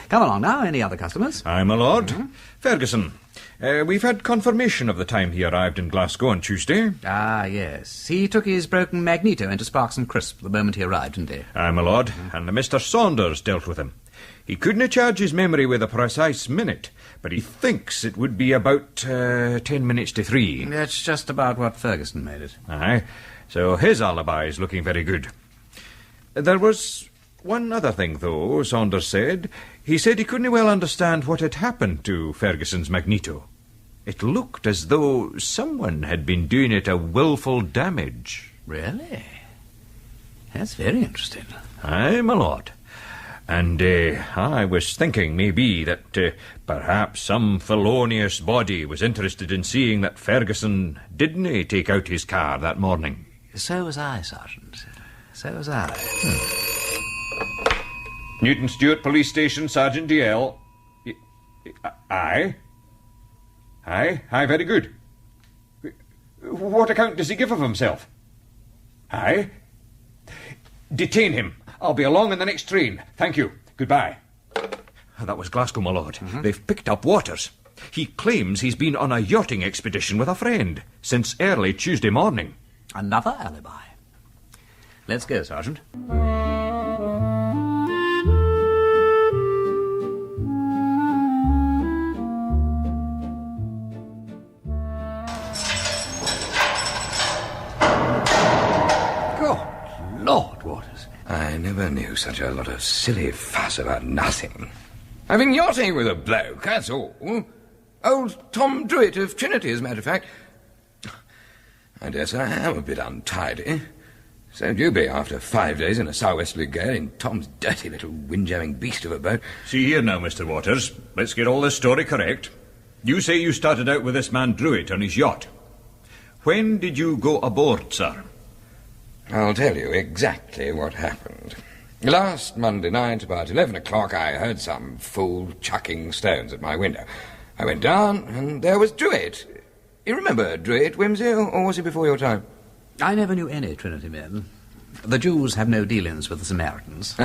Come along now, any other customers? Aye, my lord. Ferguson. We've had confirmation of the time he arrived in Glasgow on Tuesday. Ah, yes. He took his broken magneto into Sparks and Crisp the moment he arrived, didn't he? Aye, my lord. And Mr. Saunders dealt with him. He couldn't charge his memory with a precise minute, but he thinks it would be about 10 minutes to 3. That's just about what Ferguson made it. Aye. So his alibi is looking very good. There was one other thing, though, Saunders said. He said he couldn't well understand what had happened to Ferguson's magneto. It looked as though someone had been doing it a willful damage. Really? That's very interesting. Aye, my lord. And I was thinking maybe that perhaps some felonious body was interested in seeing that Ferguson didn't take out his car that morning. So was I, Sergeant. So was I. Newton Stewart Police Station, Sergeant DL. Aye, very good. What account does he give of himself? Aye. Detain him. I'll be along in the next train. Thank you. Goodbye. That was Glasgow, my lord. They've picked up Waters. He claims he's been on a yachting expedition with a friend since early Tuesday morning. Another alibi. Let's go, Sergeant. Lord, Waters, I never knew such a lot of silly fuss about nothing. I've been yachting with a bloke, that's all. Old Tom Druitt of Trinity, as a matter of fact. I dare say I am a bit untidy. So'd you be after 5 days in a sou'westerly gale in Tom's dirty little windjamming beast of a boat. See here now, Mr. Waters. Let's get all this story correct. You say you started out with this man Druitt on his yacht. When did you go aboard, sir? I'll tell you exactly what happened. Last Monday night, about 11 o'clock, I heard some fool chucking stones at my window. I went down, and there was Druitt. You remember Druitt, Wimsey, or was he before your time? I never knew any Trinity men. The Jews have no dealings with the Samaritans.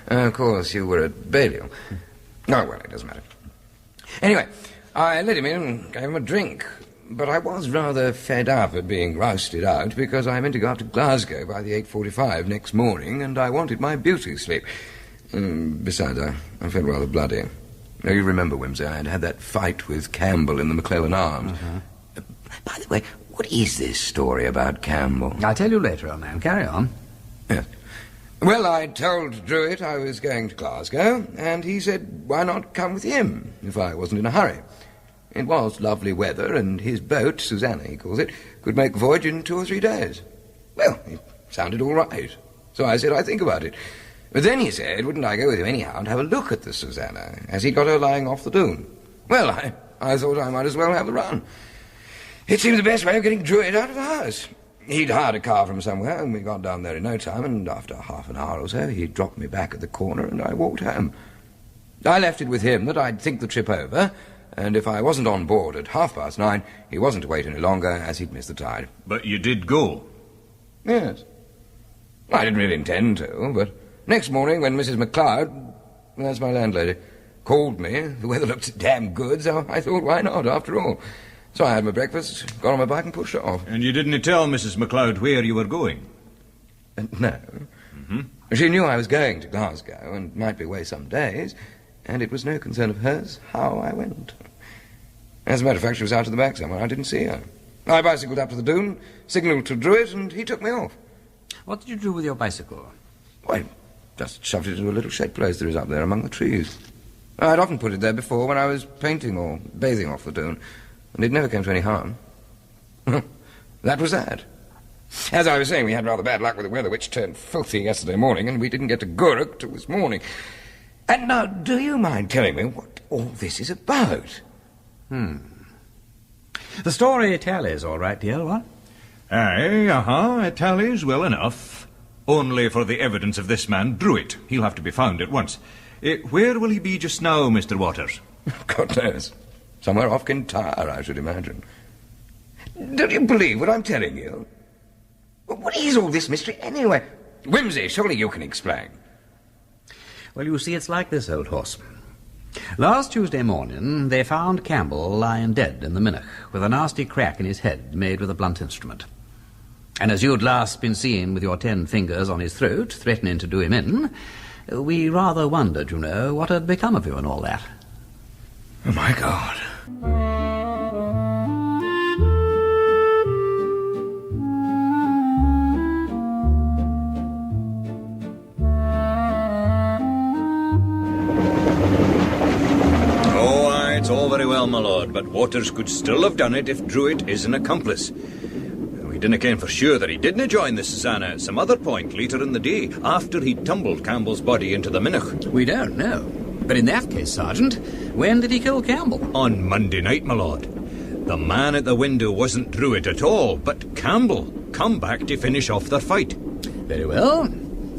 Of course, you were at Balliol. Oh, well, it doesn't matter. Anyway, I let him in and gave him a drink. But I was rather fed up at being rousted out because I meant to go up to Glasgow by the 8:45 next morning and I wanted my beauty sleep. Besides, I felt rather bloody. Now, you remember, Wimsey, I had had that fight with Campbell in the McClellan Arms. By the way, what is this story about Campbell? I'll tell you later, old man. Carry on. Yes. Well, I told Druitt I was going to Glasgow, and he said, why not come with him, if I wasn't in a hurry? It was lovely weather, and his boat, Susanna, he calls it, could make the voyage in 2 or 3 days. Well, it sounded all right. So I said I'd think about it. But then he said, wouldn't I go with him anyhow and have a look at the Susanna, as he'd got her lying off the dune? Well, I thought I might as well have the run. It seemed the best way of getting Druitt out of the house. He'd hired a car from somewhere, and we got down there in no time, and after half an hour or so, he dropped me back at the corner, and I walked home. I left it with him that I'd think the trip over, and if I wasn't on board at 9:30, he wasn't to wait any longer, as he'd missed the tide. But you did go? Yes. I didn't really intend to, but next morning when Mrs. MacLeod, that's my landlady, called me, the weather looked damn good, so I thought, why not, after all? So I had my breakfast, got on my bike and pushed off. And you didn't tell Mrs. MacLeod where you were going? No. She knew I was going to Glasgow and might be away some days, and it was no concern of hers how I went. As a matter of fact, she was out at the back somewhere. I didn't see her. I bicycled up to the dune, signalled to Druitt, and he took me off. What did you do with your bicycle? Why, just shoved it into a little shed place there is up there among the trees. I'd often put it there before when I was painting or bathing off the dune, and it never came to any harm. That was that. As I was saying, we had rather bad luck with the weather, which turned filthy yesterday morning, and we didn't get to Gourock till this morning. And now, do you mind telling me what all this is about? The story tallies, all right, dear, what? Aye, it tallies well enough. Only for the evidence of this man, Druitt. He'll have to be found at once. Where will he be just now, Mr. Waters? God knows. Somewhere off Kintyre, I should imagine. Don't you believe what I'm telling you? What is all this mystery, anyway? Wimsey, surely you can explain. Well, you see, it's like this, old horse. Last Tuesday morning, they found Campbell lying dead in the Minnoch, with a nasty crack in his head made with a blunt instrument. And as you'd last been seen with your 10 fingers on his throat, threatening to do him in, we rather wondered, you know, what had become of you and all that. Oh, my God. It's all very well, my lord, but Waters could still have done it if Druitt is an accomplice. We dinna ken for sure that he didna join the Susanna at some other point later in the day, after he'd tumbled Campbell's body into the Minnoch. We don't know. But in that case, Sergeant, when did he kill Campbell? On Monday night, my lord. The man at the window wasn't Druitt at all, but Campbell come back to finish off their fight. Very well.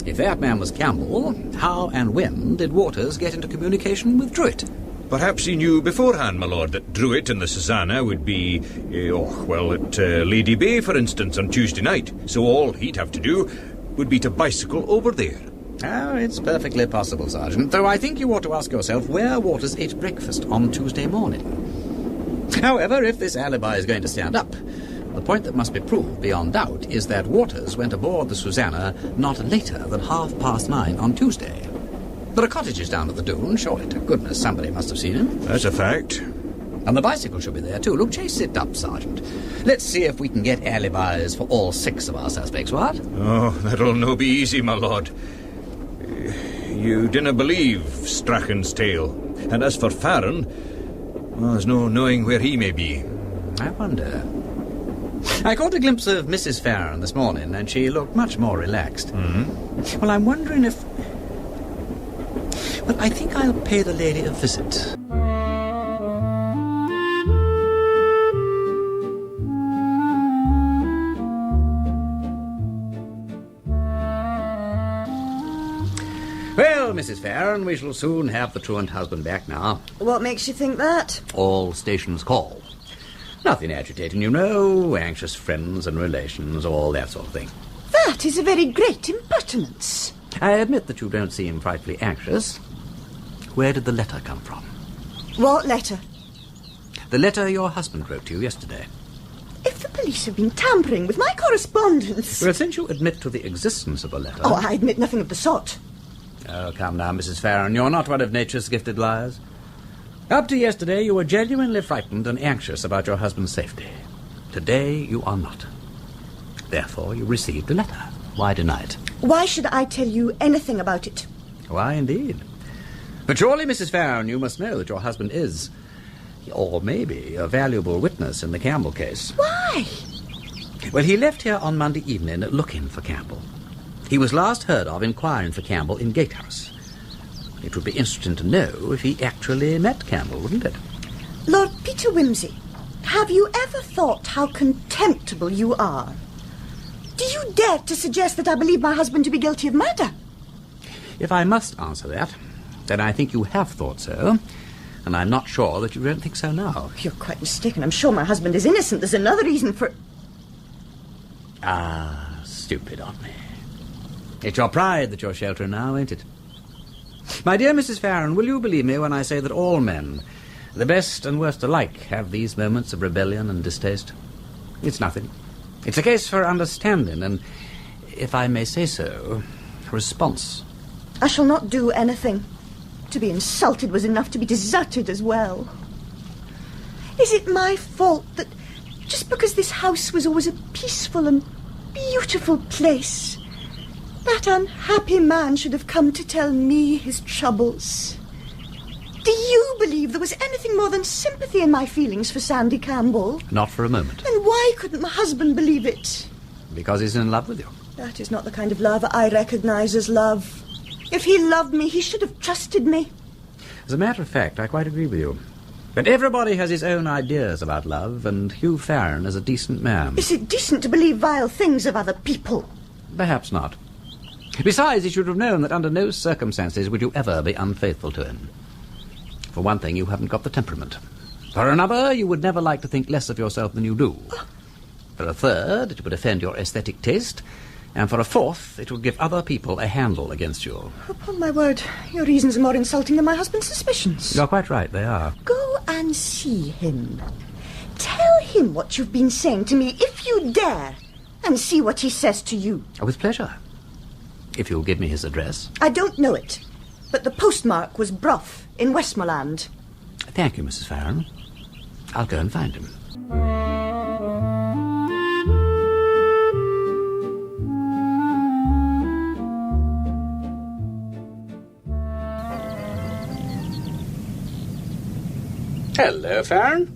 If that man was Campbell, how and when did Waters get into communication with Druitt? Perhaps he knew beforehand, my lord, that Druitt and the Susanna would be, at Lady Bay, for instance, on Tuesday night. So all he'd have to do would be to bicycle over there. Oh, it's perfectly possible, Sergeant, though I think you ought to ask yourself where Waters ate breakfast on Tuesday morning. However, if this alibi is going to stand up, the point that must be proved beyond doubt is that Waters went aboard the Susanna not later than 9:30 on Tuesday. There are cottages down at the dune, surely to goodness somebody must have seen him. That's a fact. And the bicycle should be there too. Look, chase it up, Sergeant. Let's see if we can get alibis for all 6 of our suspects, what? Oh, that'll no be easy, my lord. You dinna believe Strachen's tale. And as for Faren, well, there's no knowing where he may be. I wonder. I caught a glimpse of Mrs. Faren this morning, and she looked much more relaxed. Mm-hmm. Well, I'm wondering if... Well, I think I'll pay the lady a visit. Well, Mrs. Faren, we shall soon have the truant husband back now. What makes you think that? All stations call. Nothing agitating, you know. Anxious friends and relations, all that sort of thing. That is a very great impertinence. I admit that you don't seem frightfully anxious. Where did the letter come from? What letter? The letter your husband wrote to you yesterday. If the police have been tampering with my correspondence... Well, since you admit to the existence of a letter... Oh, I admit nothing of the sort. Oh, come now, Mrs. Faren. You're not one of nature's gifted liars. Up to yesterday, you were genuinely frightened and anxious about your husband's safety. Today, you are not. Therefore, you received the letter. Why deny it? Why should I tell you anything about it? Why, indeed. But surely, Mrs. Faren, you must know that your husband is, or maybe, a valuable witness in the Campbell case. Why? Well, he left here on Monday evening looking for Campbell. He was last heard of inquiring for Campbell in Gatehouse. It would be interesting to know if he actually met Campbell, wouldn't it? Lord Peter Wimsey, have you ever thought how contemptible you are? Do you dare to suggest that I believe my husband to be guilty of murder? If I must answer that, then I think you have thought so, and I'm not sure that you don't think so now. You're quite mistaken. I'm sure my husband is innocent. There's another reason for... Ah, stupid on me. It's your pride that you're sheltering now, ain't it? My dear Mrs. Faren, will you believe me when I say that all men, the best and worst alike, have these moments of rebellion and distaste? It's nothing. It's a case for understanding and, if I may say so, response. I shall not do anything. To be insulted was enough to be deserted as well. Is it my fault that just because this house was always a peaceful and beautiful place, that unhappy man should have come to tell me his troubles? Do you believe there was anything more than sympathy in my feelings for Sandy Campbell? Not for a moment. Then why couldn't my husband believe it? Because he's in love with you. That is not the kind of love I recognize as love. If he loved me, he should have trusted me. As a matter of fact, I quite agree with you. But everybody has his own ideas about love, and Hugh Faren is a decent man. Is it decent to believe vile things of other people? Perhaps not. Besides, he should have known that under no circumstances would you ever be unfaithful to him. For one thing, you haven't got the temperament. For another, you would never like to think less of yourself than you do. For a third, it would offend your aesthetic taste. And for a fourth, it would give other people a handle against you. Upon my word, your reasons are more insulting than my husband's suspicions. You're quite right, they are. Go and see him. Tell him what you've been saying to me, if you dare, and see what he says to you. With pleasure. If you'll give me his address. I don't know it, but the postmark was Brough in Westmoreland. Thank you, Mrs. Faren. I'll go and find him. Hello, Faren.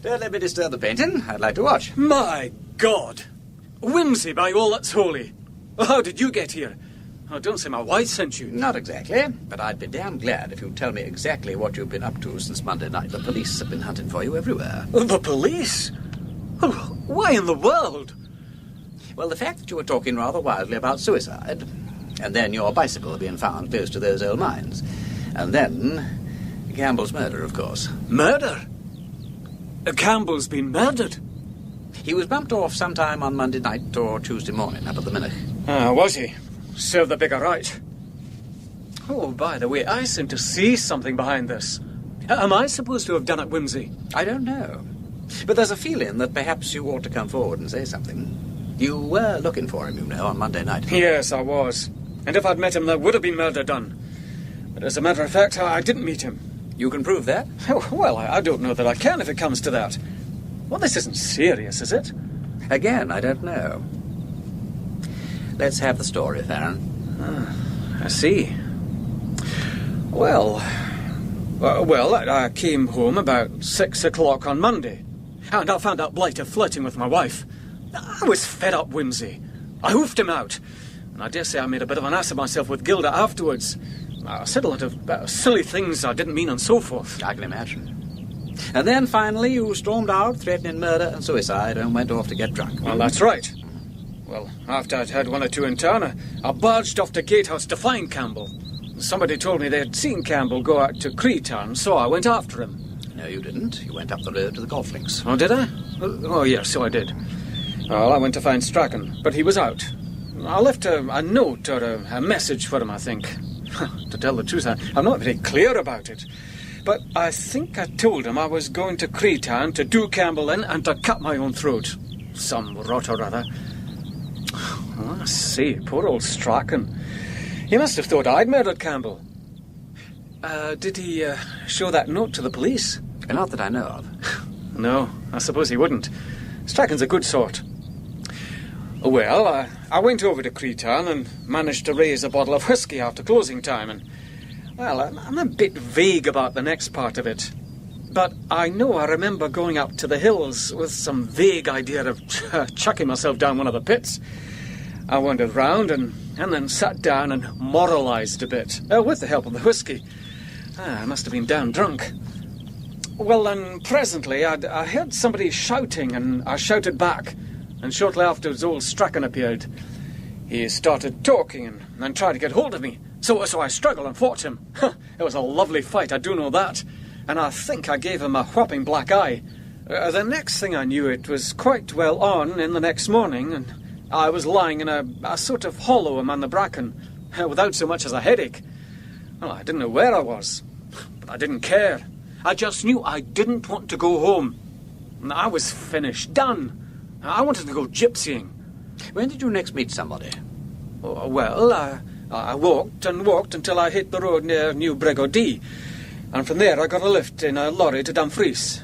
Don't let me disturb the painting. I'd like to watch. My God! Wimsey, by all that's holy! How did you get here? Oh, don't say my wife sent you. Not exactly, but I'd be damn glad if you'd tell me exactly what you've been up to since Monday night. The police have been hunting for you everywhere. The police? Oh, why in the world? Well, the fact that you were talking rather wildly about suicide, and then your bicycle being found close to those old mines, and then Campbell's murder, of course. Murder? Campbell's been murdered? He was bumped off sometime on Monday night or Tuesday morning up at the Minnoch. Ah, was he? Serve the beggar right. Oh, by the way, I seem to see something behind this. Am I supposed to have done it, Wimsey? I don't know. But there's a feeling that perhaps you ought to come forward and say something. You were looking for him, you know, on Monday night. Yes, I was. And if I'd met him, there would have been murder done. But as a matter of fact, I didn't meet him. You can prove that? Oh, well, I don't know that I can if it comes to that. Well, this isn't serious, is it? Again, I don't know. Let's have the story, Faren. I see. Well, I came home about 6 o'clock on Monday, and I found out Blighter flirting with my wife. I was fed up, Wimsey. I hoofed him out, and I dare say I made a bit of an ass of myself with Gilda afterwards. I said a lot of silly things I didn't mean and so forth. I can imagine. And then finally you stormed out, threatening murder and suicide, and went off to get drunk. Well, that's right. Well, after I'd had one or two in town, I barged off to Gatehouse to find Campbell. Somebody told me they'd seen Campbell go out to Creetown, so I went after him. No, you didn't. You went up the road to the golf links. Oh, did I? Oh, yes, so I did. Well, I went to find Strachen, but he was out. I left a note or a message for him, I think. To tell the truth, I'm not very clear about it. But I think I told him I was going to Creetown to do Campbell in and to cut my own throat. Some rot or other. Oh, I see, poor old Strachen. He must have thought I'd murdered Campbell. Did he show that note to the police? Not that I know of. No, I suppose he wouldn't. Strachen's a good sort. Well, I went over to Creetown and managed to raise a bottle of whisky after closing time, and, well, I'm a bit vague about the next part of it. But I know I remember going up to the hills with some vague idea of chucking myself down one of the pits. I wandered round and then sat down and moralised a bit, with the help of the whisky. I must have been down drunk. Well, then, presently, I heard somebody shouting, and I shouted back, and shortly afterwards old Strachen appeared. He started talking and tried to get hold of me, so I struggled and fought him. It was a lovely fight, I do know that, and I think I gave him a whopping black eye. The next thing I knew, it was quite well on in the next morning, and I was lying in a sort of hollow among the bracken, without so much as a headache. Well, I didn't know where I was, but I didn't care. I just knew I didn't want to go home. I was finished, done. I wanted to go gypsying. When did you next meet somebody? Oh, well, I walked and walked until I hit the road near New Bregodee, and from there I got a lift in a lorry to Dumfries.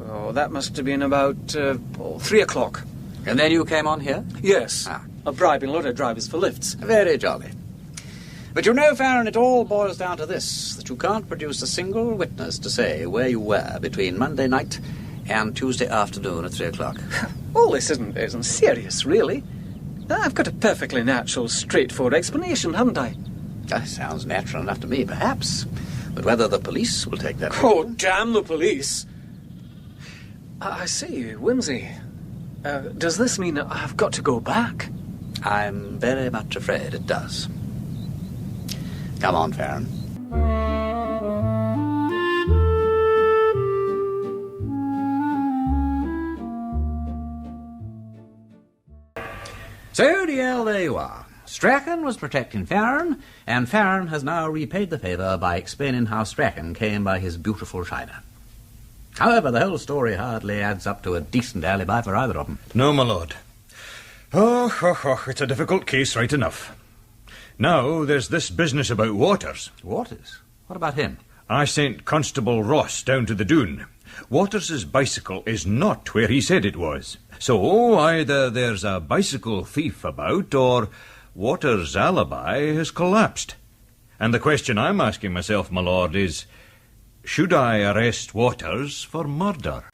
Oh, that must have been about 3 o'clock. And then you came on here? Yes. Bribing lorry drivers for lifts. Very jolly. But you know, Faren, it all boils down to this, that you can't produce a single witness to say where you were between Monday night and Tuesday afternoon at 3 o'clock. All this isn't serious, really. I've got a perfectly natural, straightforward explanation, haven't I? That sounds natural enough to me, perhaps. But whether the police will take that... Oh, damn the police! I see, Wimsey. Does this mean I've got to go back? I'm very much afraid it does. Come on, Faren. So, DL, there you are. Strachen was protecting Faren, and Faren has now repaid the favour by explaining how Strachen came by his beautiful China. However, the whole story hardly adds up to a decent alibi for either of them. No, my lord. Oh, it's a difficult case, right enough. Now, there's this business about Waters. Waters? What about him? I sent Constable Ross down to the dune. Waters's bicycle is not where he said it was. So, either there's a bicycle thief about, or Waters' alibi has collapsed. And the question I'm asking myself, my lord, is... should I arrest Waters for murder?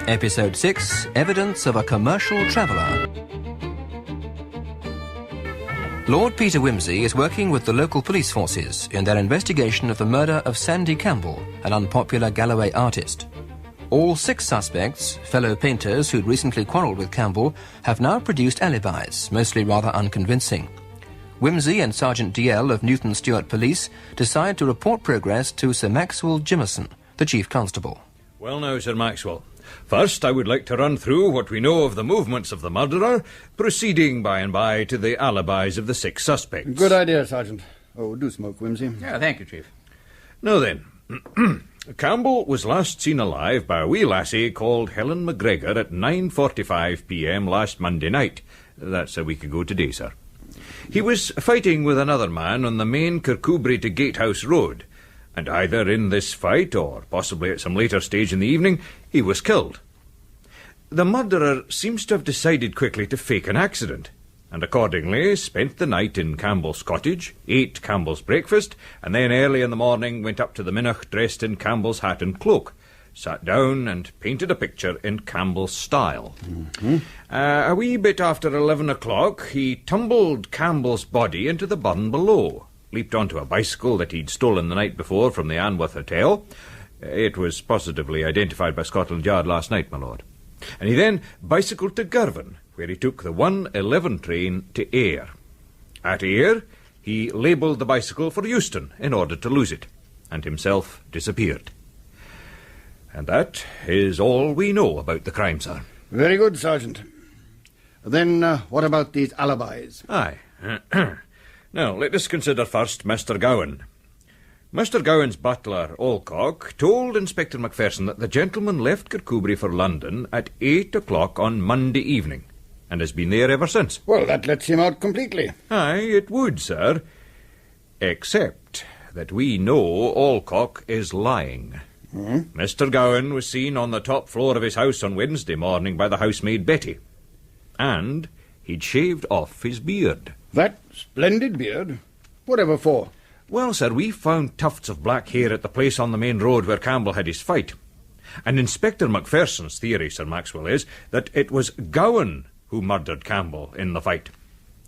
Episode 6, Evidence of a Commercial Traveller. Lord Peter Wimsey is working with the local police forces in their investigation of the murder of Sandy Campbell, an unpopular Galloway artist. All 6 suspects, fellow painters who'd recently quarrelled with Campbell, have now produced alibis, mostly rather unconvincing. Wimsey and Sergeant DL of Newton Stewart Police decide to report progress to Sir Maxwell Jimmerson, the Chief Constable. Well now, Sir Maxwell. First, I would like to run through what we know of the movements of the murderer, proceeding by and by to the alibis of the 6 suspects. Good idea, Sergeant. Oh, do smoke, Wimsey. Yeah, thank you, Chief. Now then, Campbell was last seen alive by a wee lassie called Helen McGregor at 9:45 p.m. last Monday night. That's a week ago today, sir. He was fighting with another man on the main Kirkcudbright to Gatehouse Road, and either in this fight or possibly at some later stage in the evening, he was killed. The murderer seems to have decided quickly to fake an accident, and accordingly spent the night in Campbell's cottage, ate Campbell's breakfast, and then early in the morning went up to the Minnoch dressed in Campbell's hat and cloak, sat down and painted a picture in Campbell's style. A wee bit after 11 o'clock, he tumbled Campbell's body into the burn below, leaped onto a bicycle that he'd stolen the night before from the Anworth Hotel. It was positively identified by Scotland Yard last night, my lord. And he then bicycled to Girvan, where he took the 1:11 train to Ayr. At Ayr, he labelled the bicycle for Euston in order to lose it, and himself disappeared. And that is all we know about the crime, sir. Very good, Sergeant. Then what about these alibis? Aye. Now, let us consider first Mr. Gowan. Mr. Gowan's butler, Olcock, told Inspector MacPherson that the gentleman left Kirkcudbright for London at 8 o'clock on Monday evening, and has been there ever since. Well, that lets him out completely. Aye, it would, sir. Except that we know Olcock is lying. Mr. Gowan was seen on the top floor of his house on Wednesday morning by the housemaid Betty, and he'd shaved off his beard. That splendid beard? Whatever for? Well, sir, we found tufts of black hair at the place on the main road where Campbell had his fight. And Inspector MacPherson's theory, Sir Maxwell, is that it was Gowan who murdered Campbell in the fight.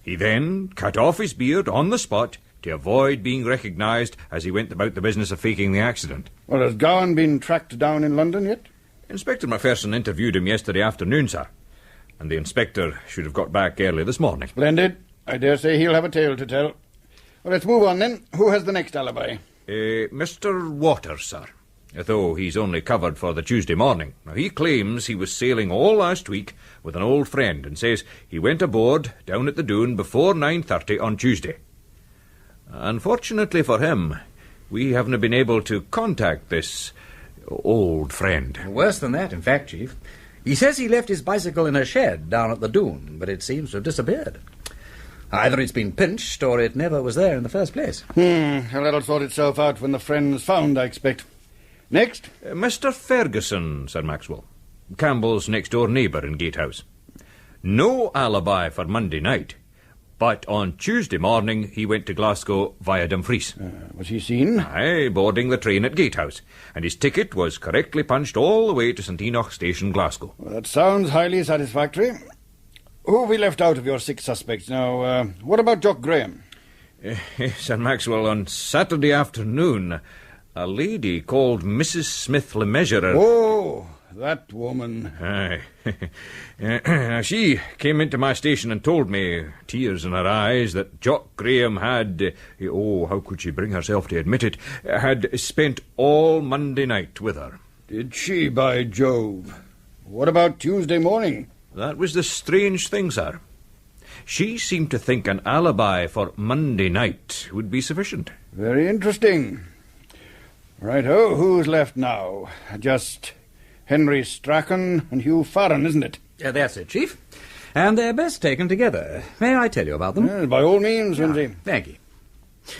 He then cut off his beard on the spot to avoid being recognised as he went about the business of faking the accident. Well, has Gowan been tracked down in London yet? Inspector MacPherson interviewed him yesterday afternoon, sir, and the inspector should have got back early this morning. Splendid. I dare say he'll have a tale to tell. Well, let's move on then. Who has the next alibi? Mr. Waters, sir, though he's only covered for the Tuesday morning. Now, he claims he was sailing all last week with an old friend and says he went aboard down at the Doon before 9:30 on Tuesday. Unfortunately for him, we haven't been able to contact this old friend. Worse than that, in fact, Chief. He says he left his bicycle in a shed down at the Doon, but it seems to have disappeared. Either it's been pinched, or it never was there in the first place. Well, that'll sort itself out when the friend's found, I expect. Next? Mr. Ferguson, Sir Maxwell. Campbell's next-door neighbour in Gatehouse. No alibi for Monday night, but on Tuesday morning he went to Glasgow via Dumfries. Was he seen? Aye, boarding the train at Gatehouse, and his ticket was correctly punched all the way to St Enoch Station, Glasgow. Well, that sounds highly satisfactory. Who have we left out of your 6 suspects? Now, what about Jock Graeme? Sir Maxwell, on Saturday afternoon, a lady called Mrs. Smith Le Measurer... Oh, that woman. Aye. She came into my station and told me, tears in her eyes, that Jock Graeme had... how could she bring herself to admit it? Had spent all Monday night with her. Did she, by Jove? What about Tuesday morning? That was the strange thing, sir. She seemed to think an alibi for Monday night would be sufficient. Very interesting. Right-ho, who's left now? Just Henry Strachen and Hugh Faren, isn't it? That's it, Chief. And they're best taken together. May I tell you about them? By all means, Wimsey. Thank you.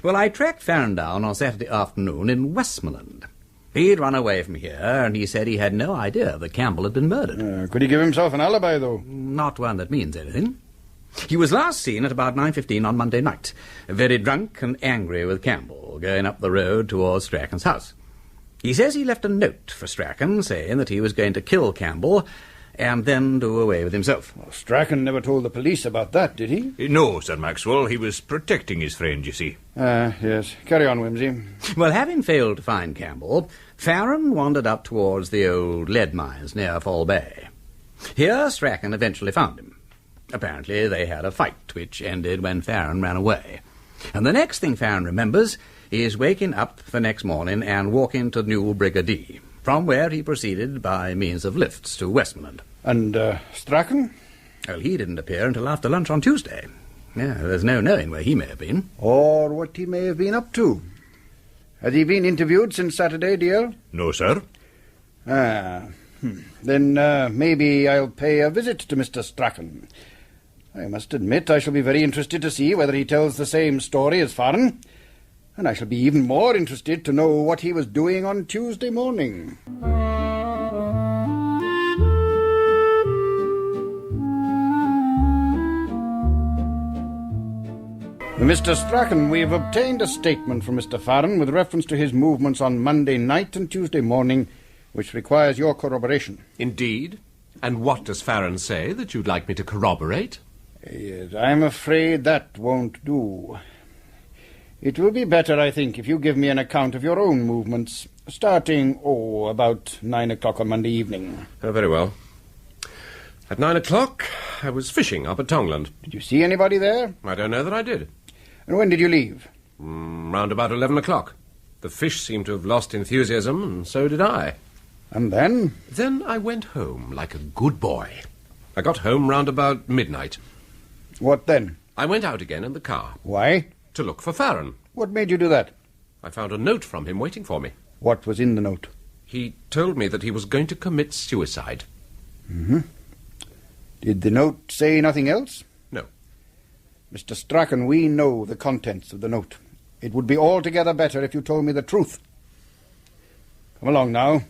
Well, I tracked Faren down on Saturday afternoon in Westmoreland. He'd run away from here, and he said he had no idea that Campbell had been murdered. Could he give himself an alibi, though? Not one that means anything. He was last seen at about 9:15 on Monday night, very drunk and angry with Campbell, going up the road towards Strachen's house. He says he left a note for Strachen saying that he was going to kill Campbell and then do away with himself. Well, Strachen never told the police about that, did he? No, Sir Maxwell. He was protecting his friend, you see. Yes. Carry on, Wimsey. Well, having failed to find Campbell, Faren wandered up towards the old lead mines near Fall Bay. Here Strachen eventually found him. Apparently they had a fight, which ended when Faren ran away. And the next thing Faren remembers is waking up the next morning and walking to New Brigadier, from where he proceeded by means of lifts to Westmoreland. And Strachen? Well, he didn't appear until after lunch on Tuesday. Yeah, there's no knowing where he may have been. Or what he may have been up to. Has he been interviewed since Saturday, DL? No, sir. Then maybe I'll pay a visit to Mr. Strachen. I must admit I shall be very interested to see whether he tells the same story as Faren. And I shall be even more interested to know what he was doing on Tuesday morning. Mr. Strachen, we have obtained a statement from Mr. Faren with reference to his movements on Monday night and Tuesday morning, which requires your corroboration. Indeed? And what does Faren say that you'd like me to corroborate? Yes, I'm afraid that won't do. It will be better, I think, if you give me an account of your own movements, starting, about 9 o'clock on Monday evening. Oh, very well. At 9 o'clock, I was fishing up at Tongland. Did you see anybody there? I don't know that I did. And when did you leave? Round about 11 o'clock. The fish seemed to have lost enthusiasm, and so did I. And then? Then I went home like a good boy. I got home round about midnight. What then? I went out again in the car. Why? To look for Faren. What made you do that? I found a note from him waiting for me. What was in the note? He told me that he was going to commit suicide. Mm-hmm. Did the note say nothing else? No. Mr. Strachen, we know the contents of the note. It would be altogether better if you told me the truth. Come along now.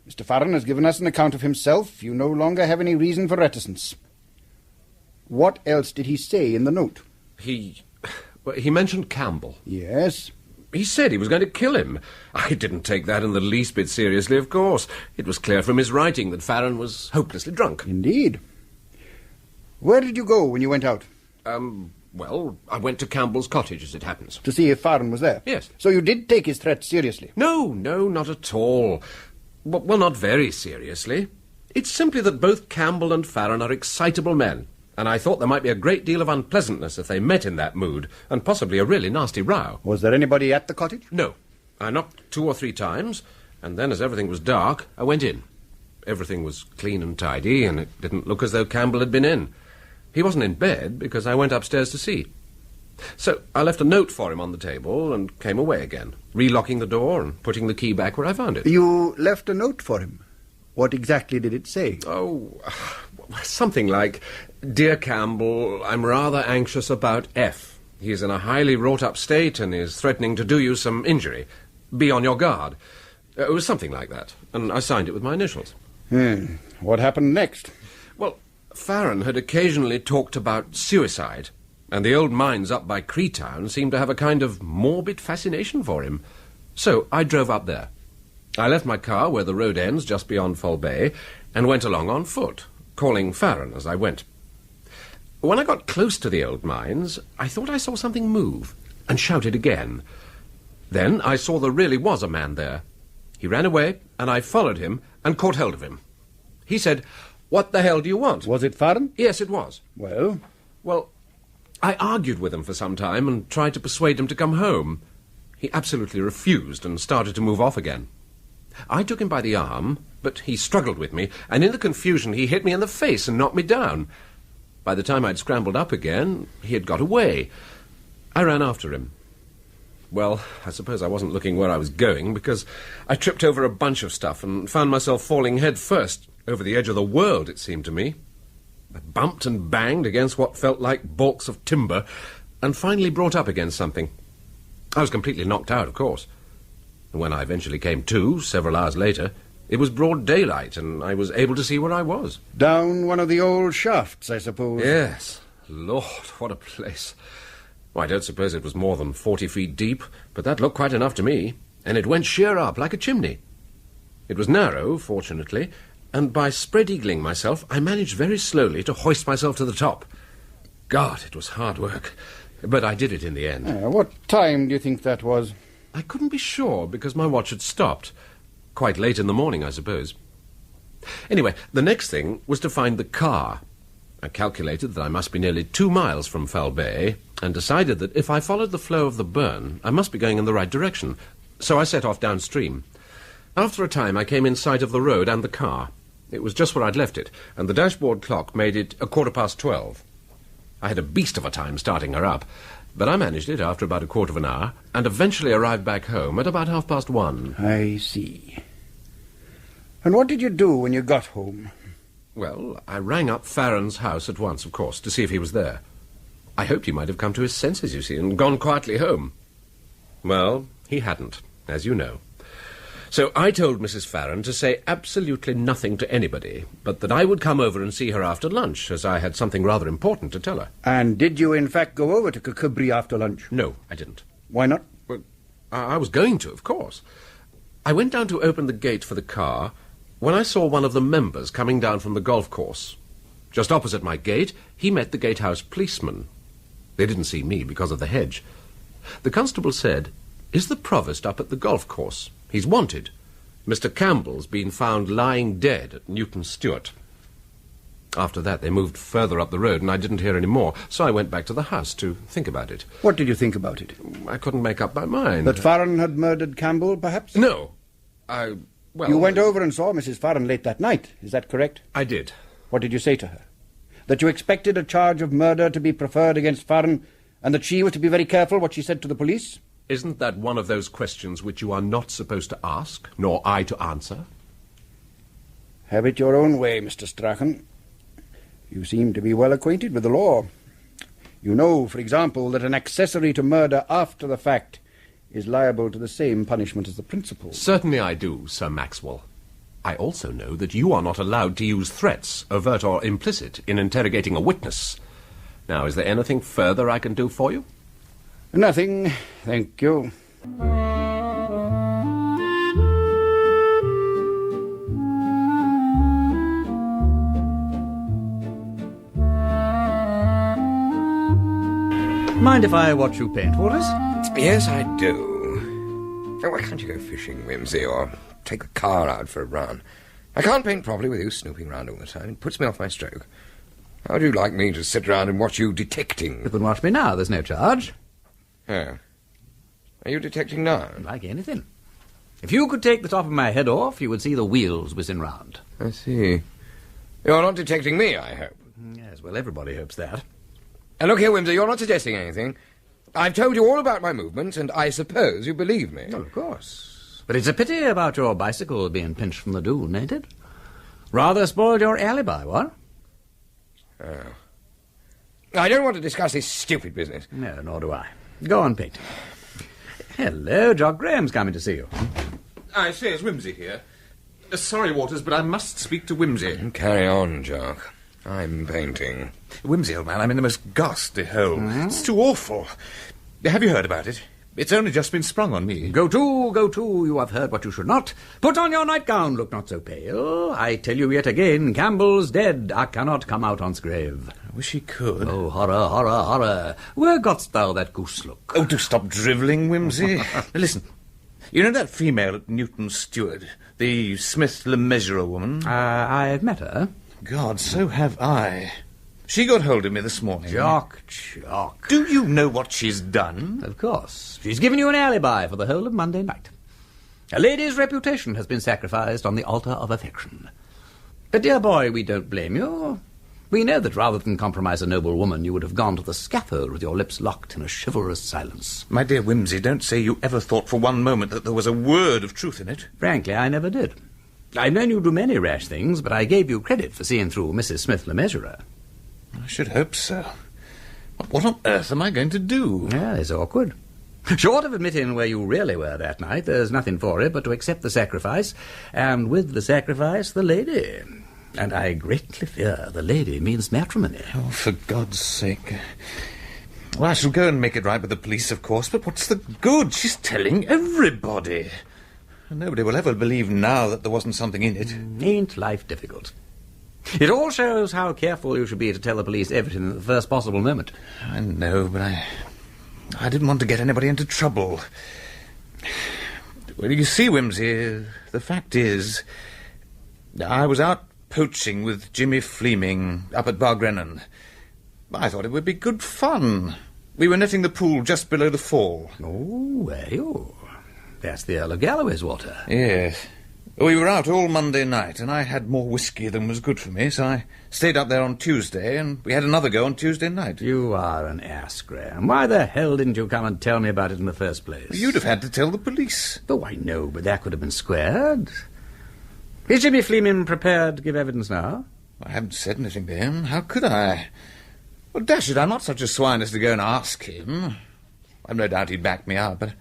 Mr. Faren has given us an account of himself. You no longer have any reason for reticence. What else did he say in the note? He mentioned Campbell. Yes? He said he was going to kill him. I didn't take that in the least bit seriously, of course. It was clear from his writing that Faren was hopelessly drunk. Indeed. Where did you go when you went out? Well, I went to Campbell's cottage, as it happens. To see if Faren was there? Yes. So you did take his threat seriously? No, not at all. Well, not very seriously. It's simply that both Campbell and Faren are excitable men, and I thought there might be a great deal of unpleasantness if they met in that mood, and possibly a really nasty row. Was there anybody at the cottage? No. I knocked 2 or 3 times, and then as everything was dark, I went in. Everything was clean and tidy, and it didn't look as though Campbell had been in. He wasn't in bed, because I went upstairs to see. So I left a note for him on the table and came away again, relocking the door and putting the key back where I found it. You left a note for him? What exactly did it say? Oh, something like, "Dear Campbell, I'm rather anxious about F. He's in a highly wrought-up state and is threatening to do you some injury. Be on your guard." It was something like that, and I signed it with my initials. What happened next? Well, Faren had occasionally talked about suicide, and the old mines up by Creetown seemed to have a kind of morbid fascination for him. So I drove up there. I left my car where the road ends, just beyond Fall Bay, and went along on foot, calling Faren as I went. When I got close to the old mines, I thought I saw something move, and shouted again. Then I saw there really was a man there. He ran away, and I followed him and caught hold of him. He said, "What the hell do you want?" Was it Faren? Yes, it was. Well? Well, I argued with him for some time and tried to persuade him to come home. He absolutely refused and started to move off again. I took him by the arm, but he struggled with me, and in the confusion he hit me in the face and knocked me down. By the time I'd scrambled up again, he had got away. I ran after him. Well, I suppose I wasn't looking where I was going, because I tripped over a bunch of stuff and found myself falling head first, over the edge of the world, it seemed to me. I bumped and banged against what felt like balks of timber, and finally brought up against something. I was completely knocked out, of course. And when I eventually came to, several hours later, it was broad daylight, and I was able to see where I was. Down one of the old shafts, I suppose? Yes. Lord, what a place. Well, I don't suppose it was more than 40 feet deep, but that looked quite enough to me, and it went sheer up like a chimney. It was narrow, fortunately, and by spread-eagling myself, I managed very slowly to hoist myself to the top. God, it was hard work, but I did it in the end. What time do you think that was? I couldn't be sure, because my watch had stopped. Quite late in the morning, I suppose. Anyway, the next thing was to find the car. I calculated that I must be nearly 2 miles from Foul Bay, and decided that if I followed the flow of the burn, I must be going in the right direction. So I set off downstream. After a time, I came in sight of the road and the car. It was just where I'd left it, and the dashboard clock made it 12:15. I had a beast of a time starting her up, but I managed it after about a quarter of an hour, and eventually arrived back home at about 1:30. I see. And what did you do when you got home? Well, I rang up Faren's house at once, of course, to see if he was there. I hoped he might have come to his senses, you see, and gone quietly home. Well, he hadn't, as you know. So I told Mrs. Faren to say absolutely nothing to anybody, but that I would come over and see her after lunch, as I had something rather important to tell her. And did you, in fact, go over to Kirkcudbright after lunch? No, I didn't. Why not? Well, I was going to, of course. I went down to open the gate for the car when I saw one of the members coming down from the golf course. Just opposite my gate, he met the gatehouse policeman. They didn't see me because of the hedge. The constable said, "Is the provost up at the golf course? He's wanted. Mr. Campbell's been found lying dead at Newton Stewart." After that, they moved further up the road, and I didn't hear any more, so I went back to the house to think about it. What did you think about it? I couldn't make up my mind. That Faren had murdered Campbell, perhaps? No. You went over and saw Mrs. Faren late that night, is that correct? I did. What did you say to her? That you expected a charge of murder to be preferred against Faren, and that she was to be very careful what she said to the police? Isn't that one of those questions which you are not supposed to ask, nor I to answer? Have it your own way, Mr. Strachen. You seem to be well acquainted with the law. You know, for example, that an accessory to murder after the fact is liable to the same punishment as the principal. Certainly I do, Sir Maxwell. I also know that you are not allowed to use threats, overt or implicit, in interrogating a witness. Now, is there anything further I can do for you? Nothing, thank you. Mind if I watch you paint, Waters? Yes, I do. Oh, why can't you go fishing, Wimsey, or take the car out for a run? I can't paint properly with you snooping round all the time. It puts me off my stroke. How would you like me to sit around and watch you detecting? You can watch me now, there's no charge. Oh. Are you detecting now? Like anything. If you could take the top of my head off, you would see the wheels whizzing round. I see. You're not detecting me, I hope. Yes, well, everybody hopes that. And look here, Wimsey, you're not suggesting anything. I've told you all about my movements, and I suppose you believe me. Well, of course. But it's a pity about your bicycle being pinched from the dune, ain't it? Rather spoiled your alibi, what? Oh. I don't want to discuss this stupid business. No, nor do I. Go on, painting. Hello, Jock Graham's coming to see you. I say, is Wimsey here? Sorry, Waters, but I must speak to Wimsey. Carry on, Jock. I'm painting. Wimsey, old man, I'm in the most ghastly hole. Mm-hmm. It's too awful. Have you heard about it? It's only just been sprung on me. Go to, you have heard what you should not. Put on your nightgown, look not so pale. I tell you yet again, Campbell's dead. I cannot come out on's grave. I wish he could. Oh, horror, horror, horror. Where gotst thou that goose look? Oh, do stop drivelling, Wimsey. Listen, you know that female at Newton Stewart, the Smith-Le-Mesurier woman? I've met her. God, so have I. She got hold of me this morning. Jock. Do you know what she's done? Of course. She's given you an alibi for the whole of Monday night. A lady's reputation has been sacrificed on the altar of affection. But, dear boy, we don't blame you. We know that rather than compromise a noble woman, you would have gone to the scaffold with your lips locked in a chivalrous silence. My dear Wimsey, don't say you ever thought for one moment that there was a word of truth in it. Frankly, I never did. I've known you do many rash things, but I gave you credit for seeing through Mrs. Smith-Le-Mesurier. I should hope so. What on earth am I going to do? Yeah, it's awkward. Short of admitting where you really were that night, there's nothing for it but to accept the sacrifice, and with the sacrifice, the lady. And I greatly fear the lady means matrimony. Oh, for God's sake. Well, I shall go and make it right with the police, of course, but what's the good? She's telling everybody. Nobody will ever believe now that there wasn't something in it. Ain't life difficult? It all shows how careful you should be to tell the police everything at the first possible moment. I know, but I didn't want to get anybody into trouble. Well, you see, Wimsey, the fact is, I was out poaching with Jimmy Fleeming up at Bargrennan. I thought it would be good fun. We were netting the pool just below the fall. Oh, were you? That's the Earl of Galloway's water. Yes. We were out all Monday night, and I had more whiskey than was good for me, so I stayed up there on Tuesday, and we had another go on Tuesday night. You are an ass, Graeme. Why the hell didn't you come and tell me about it in the first place? You'd have had to tell the police. Oh, I know, but that could have been squared. Is Jimmy Fleeming prepared to give evidence now? I haven't said anything to him. How could I? Well, dash it, I'm not such a swine as to go and ask him. I've no doubt he'd back me up, but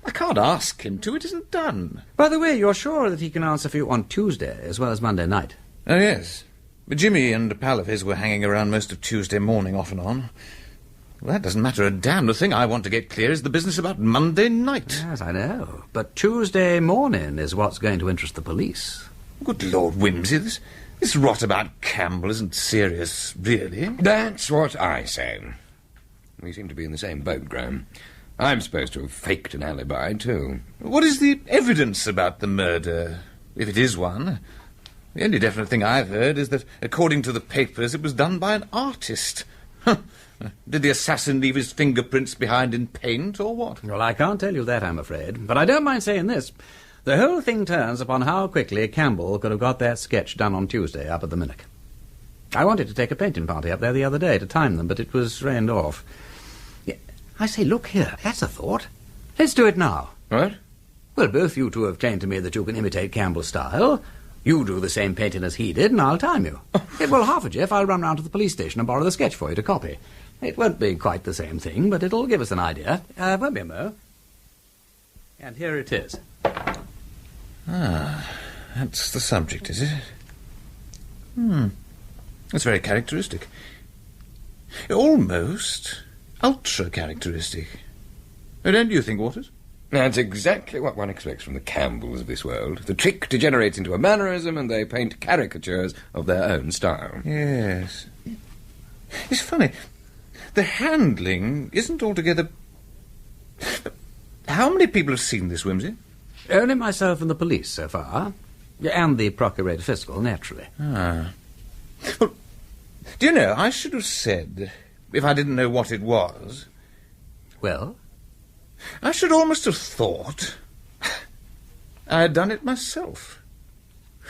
I can't ask him to. It isn't done. By the way, you're sure that he can answer for you on Tuesday as well as Monday night? Oh, yes. But Jimmy and a pal of his were hanging around most of Tuesday morning, off and on. Well, that doesn't matter a damn. The thing I want to get clear is the business about Monday night. Yes, I know. But Tuesday morning is what's going to interest the police. Good Lord, Wimsey, this rot about Campbell isn't serious, really. That's what I say. We seem to be in the same boat, Graeme. I'm supposed to have faked an alibi, too. What is the evidence about the murder, if it is one? The only definite thing I've heard is that, according to the papers, it was done by an artist. Did the assassin leave his fingerprints behind in paint, or what? Well, I can't tell you that, I'm afraid. But I don't mind saying this. The whole thing turns upon how quickly Campbell could have got that sketch done on Tuesday up at the Minnock. I wanted to take a painting party up there the other day to time them, but it was rained off. Yeah, I say, look here, that's a thought. Let's do it now. What? Well, both you two have claimed to me that you can imitate Campbell's style. You do the same painting as he did, and I'll time you. Well, half a jiff, I'll run round to the police station and borrow the sketch for you to copy. It won't be quite the same thing, but it'll give us an idea. Won't be a mo. And here it is. Ah, that's the subject, is it? That's very characteristic. Almost ultra-characteristic. Don't you think, Waters? That's exactly what one expects from the Campbells of this world. The trick degenerates into a mannerism, and they paint caricatures of their own style. Yes. It's funny. The handling isn't altogether... How many people have seen this, Wimsey? Only myself and the police so far. And the Procurator Fiscal, naturally. Ah. Well, do you know, I should have said, if I didn't know what it was... Well? I should almost have thought I had done it myself.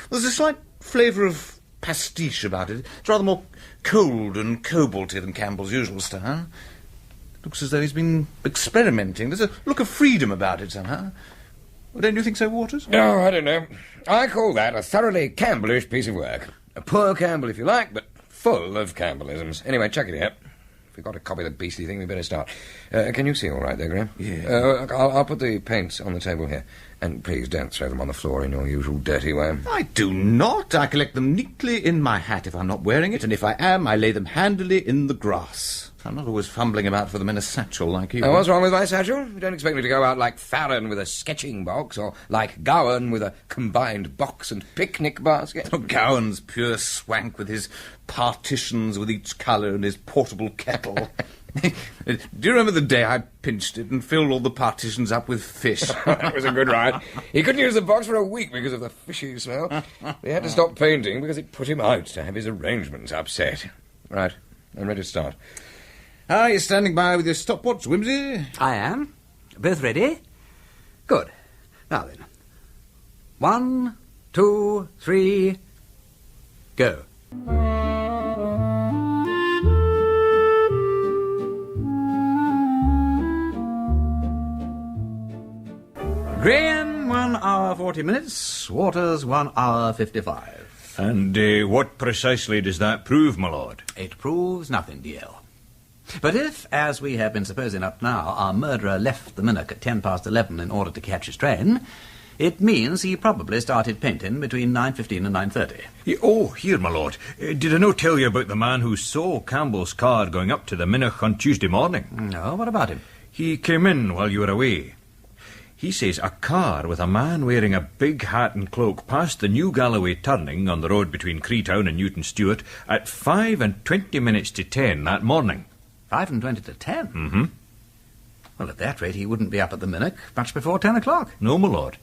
There's a slight flavour of pastiche about it. It's rather more cold and cobalty than Campbell's usual style. It looks as though he's been experimenting. There's a look of freedom about it somehow. Well, don't you think so, Waters? No, I don't know. I call that a thoroughly Campbellish piece of work. A poor Campbell, if you like, but full of Campbellisms. Anyway, chuck it here. If we've got to copy the beastly thing, we better start. Can you see all right there, Graeme? Yeah. I'll put the paints on the table here. And please don't throw them on the floor in your usual dirty way. I do not. I collect them neatly in my hat if I'm not wearing it, and if I am, I lay them handily in the grass. I'm not always fumbling about for them in a satchel like you. What's wrong with my satchel? You don't expect me to go out like Faren with a sketching box, or like Gowan with a combined box and picnic basket? Oh, Gowan's pure swank with his partitions with each colour and his portable kettle. Do you remember the day I pinched it and filled all the partitions up with fish? That was a good ride. He couldn't use the box for a week because of the fishy smell. He had to stop painting because it put him out to have his arrangements upset. Right, I'm ready to start. Are you standing by with your stopwatch, Wimsey? I am. Both ready? Good. Now then. 1, 2, 3, go. Graeme, 1 hour 40 minutes. Waters, 1 hour 55. And what precisely does that prove, my lord? It proves nothing, DL. But if, as we have been supposing up now, our murderer left the Minnock at 11:10 in order to catch his train, it means he probably started painting between 9:15 and 9:30. Oh, here, my lord. Did I not tell you about the man who saw Campbell's car going up to the Minnock on Tuesday morning? No, what about him? He came in while you were away. He says a car with a man wearing a big hat and cloak passed the new Galloway turning on the road between Creetown and Newton Stewart at 5:20 to 10 that morning. 5:20 to 10? Mm-hmm. Well, at that rate, he wouldn't be up at the Minnock much before 10 o'clock. No, my lord.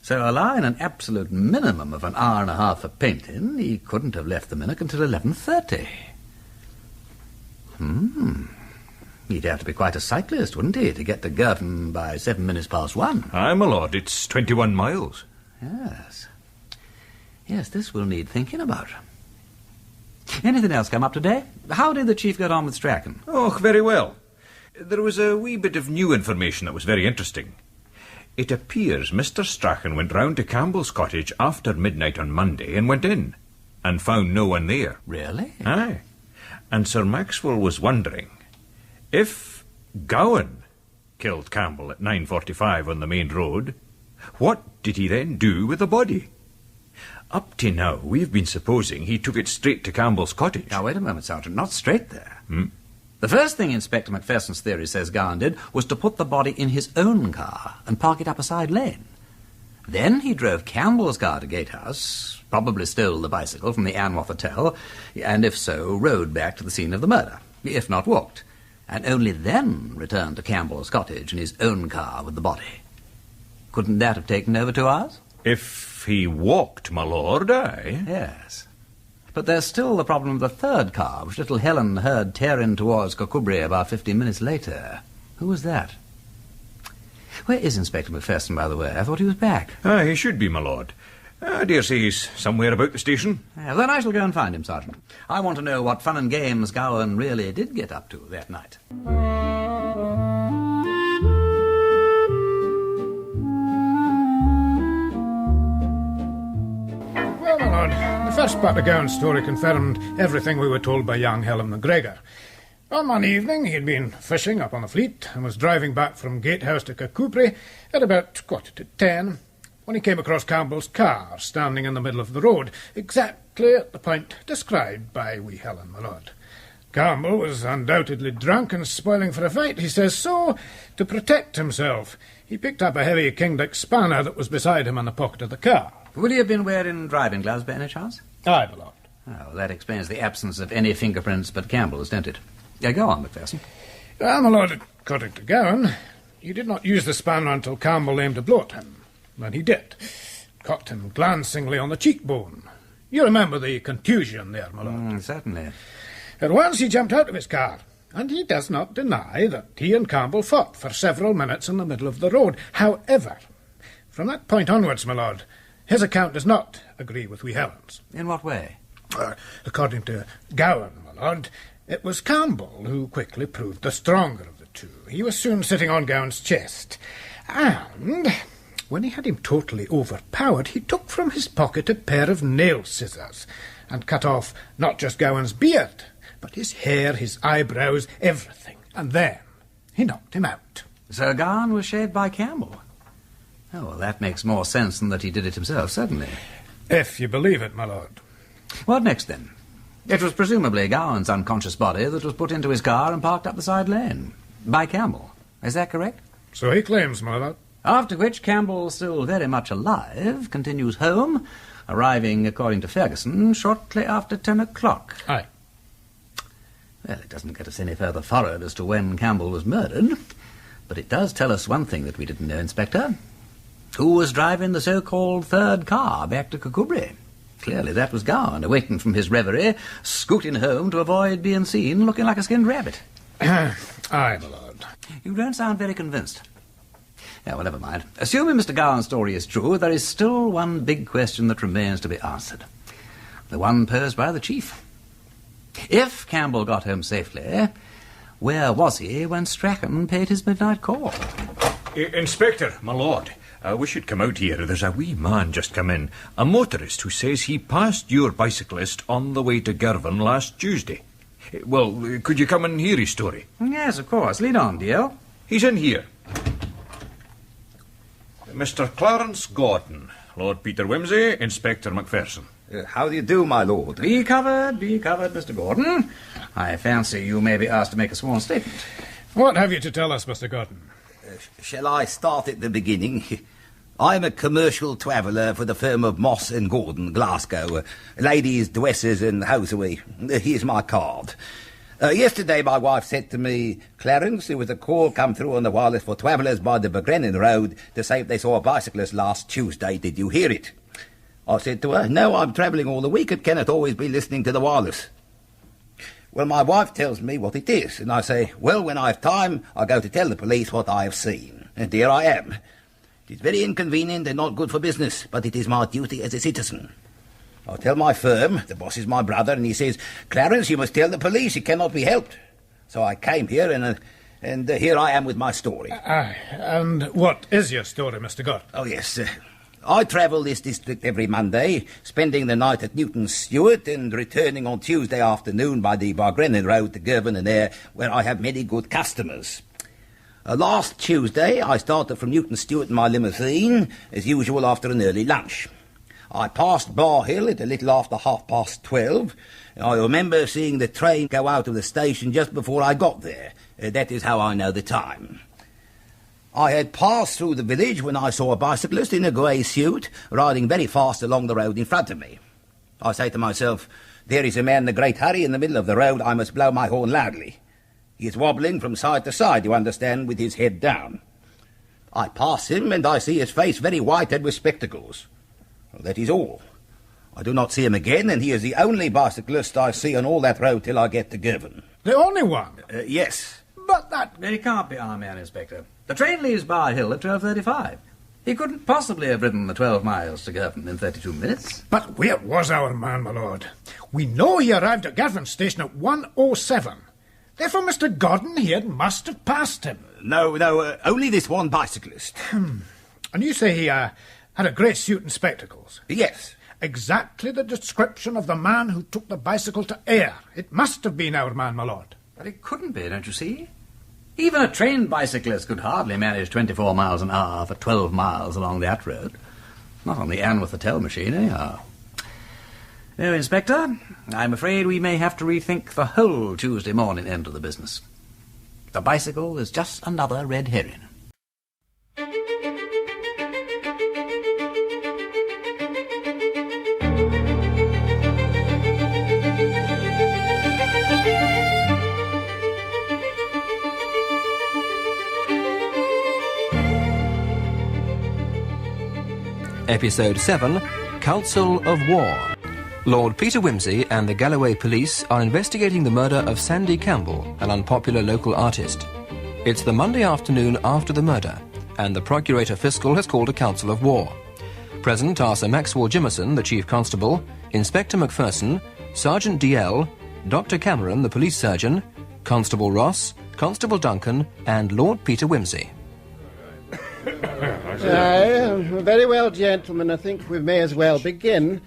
So, allowing an absolute minimum of an hour and a half for painting, he couldn't have left the Minnock until 11:30. He'd have to be quite a cyclist, wouldn't he, to get to Girvan by 7 minutes past 1? Aye, my lord, it's 21 miles. Yes. Yes, this will need thinking about. Anything else come up today? How did the chief get on with Strachen? Oh, very well. There was a wee bit of new information that was very interesting. It appears Mr. Strachen went round to Campbell's cottage after midnight on Monday and went in, and found no one there. Really? Aye. And Sir Maxwell was wondering if Gowan killed Campbell at 9:45 on the main road, what did he then do with the body? Up to now, we've been supposing he took it straight to Campbell's cottage. Now, wait a moment, Sergeant. Not straight there. The first thing Inspector MacPherson's theory says Gowan did was to put the body in his own car and park it up a side lane. Then he drove Campbell's car to Gatehouse, probably stole the bicycle from the Anworth Hotel, and if so, rode back to the scene of the murder, if not walked, and only then returned to Campbell's cottage in his own car with the body. Couldn't that have taken over 2 hours? If he walked, my lord, aye. Yes. But there's still the problem of the third car, which little Helen heard tearing towards Kirkcudbright about 15 minutes later. Who was that? Where is Inspector MacPherson, by the way? I thought he was back. Aye, he should be, my lord. I dare say he's somewhere about the station. Then I shall go and find him, Sergeant. I want to know what fun and games Gowan really did get up to that night. Well, my lord, the first part of Gowan's story confirmed everything we were told by young Helen McGregor. On one evening, he'd been fishing up on the Fleet and was driving back from Gatehouse to Kirkcudbright at about 9:45 when he came across Campbell's car standing in the middle of the road, exactly at the point described by wee Helen, my lord. Campbell was undoubtedly drunk and spoiling for a fight, he says, so, to protect himself, he picked up a heavy King-Dick spanner that was beside him in the pocket of the car. Would he have been wearing driving gloves by any chance? Aye, my lord. Oh, that explains the absence of any fingerprints but Campbell's, don't it? Go on, MacPherson. Well, my lord, according to Gowan, he did not use the spanner until Campbell aimed a blow at him. Then he did. Caught him glancingly on the cheekbone. You remember the contusion there, my lord? Certainly. At once he jumped out of his car, and he does not deny that he and Campbell fought for several minutes in the middle of the road. However, from that point onwards, my lord, his account does not agree with wee Helen's. In what way? According to Gowan, my lord, it was Campbell who quickly proved the stronger of the two. He was soon sitting on Gowan's chest, and when he had him totally overpowered, he took from his pocket a pair of nail scissors and cut off not just Gowan's beard, but his hair, his eyebrows, everything. And then he knocked him out. So Gowan was shaved by Campbell? Oh, well, that makes more sense than that he did it himself, certainly. If you believe it, my lord. What next, then? It was presumably Gowan's unconscious body that was put into his car and parked up the side lane. By Campbell. Is that correct? So he claims, my lord. After which Campbell, still very much alive, continues home, arriving, according to Ferguson, shortly after 10 o'clock. Aye. Well, it doesn't get us any further forward as to when Campbell was murdered, but it does tell us one thing that we didn't know, Inspector. Who was driving the so-called third car back to Kirkcudbright? Clearly that was Gowan, awakened from his reverie, scooting home to avoid being seen, looking like a skinned rabbit. Aye, my lord. You don't sound very convinced. Yeah, well, never mind. Assuming Mr. Gowan's story is true, there is still one big question that remains to be answered. The one posed by the chief. If Campbell got home safely, where was he when Strachen paid his midnight call? Inspector, my lord, we should come out here. There's a wee man just come in, a motorist who says he passed your bicyclist on the way to Girvan last Tuesday. Well, could you come and hear his story? Yes, of course. Lead on, dear. He's in here. Mr. Clarence Gordon, Lord Peter Wimsey, Inspector MacPherson. How do you do, my lord? Be covered, Mr. Gordon. I fancy you may be asked to make a sworn statement. What have you to tell us, Mr. Gordon? Shall I start at the beginning? I'm a commercial traveller for the firm of Moss and Gordon, Glasgow. Ladies, dresses and hosiery. Here's my card. Yesterday my wife said to me, Clarence, there was a call come through on the wireless for travellers by the Bregrennan Road to say they saw a bicyclist last Tuesday. Did you hear it? I said to her, no, I'm travelling all the week and cannot always be listening to the wireless. Well, my wife tells me what it is, and I say, well, when I have time, I go to tell the police what I have seen. And here I am. It is very inconvenient and not good for business, but it is my duty as a citizen. I tell my firm, the boss is my brother, and he says, Clarence, you must tell the police, it cannot be helped. So I came here, and here I am with my story. Aye, and what is your story, Mr. Gott? Oh, yes. I travel this district every Monday, spending the night at Newton Stewart and returning on Tuesday afternoon by the Bregrennan Road to Girvan and Ayr, where I have many good customers. Last Tuesday, I started from Newton Stewart in my limousine, as usual after an early lunch. I passed Bar Hill at a little after 12:30. I remember seeing the train go out of the station just before I got there. That is how I know the time. I had passed through the village when I saw a bicyclist in a grey suit riding very fast along the road in front of me. I say to myself, there is a man in a great hurry in the middle of the road, I must blow my horn loudly. He is wobbling from side to side, you understand, with his head down. I pass him and I see his face very white and with spectacles. Well, that is all. I do not see him again, and he is the only bicyclist I see on all that road till I get to Girvan. The only one? Yes. But that... He can't be our man, Inspector. The train leaves Bar Hill at 12:35. He couldn't possibly have ridden the 12 miles to Girvan in 32 minutes. But where was our man, my lord? We know he arrived at Girvan station at 1:07. Therefore, Mr. Gordon must have passed him. No, only this one bicyclist. And you say he had a grey suit and spectacles? Yes. Exactly the description of the man who took the bicycle to Ayr. It must have been our man, my lord. But it couldn't be, don't you see? Even a trained bicyclist could hardly manage 24 miles an hour for 12 miles along that road. Not on the Anne with the Tell machine, anyhow. No, Inspector, I'm afraid we may have to rethink the whole Tuesday morning end of the business. The bicycle is just another red herring. Episode 7, Council of War. Lord Peter Wimsey and the Galloway police are investigating the murder of Sandy Campbell, an unpopular local artist. It's the Monday afternoon after the murder, and the Procurator Fiscal has called a council of war. Present are Sir Maxwell Jimmerson, the Chief Constable, Inspector MacPherson, Sergeant DL, Dr. Cameron, the police surgeon, Constable Ross, Constable Duncan, and Lord Peter Wimsey. Very well, gentlemen. I think we may as well begin.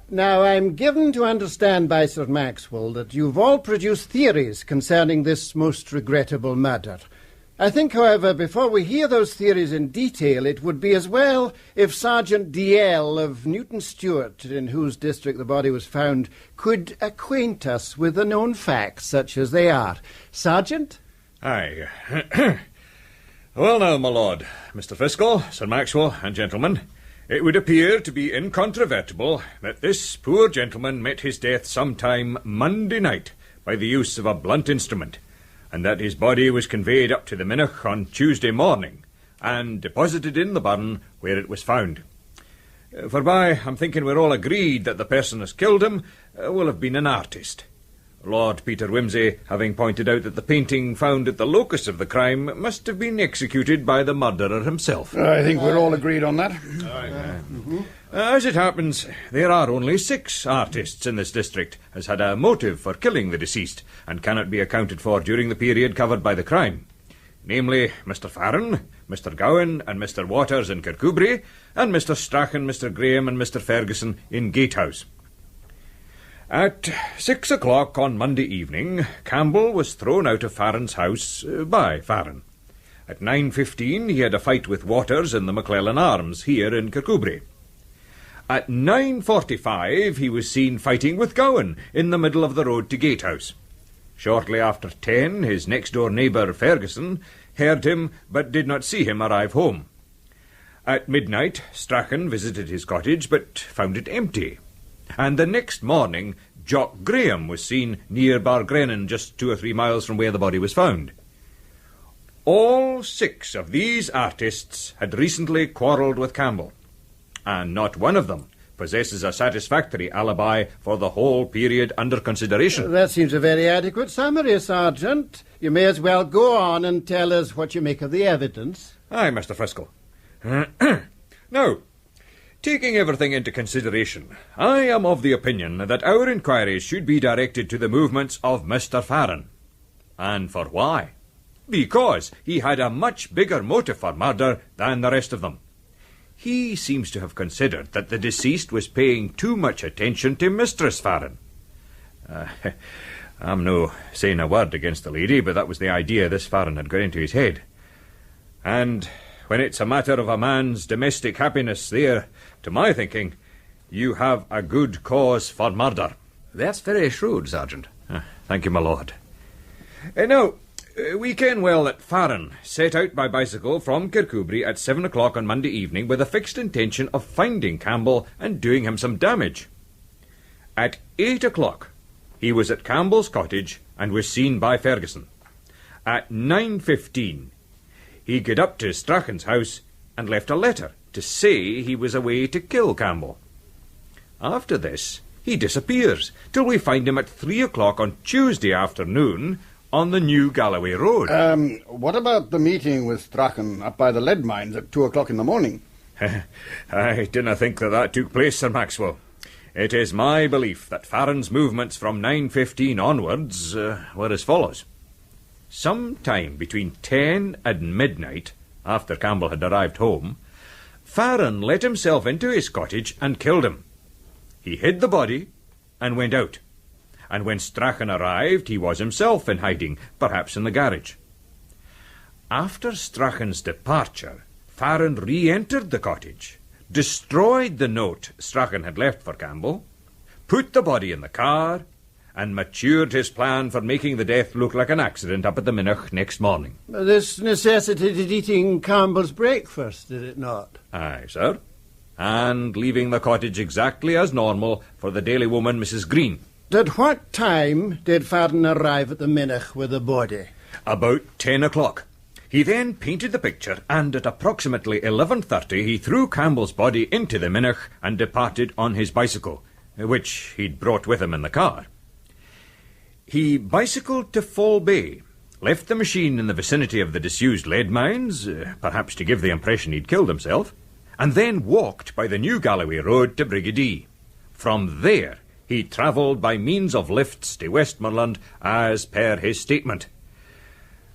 Now, I'm given to understand by Sir Maxwell that you've all produced theories concerning this most regrettable murder. I think, however, before we hear those theories in detail, it would be as well if Sergeant DL of Newton Stewart, in whose district the body was found, could acquaint us with the known facts, such as they are. Sergeant? Aye. Well now, my lord, Mr. Fiscal, Sir Maxwell, and gentlemen, it would appear to be incontrovertible that this poor gentleman met his death sometime Monday night by the use of a blunt instrument, and that his body was conveyed up to the Minnoch on Tuesday morning, and deposited in the barn where it was found. Forby, I'm thinking we're all agreed that the person as killed him will have been an artist. Lord Peter Wimsey having pointed out that the painting found at the locus of the crime must have been executed by the murderer himself. I think we're all agreed on that. As it happens, there are only 6 artists in this district as had a motive for killing the deceased and cannot be accounted for during the period covered by the crime. Namely, Mr. Faren, Mr. Gowan and Mr. Waters in Kirkcudbright, and Mr. Strachen, Mr. Graeme and Mr. Ferguson in Gatehouse. At 6 o'clock on Monday evening, Campbell was thrown out of Faren's house by Faren. At 9:15 he had a fight with Waters in the McClellan Arms here in Kirkcudbright. At 9:45 he was seen fighting with Gowan in the middle of the road to Gatehouse. Shortly after 10, his next-door neighbour, Ferguson, heard him but did not see him arrive home. At midnight, Strachen visited his cottage but found it empty. And the next morning, Jock Graeme was seen near Bargrennan, just 2 or 3 miles from where the body was found. All 6 of these artists had recently quarrelled with Campbell, and not one of them possesses a satisfactory alibi for the whole period under consideration. That seems a very adequate summary, Sergeant. You may as well go on and tell us what you make of the evidence. Aye, Mr. Friskel. Now, taking everything into consideration, I am of the opinion that our inquiries should be directed to the movements of Mr. Faren. And for why? Because he had a much bigger motive for murder than the rest of them. He seems to have considered that the deceased was paying too much attention to Mistress Faren. I'm no saying a word against the lady, but that was the idea this Faren had got into his head. And when it's a matter of a man's domestic happiness there, to my thinking, you have a good cause for murder. That's very shrewd, Sergeant. Thank you, my lord. Now, we ken well that Faren set out by bicycle from Kirkcudbright at 7 o'clock on Monday evening with a fixed intention of finding Campbell and doing him some damage. At 8 o'clock, he was at Campbell's cottage and was seen by Ferguson. At 9:15, he got up to Strachen's house and left a letter to say he was away to kill Campbell. After this, he disappears till we find him at 3 o'clock on Tuesday afternoon on the new Galloway road. What about the meeting with Strachen up by the lead mines at 2 o'clock in the morning? I dinna think that took place, Sir Maxwell. It is my belief that Faren's movements from 9:15 onwards were as follows. Some time between 10 and midnight, after Campbell had arrived home, Faren let himself into his cottage and killed him. He hid the body and went out. And when Strachen arrived, he was himself in hiding, perhaps in the garage. After Strachen's departure, Faren re-entered the cottage, destroyed the note Strachen had left for Campbell, put the body in the car, and matured his plan for making the death look like an accident up at the Minnoch next morning. This necessitated eating Campbell's breakfast, did it not? Aye, sir. And leaving the cottage exactly as normal for the daily woman, Mrs. Green. At what time did Faren arrive at the Minnoch with the body? About 10 o'clock. He then painted the picture, and at approximately 11:30 he threw Campbell's body into the Minnoch and departed on his bicycle, which he'd brought with him in the car. He bicycled to Fall Bay, left the machine in the vicinity of the disused lead mines, perhaps to give the impression he'd killed himself, and then walked by the new Galloway road to Brigidee. From there, he travelled by means of lifts to Westmoreland as per his statement.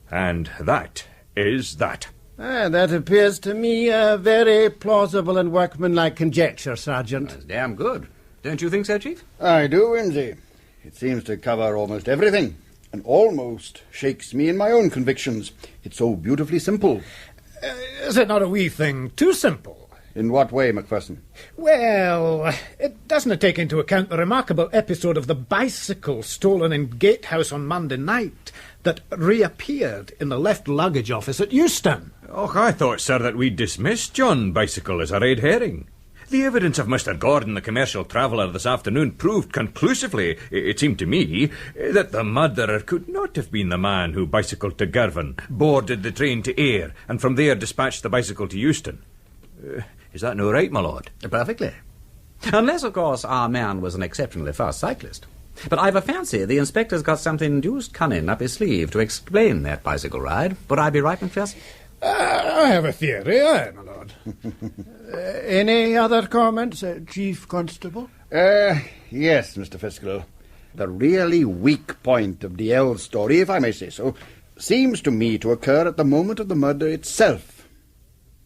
And that is that. That appears to me a very plausible and workmanlike conjecture, Sergeant. That's damn good. Don't you think so, Chief? I do, Wimsey. It seems to cover almost everything, and almost shakes me in my own convictions. It's so beautifully simple. Is it not a wee thing too simple? In what way, McFersonen? Well, it doesn't take into account the remarkable episode of the bicycle stolen in Gatehouse on Monday night that reappeared in the left luggage office at Euston. Oh, I thought, sir, that we'd dismissed John Bicycle as a red herring. The evidence of Mr. Gordon, the commercial traveller, this afternoon proved conclusively, it seemed to me, that the murderer could not have been the man who bicycled to Girvan, boarded the train to Ayr, and from there dispatched the bicycle to Euston. Is that no right, my lord? Perfectly. Unless, of course, our man was an exceptionally fast cyclist. But I've a fancy the inspector's got something deuced cunning up his sleeve to explain that bicycle ride. Would I be right, McPherson? I have a theory, my lord. Any other comments, Chief Constable? Yes, Mr. Fiscal. The really weak point of DL's story, if I may say so, seems to me to occur at the moment of the murder itself.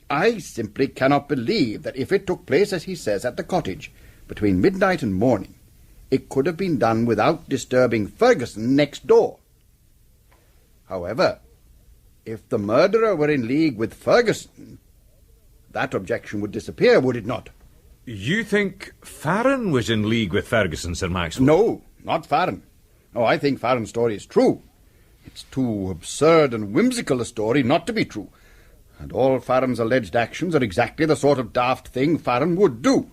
I simply cannot believe that if it took place, as he says, at the cottage, between midnight and morning, it could have been done without disturbing Ferguson next door. However, if the murderer were in league with Ferguson, that objection would disappear, would it not? You think Faren was in league with Ferguson, Sir Maxwell? No, not Faren. Oh, I think Faren's story is true. It's too absurd and whimsical a story not to be true. And all Faren's alleged actions are exactly the sort of daft thing Faren would do.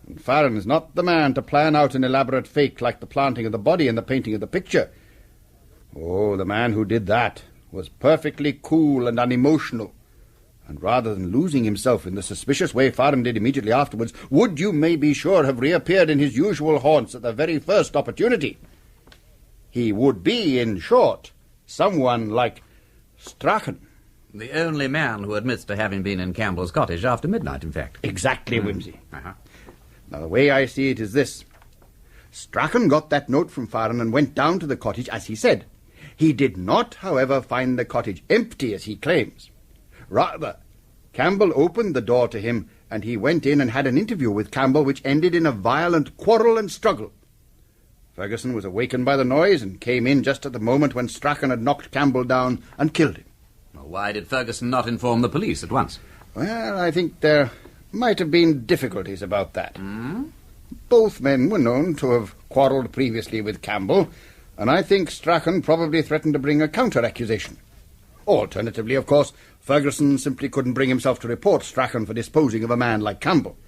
And Faren is not the man to plan out an elaborate fake like the planting of the body and the painting of the picture. Oh, the man who did that was perfectly cool and unemotional. And rather than losing himself in the suspicious way Faren did immediately afterwards, would, you may be sure, have reappeared in his usual haunts at the very first opportunity. He would be, in short, someone like Strachen. The only man who admits to having been in Campbell's cottage after midnight, in fact. Exactly, Wimsey. Now, the way I see it is this. Strachen got that note from Faren and went down to the cottage, as he said. He did not, however, find the cottage empty, as he claims. Rather, Campbell opened the door to him, and he went in and had an interview with Campbell which ended in a violent quarrel and struggle. Ferguson was awakened by the noise and came in just at the moment when Strachen had knocked Campbell down and killed him. Well, why did Ferguson not inform the police at once? Well, I think there might have been difficulties about that. Both men were known to have quarrelled previously with Campbell, and I think Strachen probably threatened to bring a counter-accusation. Alternatively, of course, Ferguson simply couldn't bring himself to report Strachen for disposing of a man like Campbell.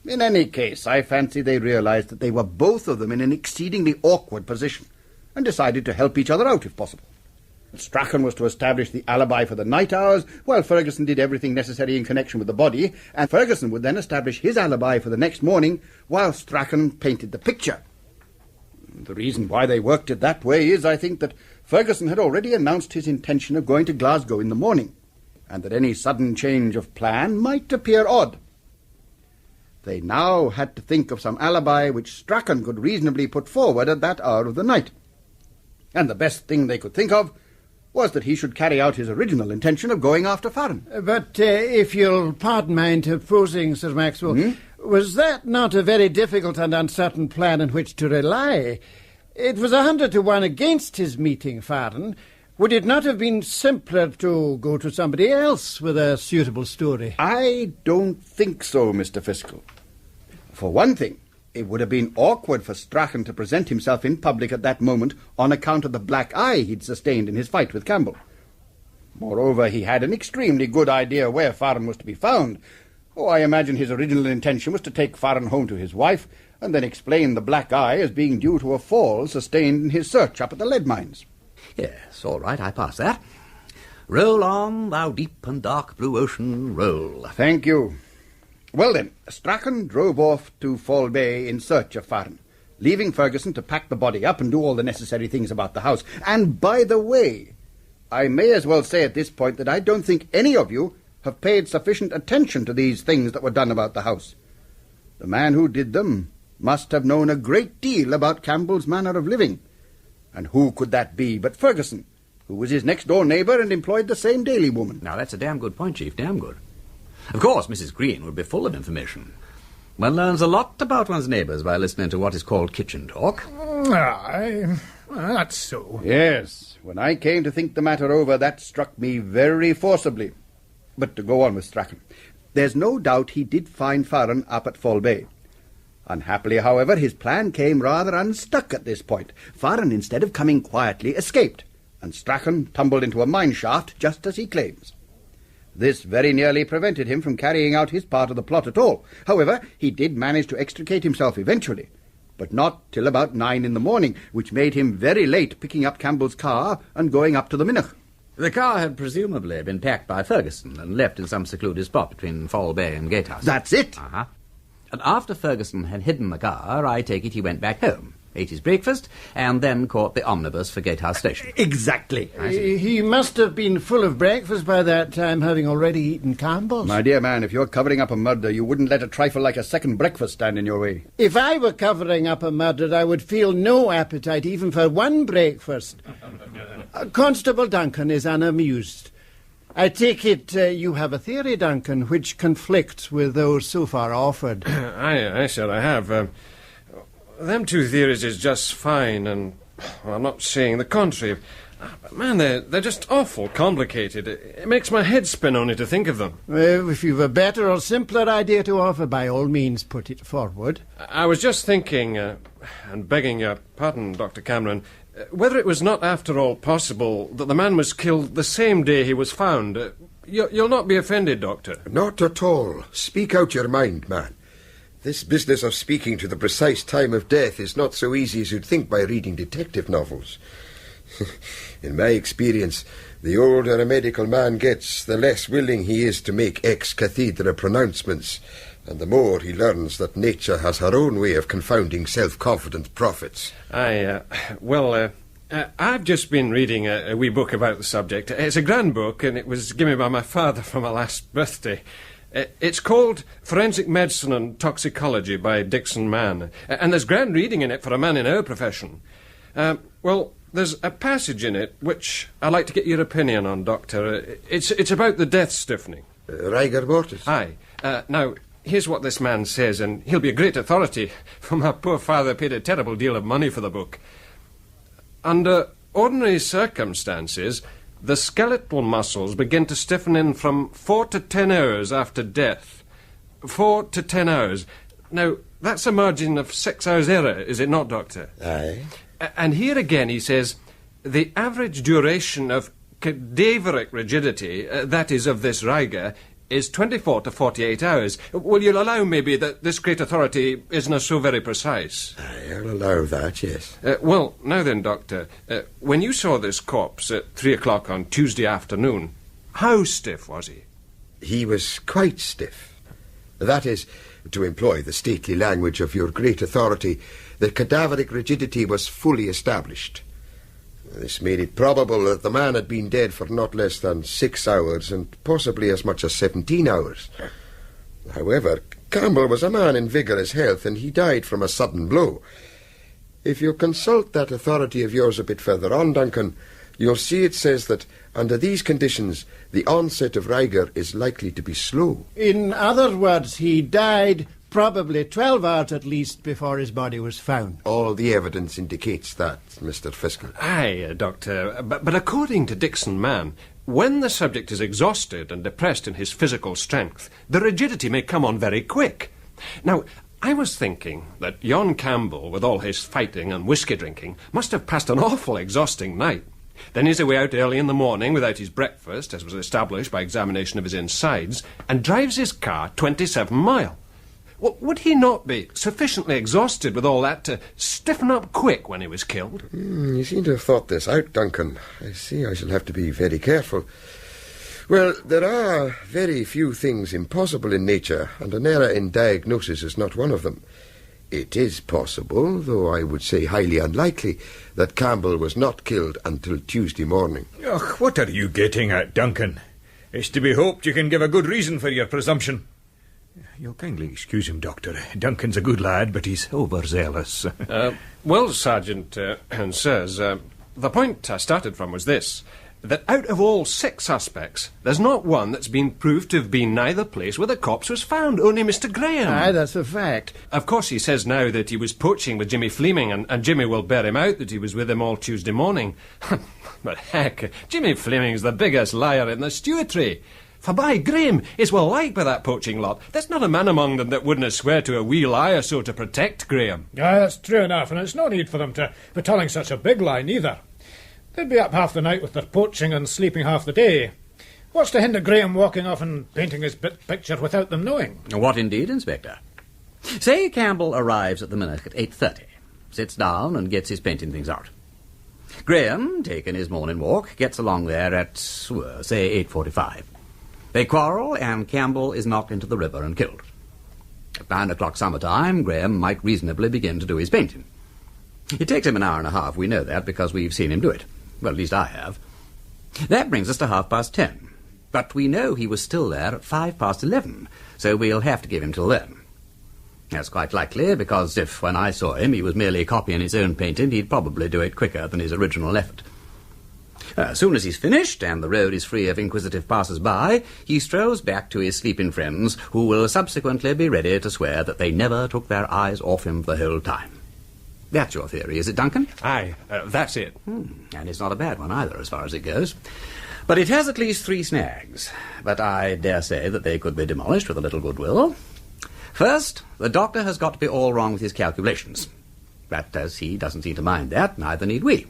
In any case, I fancy they realized that they were both of them in an exceedingly awkward position, and decided to help each other out if possible. Strachen was to establish the alibi for the night hours, while Ferguson did everything necessary in connection with the body, and Ferguson would then establish his alibi for the next morning, while Strachen painted the picture. The reason why they worked it that way is, I think, that Ferguson had already announced his intention of going to Glasgow in the morning, and that any sudden change of plan might appear odd. They now had to think of some alibi which Strachen could reasonably put forward at that hour of the night. And the best thing they could think of was that he should carry out his original intention of going after Faren. But if you'll pardon my interposing, Sir Maxwell, was that not a very difficult and uncertain plan on which to rely? It was 100 to 1 against his meeting Faren. Would it not have been simpler to go to somebody else with a suitable story? I don't think so, Mr. Fiscal. For one thing, it would have been awkward for Strachen to present himself in public at that moment on account of the black eye he'd sustained in his fight with Campbell. Moreover, he had an extremely good idea where Faren was to be found. Oh, I imagine his original intention was to take Faren home to his wife and then explain the black eye as being due to a fall sustained in his search up at the lead mines. Yes, all right, I pass that. Roll on, thou deep and dark blue ocean, roll. Thank you. Well then, Strachen drove off to Fall Bay in search of Faren, leaving Ferguson to pack the body up and do all the necessary things about the house. And by the way, I may as well say at this point that I don't think any of you have paid sufficient attention to these things that were done about the house. The man who did them must have known a great deal about Campbell's manner of living. And who could that be but Ferguson, who was his next-door neighbour and employed the same daily woman? Now, that's a damn good point, Chief, damn good. Of course, Mrs. Green would be full of information. One learns a lot about one's neighbours by listening to what is called kitchen talk. Aye, that's so. Yes, when I came to think the matter over, that struck me very forcibly. But to go on with Strachen, there's no doubt he did find Faren up at Fall Bay. Unhappily, however, his plan came rather unstuck at this point. Faren, instead of coming quietly, escaped, and Strachen tumbled into a mine shaft just as he claims. This very nearly prevented him from carrying out his part of the plot at all. However, he did manage to extricate himself eventually, but not till about 9 in the morning, which made him very late picking up Campbell's car and going up to the Minnoch. The car had presumably been packed by Ferguson and left in some secluded spot between Fall Bay and Gatehouse. That's it! Uh-huh. And after Ferguson had hidden the car, I take it he went back home, ate his breakfast, and then caught the omnibus for Gatehouse Station. Exactly. He must have been full of breakfast by that time, having already eaten Campbell's. My dear man, if you're covering up a murder, you wouldn't let a trifle like a second breakfast stand in your way. If I were covering up a murder, I would feel no appetite even for one breakfast. Constable Duncan is unamused. I take it you have a theory, Duncan, which conflicts with those so far offered. Aye, sir, I have. Them two theories is just fine, and I'm not saying the contrary. But man, they're just awful complicated. It makes my head spin only to think of them. Well, if you've a better or simpler idea to offer, by all means put it forward. I was just thinking, and begging your pardon, Dr. Cameron, whether it was not after all possible that the man was killed the same day he was found. You'll not be offended, Doctor. Not at all. Speak out your mind, man. This business of speaking to the precise time of death is not so easy as you'd think by reading detective novels. In my experience, the older a medical man gets, the less willing he is to make ex cathedra pronouncements, and the more he learns that nature has her own way of confounding self-confident prophets. I've just been reading a wee book about the subject. It's a grand book, and it was given me by my father for my last birthday. It's called Forensic Medicine and Toxicology by Dixon Mann, and there's grand reading in it for a man in our profession. There's a passage in it which I'd like to get your opinion on, Doctor. It's about the death stiffening. Rigor mortis? Aye. Now, here's what this man says, and he'll be a great authority, for my poor father paid a terrible deal of money for the book. Under ordinary circumstances, the skeletal muscles begin to stiffen in from 4 to 10 hours after death. 4 to 10 hours. Now, that's a margin of 6 hours error, is it not, Doctor? Aye. And here again he says, the average duration of cadaveric rigidity, that is of this rigor, is 24 to 48 hours. Will you allow, maybe, that this great authority isn't so very precise? I'll allow that, yes. Now then, Doctor, when you saw this corpse at 3 o'clock on Tuesday afternoon, how stiff was he? He was quite stiff. That is, to employ the stately language of your great authority, the cadaveric rigidity was fully established. This made it probable that the man had been dead for not less than 6 hours, and possibly as much as 17 hours. However, Campbell was a man in vigorous health, and he died from a sudden blow. If you consult that authority of yours a bit further on, Duncan, you'll see it says that, under these conditions, the onset of rigor is likely to be slow. In other words, he died probably 12 hours at least before his body was found. All the evidence indicates that, Mr. Fiskell. Aye, Doctor, but according to Dixon Mann, when the subject is exhausted and depressed in his physical strength, the rigidity may come on very quick. Now, I was thinking that yon Campbell, with all his fighting and whisky drinking, must have passed an awful exhausting night. Then he's away out early in the morning without his breakfast, as was established by examination of his insides, and drives his car 27 mile. Well, would he not be sufficiently exhausted with all that to stiffen up quick when he was killed? You seem to have thought this out, Duncan. I see I shall have to be very careful. Well, there are very few things impossible in nature, and an error in diagnosis is not one of them. It is possible, though I would say highly unlikely, that Campbell was not killed until Tuesday morning. Ugh, what are you getting at, Duncan? It's to be hoped you can give a good reason for your presumption. You'll kindly excuse him, Doctor. Duncan's a good lad, but he's overzealous. Sergeant and sirs, the point I started from was this, that out of all 6 suspects, there's not one that's been proved to have been nigh the place where the corpse was found, only Mr. Graeme. Aye, that's a fact. Of course, he says now that he was poaching with Jimmy Fleming, and Jimmy will bear him out that he was with him all Tuesday morning. But heck, Jimmy Fleming's the biggest liar in the stewartry. For by Graeme is well liked by that poaching lot. There's not a man among them that wouldn't swear to a wee lie or so to protect Graeme. Aye, that's true enough, and it's no need for them to be telling such a big lie, neither. They'd be up half the night with their poaching and sleeping half the day. What's to hinder Graeme walking off and painting his picture without them knowing? What indeed, Inspector? Say Campbell arrives at the Minnock at 8:30, sits down and gets his painting things out. Graeme, taking his morning walk, gets along there at, say, 8:45. They quarrel, and Campbell is knocked into the river and killed. At 9 o'clock summertime, Graeme might reasonably begin to do his painting. It takes him an hour and a half, we know that, because we've seen him do it. Well, at least I have. That brings us to 10:30. But we know he was still there at 11:05, so we'll have to give him till then. That's quite likely, because if, when I saw him, he was merely copying his own painting, he'd probably do it quicker than his original effort. As soon as he's finished, and the road is free of inquisitive passers-by, he strolls back to his sleeping friends, who will subsequently be ready to swear that they never took their eyes off him the whole time. That's your theory, is it, Duncan? Aye, that's it. And it's not a bad one either, as far as it goes. But it has at least 3 snags. But I dare say that they could be demolished with a little goodwill. First, the doctor has got to be all wrong with his calculations. But as he doesn't seem to mind that, neither need we.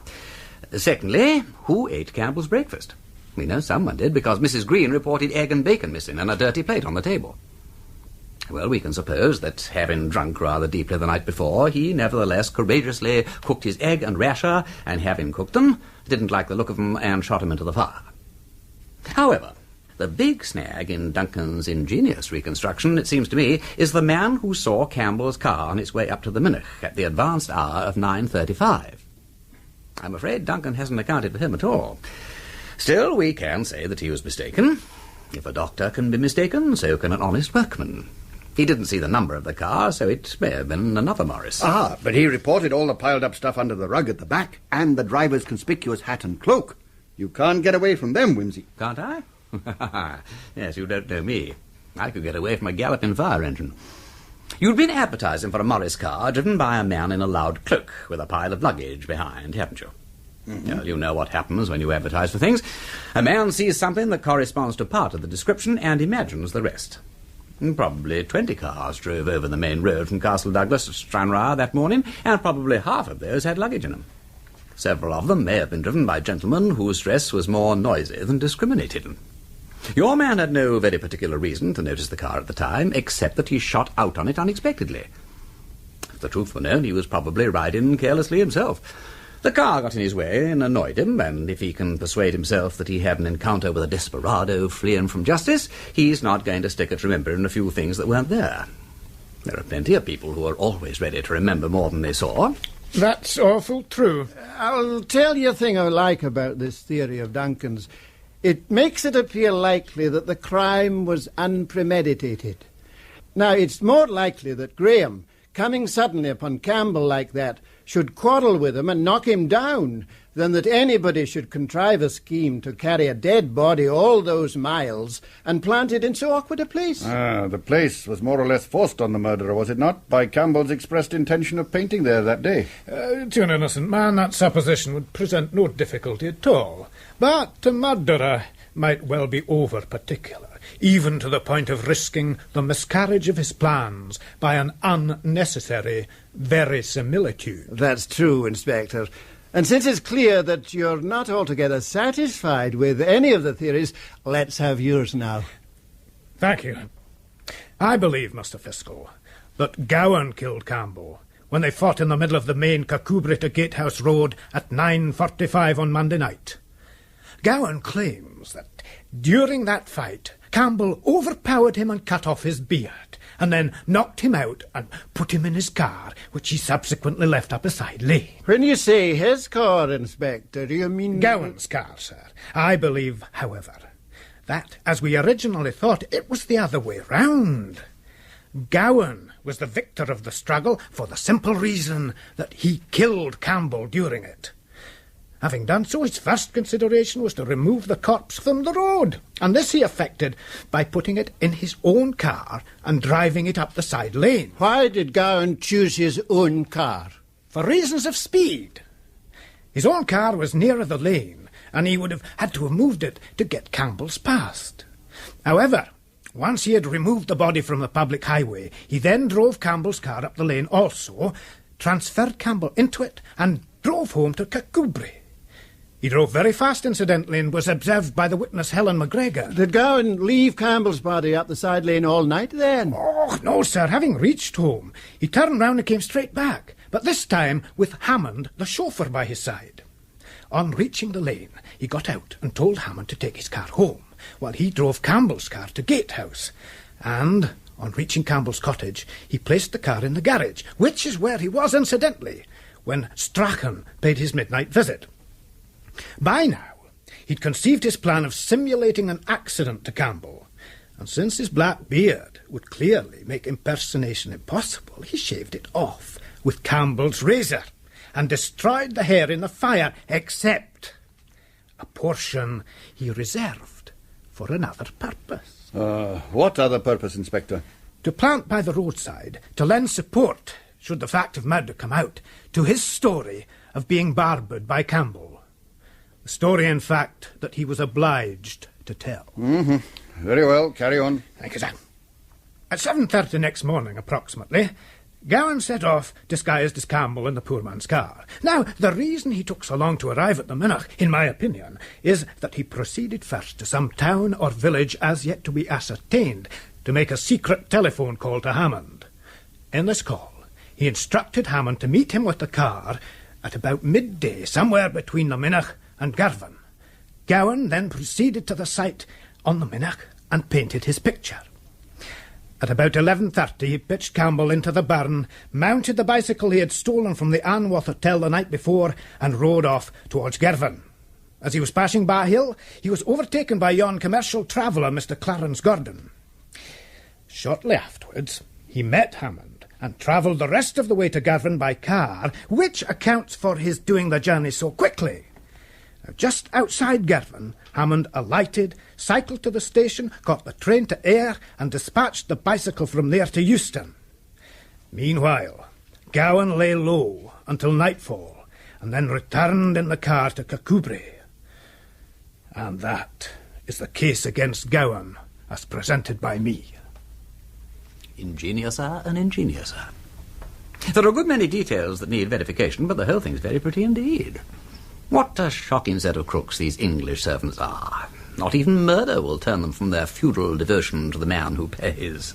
Secondly, who ate Campbell's breakfast? We know someone did, because Mrs. Green reported egg and bacon missing and a dirty plate on the table. Well, we can suppose that, having drunk rather deeply the night before, he nevertheless courageously cooked his egg and rasher, and having cooked them, didn't like the look of them and shot him into the fire. However, the big snag in Duncan's ingenious reconstruction, it seems to me, is the man who saw Campbell's car on its way up to the Minnoch at the advanced hour of 9:35. I'm afraid Duncan hasn't accounted for him at all. Still, we can say that he was mistaken. If a doctor can be mistaken, so can an honest workman. He didn't see the number of the car, so it may have been another Morris. Ah, but he reported all the piled-up stuff under the rug at the back, and the driver's conspicuous hat and cloak. You can't get away from them, Wimsey. Can't I? Yes, you don't know me. I could get away from a galloping fire engine. You've been advertising for a Morris car driven by a man in a loud cloak with a pile of luggage behind, haven't you? Well, you know what happens when you advertise for things. A man sees something that corresponds to part of the description and imagines the rest. Probably 20 cars drove over the main road from Castle Douglas to Stranraer that morning, and probably half of those had luggage in them. Several of them may have been driven by gentlemen whose dress was more noisy than discriminated. Your man had no very particular reason to notice the car at the time, except that he shot out on it unexpectedly. If the truth were known, he was probably riding carelessly himself. The car got in his way and annoyed him, and if he can persuade himself that he had an encounter with a desperado fleeing from justice, he's not going to stick at remembering a few things that weren't there. There are plenty of people who are always ready to remember more than they saw. That's awful true. I'll tell you a thing I like about this theory of Duncan's. It makes it appear likely that the crime was unpremeditated. Now, it's more likely that Graeme, coming suddenly upon Campbell like that, should quarrel with him and knock him down, than that anybody should contrive a scheme to carry a dead body all those miles and plant it in so awkward a place. The place was more or less forced on the murderer, was it not, by Campbell's expressed intention of painting there that day? To an innocent man, that supposition would present no difficulty at all. But a murderer might well be over-particular, even to the point of risking the miscarriage of his plans by an unnecessary verisimilitude. That's true, Inspector. And since it's clear that you're not altogether satisfied with any of the theories, let's have yours now. Thank you. I believe, Mr. Fiscal, that Gowan killed Campbell when they fought in the middle of the main Kirkcudbright to Gatehouse Road at 9:45 on Monday night. Gowan claims that during that fight, Campbell overpowered him and cut off his beard, and then knocked him out and put him in his car, which he subsequently left up a side lane. When you say his car, Inspector, do you mean... Gowan's car, sir. I believe, however, that, as we originally thought, it was the other way round. Gowan was the victor of the struggle for the simple reason that he killed Campbell during it. Having done so, his first consideration was to remove the corpse from the road, and this he effected by putting it in his own car and driving it up the side lane. Why did Gowan choose his own car? For reasons of speed. His own car was nearer the lane, and he would have had to have moved it to get Campbell's past. However, once he had removed the body from the public highway, he then drove Campbell's car up the lane also, transferred Campbell into it, and drove home to Kirkcudbright. He drove very fast, incidentally, and was observed by the witness Helen McGregor. Did Gowan leave Campbell's body up the side lane all night, then? Oh, no, sir. Having reached home, he turned round and came straight back, but this time with Hammond, the chauffeur, by his side. On reaching the lane, he got out and told Hammond to take his car home, while he drove Campbell's car to Gatehouse. And, on reaching Campbell's cottage, he placed the car in the garage, which is where he was, incidentally, when Strachen paid his midnight visit. By now, he'd conceived his plan of simulating an accident to Campbell, and since his black beard would clearly make impersonation impossible, he shaved it off with Campbell's razor and destroyed the hair in the fire, except a portion he reserved for another purpose. What other purpose, Inspector? To plant by the roadside, to lend support should the fact of murder come out, to his story of being barbered by Campbell. The story, in fact, that he was obliged to tell. Mm-hmm. Very well, carry on. Thank you, sir. At 7:30 next morning, approximately, Gowan set off, disguised as Campbell, in the poor man's car. Now, the reason he took so long to arrive at the Minnoch, in my opinion, is that he proceeded first to some town or village as yet to be ascertained, to make a secret telephone call to Hammond. In this call, he instructed Hammond to meet him with the car at about midday, somewhere between the Minnoch and Girvan. Gowan then proceeded to the site on the Minnoch and painted his picture. At about 11:30, he pitched Campbell into the barn, mounted the bicycle he had stolen from the Anworth Hotel the night before, and rode off towards Girvan. As he was passing Bar Hill, he was overtaken by yon commercial traveller, Mr. Clarence Gordon. Shortly afterwards, he met Hammond and travelled the rest of the way to Girvan by car, which accounts for his doing the journey so quickly. Just outside Girvan, Hammond alighted, cycled to the station, got the train to Ayr, and dispatched the bicycle from there to Euston. Meanwhile, Gowan lay low until nightfall, and then returned in the car to Kirkcudbright. And that is the case against Gowan, as presented by me. Ingenious, sir, and ingenious, sir. There are a good many details that need verification, but the whole thing's very pretty indeed. What a shocking set of crooks these English servants are. Not even murder will turn them from their feudal devotion to the man who pays.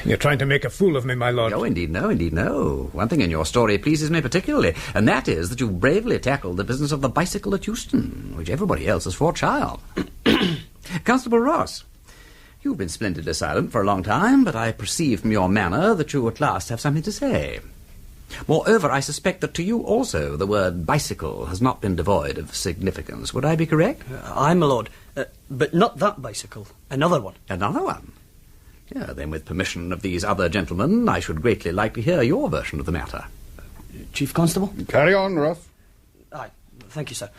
You're trying to make a fool of me, my lord. Oh, indeed no, indeed no. One thing in your story pleases me particularly, and that is that you've bravely tackled the business of the bicycle at Euston, which everybody else has fought shy of. Constable Ross, you've been splendidly silent for a long time, but I perceive from your manner that you at last have something to say. Moreover, I suspect that to you also the word bicycle has not been devoid of significance. Would I be correct? Aye, my lord. But not that bicycle. Another one. Another one? Yeah, then with permission of these other gentlemen, I should greatly like to hear your version of the matter. Chief Constable? Carry on, Ross. Aye, thank you, sir.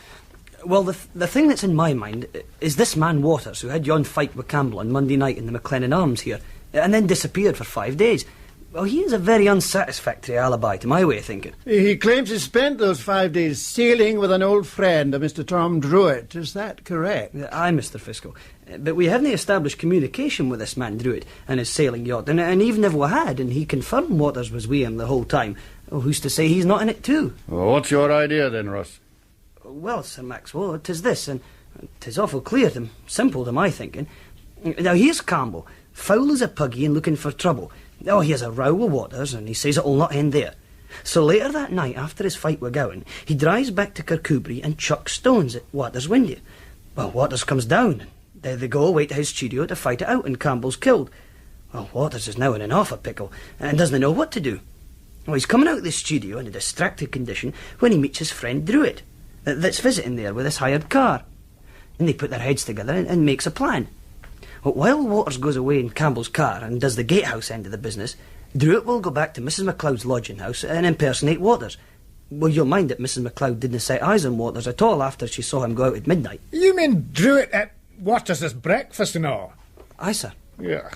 Well, the thing that's in my mind is this man Waters, who had yon fight with Campbell on Monday night in the McLennan Arms here, and then disappeared for 5 days. Well, he is a very unsatisfactory alibi to my way of thinking. He claims he spent those 5 days sailing with an old friend, a Mr. Tom Druitt. Is that correct? Aye, Mr. Fiscal. But we haven't established communication with this man Druitt and his sailing yacht, and even if we had, and he confirmed Waters was with him the whole time, well, who's to say he's not in it too? Well, what's your idea then, Ross? Well, Sir Maxwell, 'tis this, and 'tis awful clear to simple to my thinking. Now, here's Campbell, foul as a puggy and looking for trouble. Oh, he has a row with Waters, and he says it'll not end there. So later that night, after his fight with Gowan, he drives back to Kirkcudbright and chucks stones at Waters' window. Well, Waters comes down, and there they go away to his studio to fight it out, and Campbell's killed. Well, Waters is now in an awful pickle, and doesn't know what to do. Well, he's coming out of the studio in a distracted condition when he meets his friend Druitt, that's visiting there with his hired car. And they put their heads together and makes a plan. But while Waters goes away in Campbell's car and does the gatehouse end of the business, Druitt will go back to Mrs. MacLeod's lodging house and impersonate Waters. Well, you'll mind that Mrs. MacLeod didn't set eyes on Waters at all after she saw him go out at midnight. You mean Druitt at Waters' breakfast and all? Aye, sir. Yeah,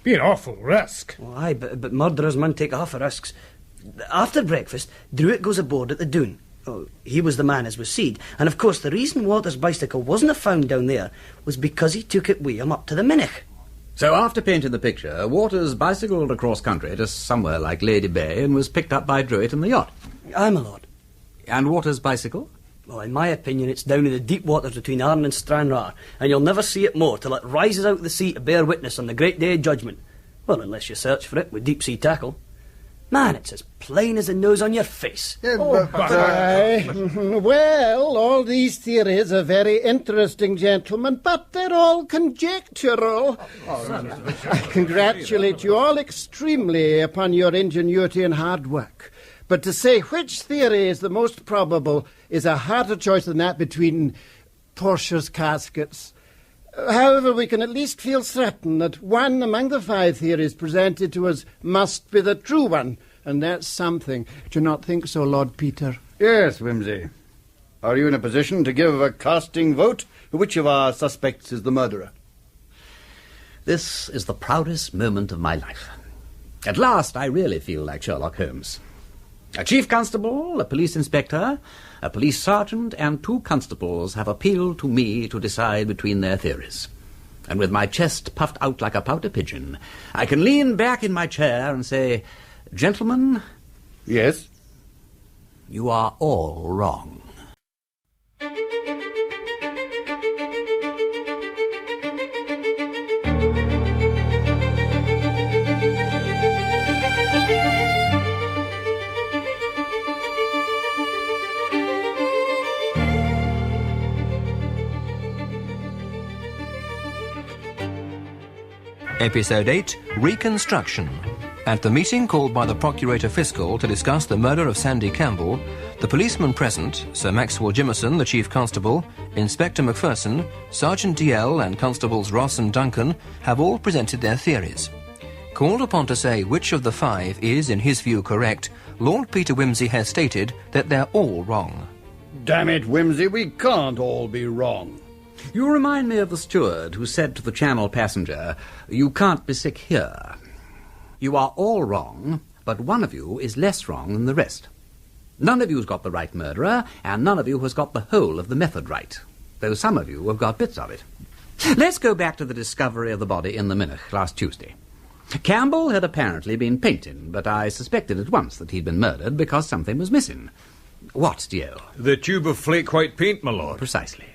be an awful risk. Well, aye, but murderers mun take half the risks. After breakfast, Druitt goes aboard at the Doon. Oh, he was the man as was seed, and of course the reason Waters' bicycle wasn't found down there was because he took it with him up to the Minnoch. So after painting the picture, Waters bicycled across country to somewhere like Lady Bay and was picked up by Druitt in the yacht. Aye, my lord. And Waters' bicycle? Well, in my opinion, it's down in the deep waters between Arran and Stranraer, and you'll never see it more till it rises out of the sea to bear witness on the great day of judgment. Well, unless you search for it with deep-sea tackle. Man, it's as plain as the nose on your face. Well, all these theories are very interesting, gentlemen, but they're all conjectural. I congratulate you all extremely upon your ingenuity and hard work. But to say which theory is the most probable is a harder choice than that between Portia's caskets. However, we can at least feel certain that one among the 5 theories presented to us must be the true one, and that's something. Do you not think so, Lord Peter? Yes, Wimsey. Are you in a position to give a casting vote? Which of our suspects is the murderer? This is the proudest moment of my life. At last, I really feel like Sherlock Holmes. A chief constable, a police inspector, a police sergeant, and 2 constables have appealed to me to decide between their theories. And with my chest puffed out like a pouter pigeon, I can lean back in my chair and say, gentlemen... Yes? You are all wrong. Episode 8, Reconstruction. At the meeting called by the Procurator Fiscal to discuss the murder of Sandy Campbell, the policemen present, Sir Maxwell Jimmerson, the Chief Constable, Inspector MacPherson, Sergeant DL and Constables Ross and Duncan have all presented their theories. Called upon to say which of the 5 is, in his view, correct, Lord Peter Wimsey has stated that they're all wrong. Damn it, Wimsey, we can't all be wrong. You remind me of the steward who said to the Channel passenger, "You can't be sick here." You are all wrong, but one of you is less wrong than the rest. None of you's got the right murderer, and none of you has got the whole of the method right, though some of you have got bits of it. Let's go back to the discovery of the body in the Minnoch last Tuesday. Campbell had apparently been painting, but I suspected at once that he'd been murdered because something was missing. What, DL? The tube of flake white paint, my lord. Precisely.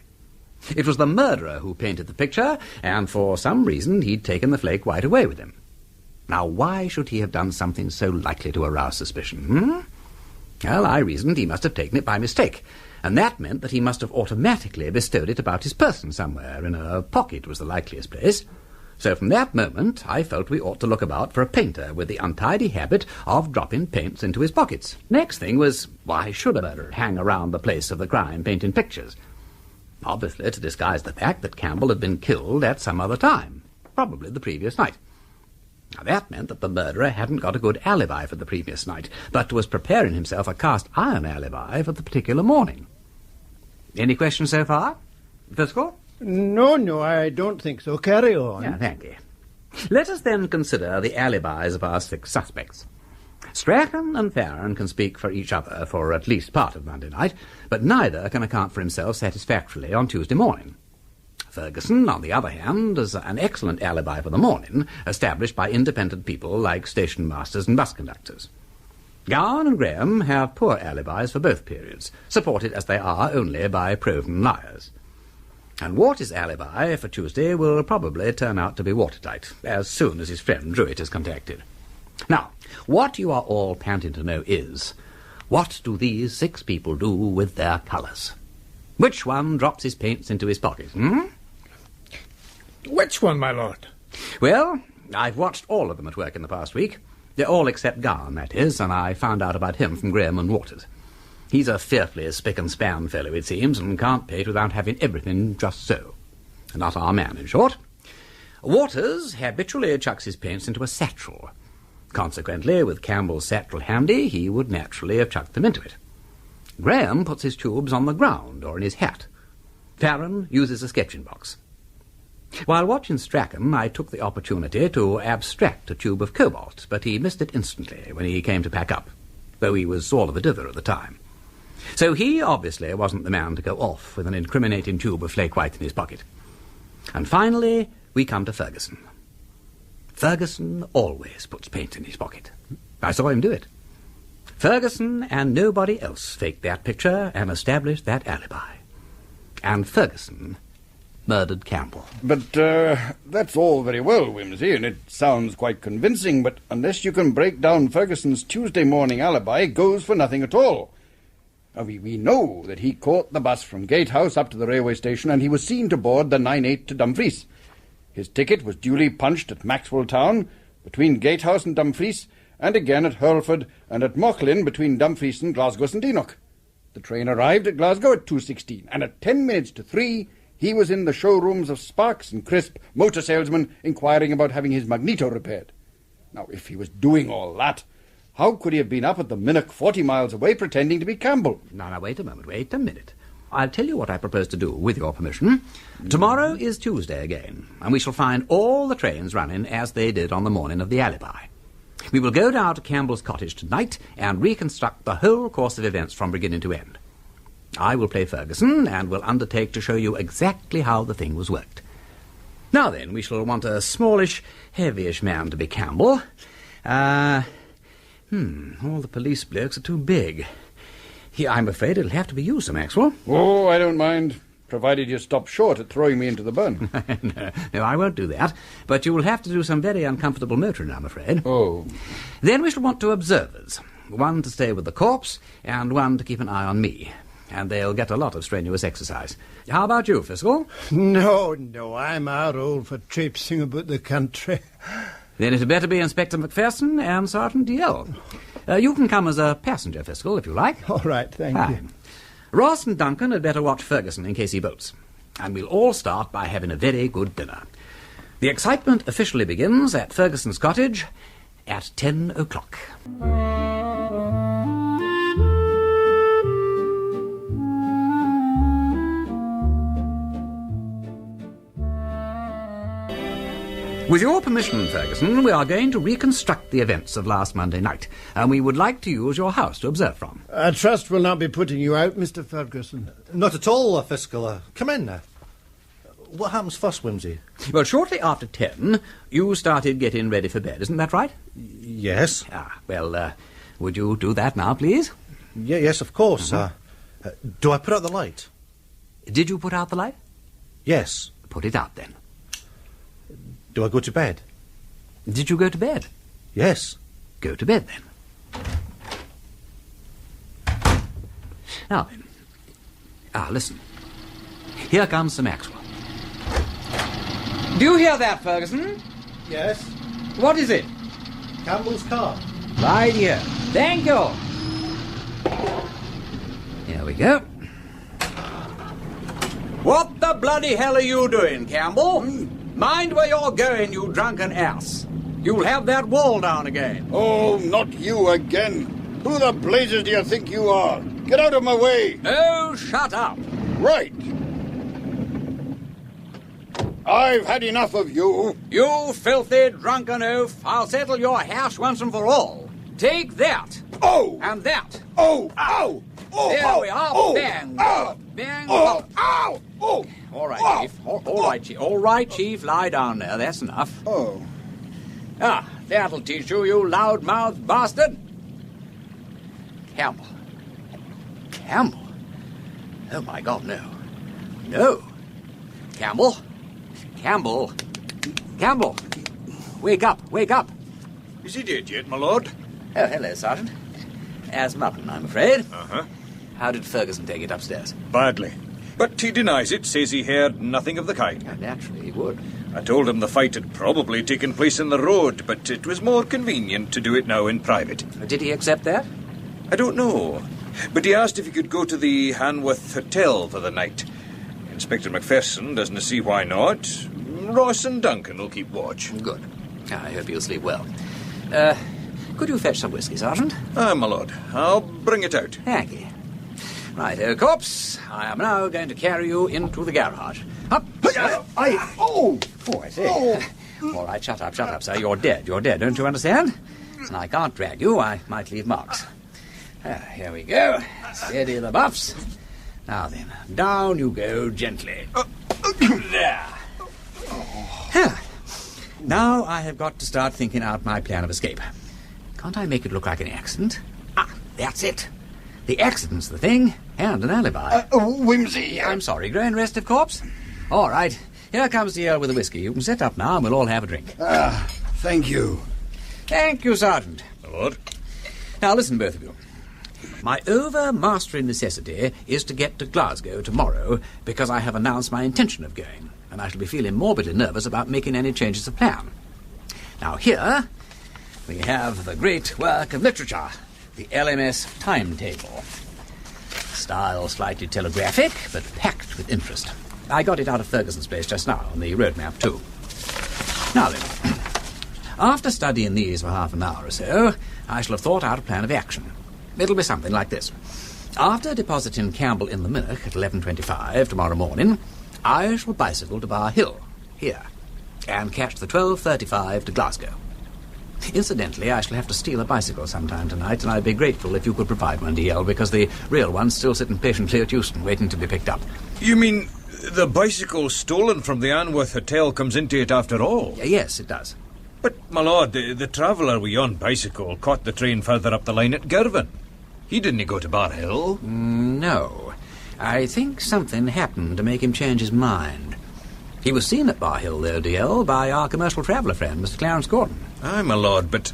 It was the murderer who painted the picture, and for some reason he'd taken the flake white away with him. Now, why should he have done something so likely to arouse suspicion, Well, I reasoned he must have taken it by mistake, and that meant that he must have automatically bestowed it about his person somewhere. In a pocket was the likeliest place. So from that moment, I felt we ought to look about for a painter with the untidy habit of dropping paints into his pockets. Next thing was, why should a murderer hang around the place of the crime painting pictures? Obviously to disguise the fact that Campbell had been killed at some other time, probably the previous night. Now, that meant that the murderer hadn't got a good alibi for the previous night, but was preparing himself a cast-iron alibi for the particular morning. Any questions so far, Fiscal? No, I don't think so. Carry on. Yeah, thank you. Let us then consider the alibis of our 6 suspects. Strachen and Faren can speak for each other for at least part of Monday night, but neither can account for himself satisfactorily on Tuesday morning. Ferguson, on the other hand, is an excellent alibi for the morning, established by independent people like station masters and bus conductors. Galloway and Graeme have poor alibis for both periods, supported as they are only by proven liars. And Wart's alibi for Tuesday will probably turn out to be watertight, as soon as his friend Druitt is contacted. Now, what you are all panting to know is, what do these 6 people do with their colours? Which one drops his paints into his pocket, Which one, my lord? Well, I've watched all of them at work in the past week. They're all except Garn, that is, and I found out about him from Graeme and Waters. He's a fearfully spick-and-span fellow, it seems, and can't paint without having everything just so. Not our man, in short. Waters habitually chucks his paints into a satchel. Consequently, with Campbell's satchel handy, he would naturally have chucked them into it. Graeme puts his tubes on the ground or in his hat. Faren uses a sketching box. While watching Strachen, I took the opportunity to abstract a tube of cobalt, but he missed it instantly when he came to pack up, though he was all of a dither at the time. So he obviously wasn't the man to go off with an incriminating tube of flake white in his pocket. And finally, we come to Ferguson. Ferguson always puts paint in his pocket. I saw him do it. Ferguson and nobody else faked that picture and established that alibi. And Ferguson murdered Campbell. But that's all very well, Wimsey, and it sounds quite convincing, but unless you can break down Ferguson's Tuesday morning alibi, it goes for nothing at all. We know that he caught the bus from Gatehouse up to the railway station, and he was seen to board the 9-8 to Dumfries. His ticket was duly punched at Maxwell Town, between Gatehouse and Dumfries, and again at Hurlford and at Mauchline between Dumfries and Glasgow St Enoch. The train arrived at Glasgow at 2:16, and at 10 minutes to 3, he was in the showrooms of Sparks and Crisp, motor salesman, inquiring about having his magneto repaired. Now, if he was doing all that, how could he have been up at the Minnoch 40 miles away pretending to be Campbell? Now, wait a minute. I'll tell you what I propose to do, with your permission. Tomorrow is Tuesday again, and we shall find all the trains running as they did on the morning of the alibi. We will go down to Campbell's cottage tonight and reconstruct the whole course of events from beginning to end. I will play Ferguson and will undertake to show you exactly how the thing was worked. Now then, we shall want a smallish, heavyish man to be Campbell. All the police blokes are too big. Yeah, I'm afraid it'll have to be you, Sir Maxwell. Oh, I don't mind, provided you stop short at throwing me into the burn. No, I won't do that. But you will have to do some very uncomfortable motoring, I'm afraid. Oh. Then we shall want 2 observers. One to stay with the corpse, and one to keep an eye on me. And they'll get a lot of strenuous exercise. How about you, Fiscal? No, I'm out old for traipsing about the country. Then it had better be Inspector MacPherson and Sergeant L. You can come as a passenger, Fiscal, if you like. All right, thank you. Ross and Duncan had better watch Ferguson in case he bolts. And we'll all start by having a very good dinner. The excitement officially begins at Ferguson's cottage at 10 o'clock. With your permission, Ferguson, we are going to reconstruct the events of last Monday night, and we would like to use your house to observe from. I trust we'll not be putting you out, Mr. Ferguson. Not at all, Fiscal. Come in now. What happens first, Wimsey? Well, shortly after 10, you started getting ready for bed, isn't that right? Yes. Would you do that now, please? Yes, of course. Do I put out the light? Did you put out the light? Yes. Put it out, then. Do I go to bed? Did you go to bed? Yes. Go to bed, then. Now, then. Listen. Here comes Sir Maxwell. Do you hear that, Ferguson? Yes. What is it? Campbell's car. Right here. Thank you. Here we go. What the bloody hell are you doing, Campbell? Mind where you're going, you drunken ass. You'll have that wall down again. Oh, not you again. Who the blazes do you think you are? Get out of my way. Oh, shut up. Right. I've had enough of you. You filthy drunken oaf. I'll settle your hash once and for all. Take that. Oh. And that. Oh. Ow. Oh. There we are. Oh. Bang. Ow. Bang. Oh. Ow. Oh. All right, Chief. All right, Chief. All right, Chief. Lie down there. That's enough. Oh. That'll teach you, you loud-mouthed bastard. Campbell. Oh, my God, no. No. Campbell. Wake up. Is he dead yet, my lord? Oh, hello, Sergeant. As mutton, I'm afraid. Uh-huh. How did Ferguson take it upstairs? Badly. But he denies it, says he heard nothing of the kind. Naturally, he would. I told him the fight had probably taken place in the road, but it was more convenient to do it now in private. Did he accept that? I don't know. But he asked if he could go to the Hanworth Hotel for the night. Inspector MacPherson doesn't see why not. Ross and Duncan will keep watch. Good. I hope you'll sleep well. Could you fetch some whiskey, Sergeant? My lord. I'll bring it out. Thank you. Right, corpse. I am now going to carry you into the garage. Up! Oh, I see. All right, shut up, sir. You're dead. Don't you understand? And I can't drag you. I might leave marks. Here we go. Steady the buffs. Now then, down you go gently. There. Now I have got to start thinking out my plan of escape. Can't I make it look like an accident? That's it. The accident's the thing, and an alibi. Wimsey. I'm sorry, grown restive corpse. All right, here comes the Earl with the whiskey. You can sit up now and we'll all have a drink. Thank you. Thank you, Sergeant. My lord. Now listen, both of you. My overmastering necessity is to get to Glasgow tomorrow because I have announced my intention of going, and I shall be feeling morbidly nervous about making any changes of plan. Now here we have the great work of literature, the LMS timetable. Style slightly telegraphic, but packed with interest. I got it out of Ferguson's place just now, on the road map too. Now then, after studying these for half an hour or so, I shall have thought out a plan of action. It'll be something like this. After depositing Campbell in the Minnock at 11:25 tomorrow morning, I shall bicycle to Bar Hill, here, and catch the 12:35 to Glasgow. Incidentally, I shall have to steal a bicycle sometime tonight, and I'd be grateful if you could provide one, DL, because the real one's still sitting patiently at Euston, waiting to be picked up. You mean the bicycle stolen from the Anworth Hotel comes into it after all? Yes, it does. But, my lord, the traveller we on bicycle caught the train further up the line at Girvan. He didn't go to Bar Hill. No. I think something happened to make him change his mind. He was seen at Bar Hill, though, DL, by our commercial traveller friend, Mr. Clarence Gordon. Aye, my lord, but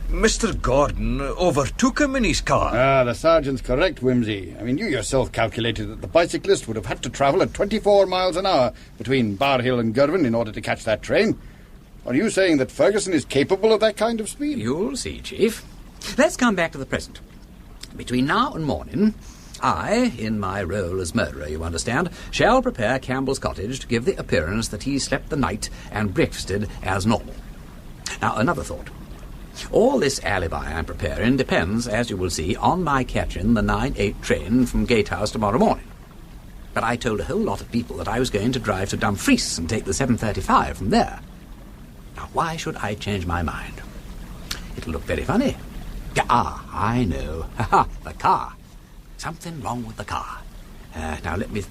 Mr. Gordon overtook him in his car. Ah, the sergeant's correct, Wimsey. I mean, you yourself calculated that the bicyclist would have had to travel at 24 miles an hour between Bar Hill and Girvan in order to catch that train. Are you saying that Ferguson is capable of that kind of speed? You'll see, Chief. Let's come back to the present. Between now and morning, I, in my role as murderer, you understand, shall prepare Campbell's cottage to give the appearance that he slept the night and breakfasted as normal. Now, another thought. All this alibi I'm preparing depends, as you will see, on my catching the 9:08 train from Gatehouse tomorrow morning. But I told a whole lot of people that I was going to drive to Dumfries and take the 7:35 from there. Now, why should I change my mind? It'll look very funny. I know. The car. Something wrong with the car. Now, let me...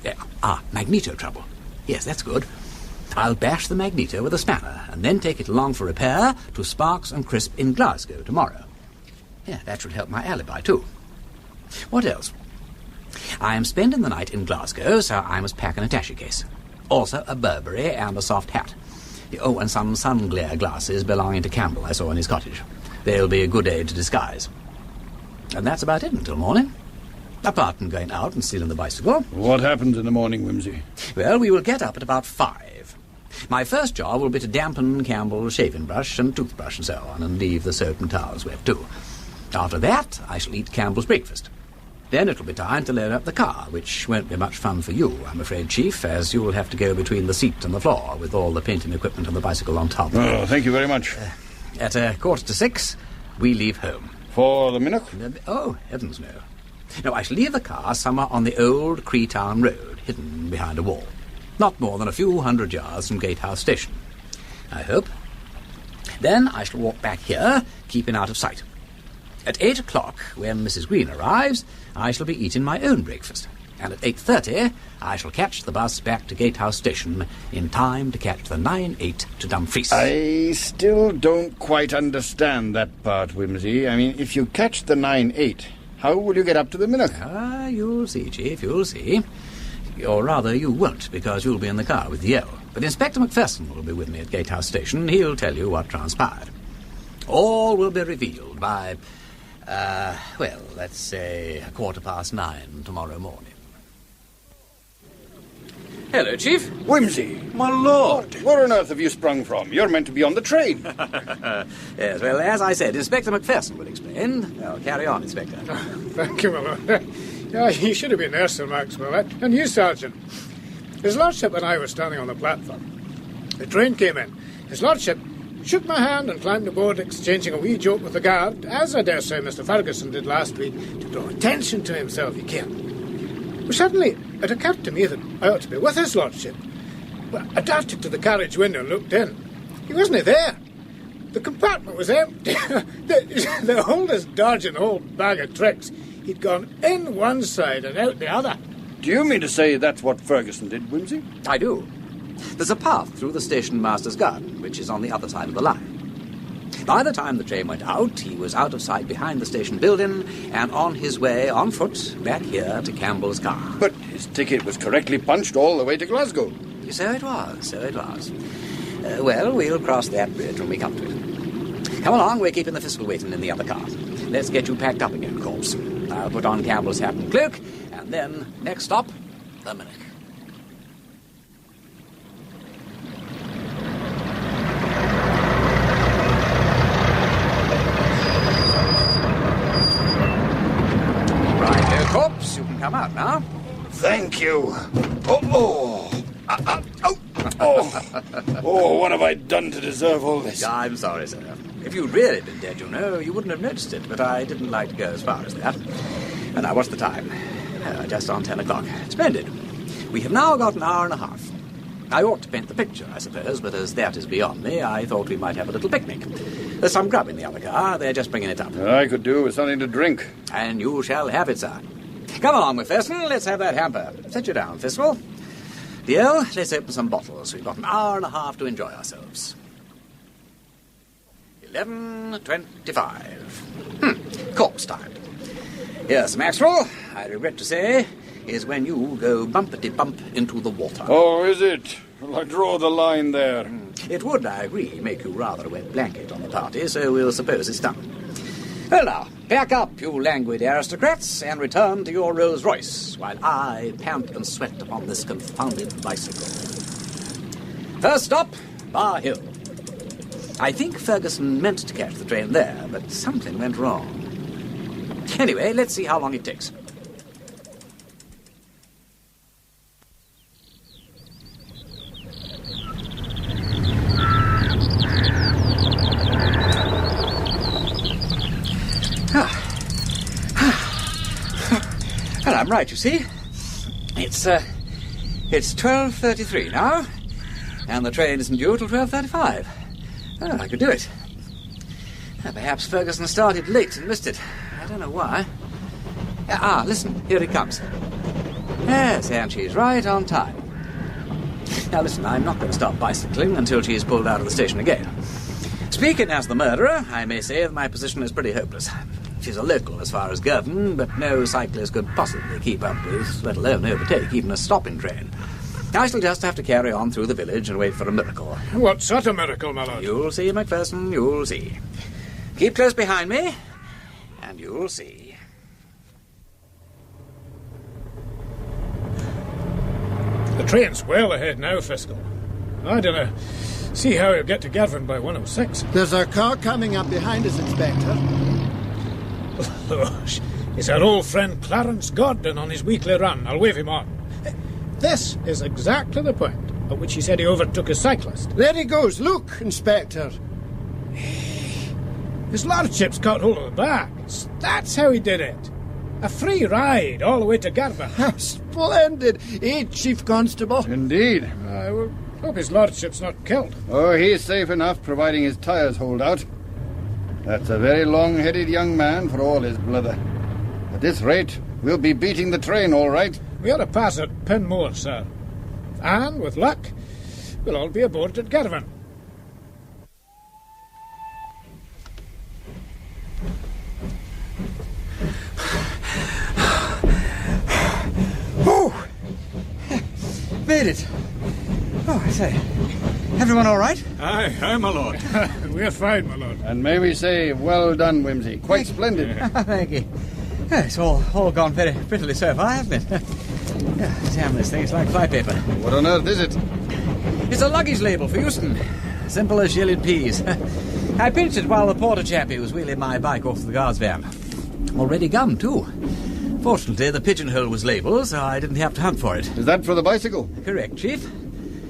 magneto trouble. Yes, that's good. I'll bash the magneto with a spanner and then take it along for repair to Sparks and Crisp in Glasgow tomorrow. Yeah, that should help my alibi, too. What else? I am spending the night in Glasgow, so I must pack an attache case. Also a Burberry and a soft hat. Oh, and some sun glare glasses belonging to Campbell I saw in his cottage. They'll be a good aid to disguise. And that's about it until morning. Apart from going out and stealing the bicycle. What happens in the morning, Wimsey? Well, we will get up at about 5. My first job will be to dampen Campbell's shaving brush and toothbrush and so on, and leave the soap and towels wet too. After that, I shall eat Campbell's breakfast. Then it'll be time to load up the car, which won't be much fun for you, I'm afraid, Chief, as you'll have to go between the seat and the floor with all the painting equipment and the bicycle on top. Oh, thank you very much. At 6:15, we leave home. For the Minnoch? Oh, heavens no. No, I shall leave the car somewhere on the old Creetown Road, hidden behind a wall. Not more than a few hundred yards from Gatehouse Station, I hope. Then I shall walk back here, keeping out of sight. At 8 o'clock, when Mrs. Green arrives, I shall be eating my own breakfast. And at 8:30, I shall catch the bus back to Gatehouse Station in time to catch the 9:08 to Dumfries. I still don't quite understand that part, Wimsey. I mean, if you catch the 9:08, how will you get up to the Minnoch? You'll see, Chief, you'll see. Or rather, you won't, because you'll be in the car with the L. But Inspector MacPherson will be with me at Gatehouse Station. He'll tell you what transpired. All will be revealed by, let's say 9:15 tomorrow morning. Hello, Chief. Wimsey. My lord. Where on earth have you sprung from? You're meant to be on the train. Yes, well, as I said, Inspector MacPherson will explain. Well, carry on, Inspector. Thank you, my lord. Yeah, you should have been there, Sir Maxwell. And you, Sergeant. His Lordship and I were standing on the platform. The train came in. His Lordship shook my hand and climbed aboard, exchanging a wee joke with the guard, as I dare say Mr. Ferguson did last week, to draw attention to himself, you can. But suddenly, it occurred to me that I ought to be with his Lordship. Well, I darted to the carriage window and looked in. He wasn't there. The compartment was empty. the oldest dodge in the whole bag of tricks. He'd gone in one side and out the other. Do you mean to say that's what Ferguson did, Wimsey? I do. There's a path through the station master's garden, which is on the other side of the line. By the time the train went out, he was out of sight behind the station building and on his way, on foot, back here to Campbell's car. But his ticket was correctly punched all the way to Glasgow. So it was. Well, we'll cross that bridge when we come to it. Come along, we're keeping the fiscal waiting in the other car. Let's get you packed up again, Corpse. I'll put on Campbell's hat and cloak, and then, next stop, the Minnoch. Right, Corpse, you can come out now. Thank you. What have I done to deserve all this? I'm sorry, sir. If you'd really been dead, you wouldn't have noticed it, but I didn't like to go as far as that. And now, what's the time? Just on 10 o'clock. Splendid. We have now got an hour and a half. I ought to paint the picture, I suppose, but as that is beyond me, I thought we might have a little picnic. There's some grub in the other car. They're just bringing it up. I could do with something to drink. And you shall have it, sir. Come along, McFersonen. Let's have that hamper. Sit you down, Fiscal. DL, let's open some bottles. We've got an hour and a half to enjoy ourselves. 11:25. Corpse time. Yes, Maxwell, I regret to say, is when you go bumpety-bump into the water. Oh, is it? Well, I draw the line there. It would, I agree, make you rather a wet blanket on the party, so we'll suppose it's done. Well now, pack up, you languid aristocrats, and return to your Rolls-Royce, while I pant and sweat upon this confounded bicycle. First stop, Bar Hill. I think Ferguson meant to catch the train there, but something went wrong. Anyway, let's see how long it takes. Well, I'm right, you see. It's 12:33 now, and the train isn't due till 12:35. Oh, I could do it. Perhaps Ferguson started late and missed it. I don't know why. Listen, here he comes. Yes, and she's right on time. Now listen, I'm not going to stop bicycling until she's pulled out of the station again. Speaking as the murderer, I may say that my position is pretty hopeless. She's a local as far as Girvan, but no cyclist could possibly keep up with, let alone overtake, even a stopping train. I shall just have to carry on through the village and wait for a miracle. What sort of miracle, my lord? You'll see, McPherson, you'll see. Keep close behind me, and you'll see. The train's well ahead now, Fiscal. I don't see how he'll get to Girvan by 1:06. There's a car coming up behind us, Inspector. Gosh, it's our old friend Clarence Gordon on his weekly run. I'll wave him on. This is exactly the point at which he said he overtook a cyclist. There he goes. Look, Inspector. His lordship's caught hold of the back. That's how he did it. A free ride all the way to Girvan. How splendid. Chief Constable? Indeed. I will hope his lordship's not killed. Oh, he's safe enough, providing his tyres hold out. That's a very long-headed young man for all his blether. At this rate, we'll be beating the train, all right. We ought to pass at Penmore, sir. And, with luck, we'll all be aboard at Girvan. Oh! Made it. Oh, I say. Everyone all right? Aye, my lord. We're fine, my lord. And may we say, well done, Wimsey. Quite splendid. Thank you. Yeah, it's all gone very prettily so far, hasn't it? Damn, this thing is like flypaper. What on earth is it? It's a luggage label for Euston. Simple as shielded peas. I pinched it while the porter chappie was wheeling my bike off to the guard's van. Already gummed, too. Fortunately, the pigeonhole was labelled, so I didn't have to hunt for it. Is that for the bicycle? Correct, Chief.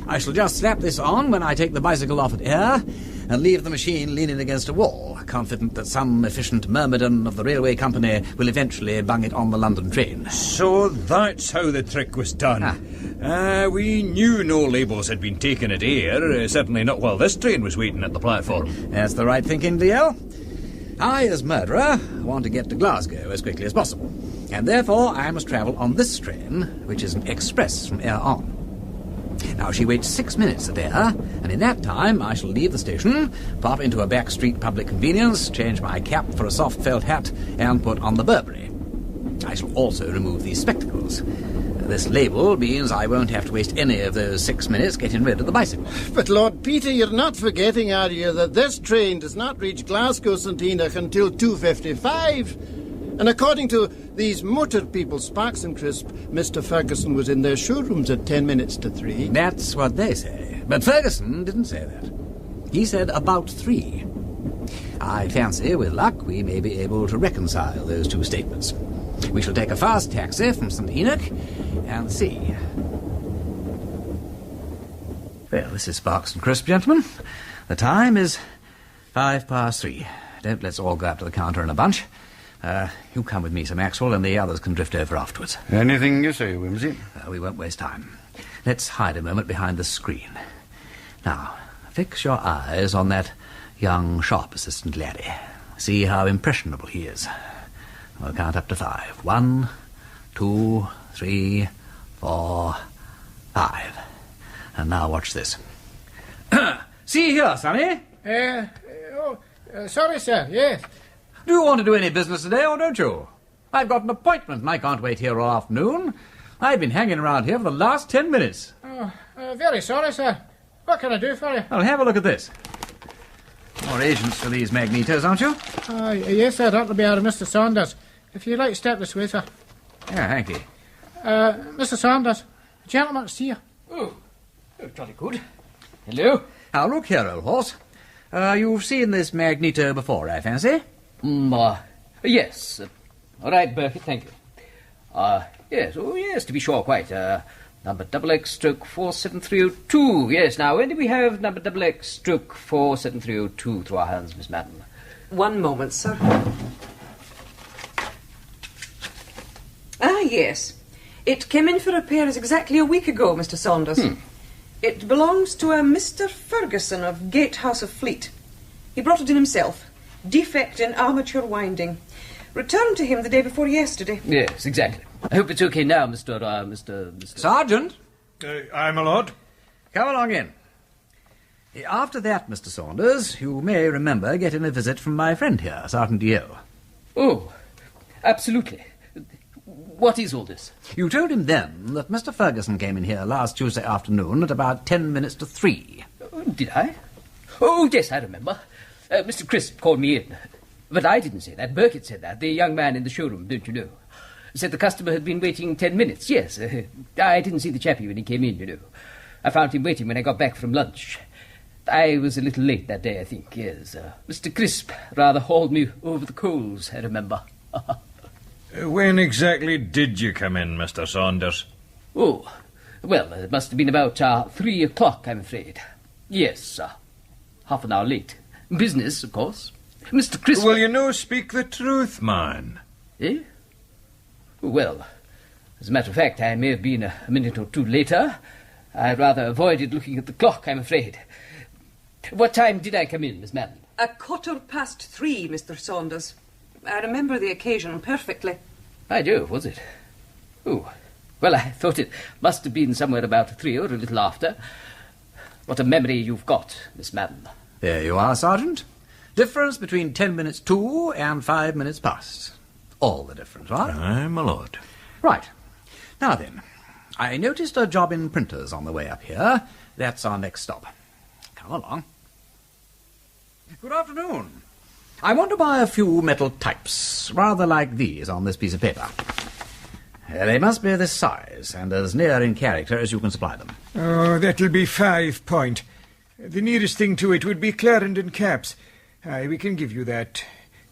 I shall just slap this on when I take the bicycle off at air and leave the machine leaning against a wall, confident that some efficient myrmidon of the railway company will eventually bung it on the London train. So that's how the trick was done. We knew no labels had been taken at air, certainly not while this train was waiting at the platform. That's the right thinking, DL. I, as murderer, want to get to Glasgow as quickly as possible, and therefore I must travel on this train, which is an express from Ayr on. Now, she waits 6 minutes at Ayr, and in that time I shall leave the station, pop into a back street public convenience, change my cap for a soft felt hat, and put on the Burberry. I shall also remove these spectacles. This label means I won't have to waste any of those 6 minutes getting rid of the bicycle. But, Lord Peter, you're not forgetting, are you, that this train does not reach Glasgow St Enoch until 2:55? And according to these motor people, Sparks and Crisp, Mr. Ferguson was in their showrooms at 10 minutes to 3. That's what they say. But Ferguson didn't say that. He said about 3. I fancy, with luck, we may be able to reconcile those two statements. We shall take a fast taxi from St Enoch and see. Well, this is Sparks and Crisp, gentlemen. The time is 3:05. Don't let's all go up to the counter in a bunch. You come with me, Sir Maxwell, and the others can drift over afterwards. Anything you say, Wimsey. We won't waste time. Let's hide a moment behind the screen. Now, fix your eyes on that young shop assistant laddie. See how impressionable he is. We'll count up to 5. 1, 2, 3, 4, 5. And now watch this. See here, Sonny. Sorry, sir, yes. Do you want to do any business today, or don't you? I've got an appointment, and I can't wait here all afternoon. I've been hanging around here for the last 10 minutes. Very sorry, sir. What can I do for you? Well, have a look at this. More agents for these magnetos, aren't you? Yes, sir, that'll be out of Mr. Saunders. If you'd like to step this way, sir. Yeah, thank you. Mr. Saunders, a gentleman's here. Oh, jolly good. Hello. Now, look here, old horse. You've seen this magneto before, I fancy? Yes. All right, Burkett, thank you. Yes, to be sure, quite. Number XX/47302. Yes, now, when do we have number XX/47302 through our hands, Miss Madden? One moment, sir. Yes. It came in for repairs exactly a week ago, Mr. Saunders. It belongs to a Mr. Ferguson of Gatehouse of Fleet. He brought it in himself. Defect in armature winding. Returned to him the day before yesterday. Yes, exactly. I hope it's okay now, Mr. Sergeant? Aye, my lord. Come along in. After that, Mr. Saunders, you may remember getting a visit from my friend here, Sergeant Dio. Oh, absolutely. What is all this? You told him then that Mr. Ferguson came in here last Tuesday afternoon at about 10 minutes to 3. Did I? Oh, yes, I remember. Mr. Crisp called me in. But I didn't say that. Burkett said that. The young man in the showroom, don't you know? Said the customer had been waiting 10 minutes. Yes, I didn't see the chappie when he came in, you know. I found him waiting when I got back from lunch. I was a little late that day, I think, yes. Mr. Crisp rather hauled me over the coals, I remember. When exactly did you come in, Mr. Saunders? Oh, well, it must have been about 3 o'clock, I'm afraid. Yes, half an hour late. Business, of course. Mr. Crisp... Will you no speak the truth, man? Eh? Well, as a matter of fact, I may have been a minute or two later. I rather avoided looking at the clock, I'm afraid. What time did I come in, Miss Madden? 3:15, Mr. Saunders. I remember the occasion perfectly. By Jove, was it? Oh, well, I thought it must have been somewhere about 3 or a little after. What a memory you've got, Miss Madden. There you are, Sergeant. Difference between 10 minutes to and 5 minutes past. All the difference, right? Aye, my lord. Right. Now then, I noticed a job in printers on the way up here. That's our next stop. Come along. Good afternoon. I want to buy a few metal types, rather like these on this piece of paper. They must be this size, and as near in character as you can supply them. Oh, that'll be 5 point. The nearest thing to it would be Clarendon caps. Aye, we can give you that,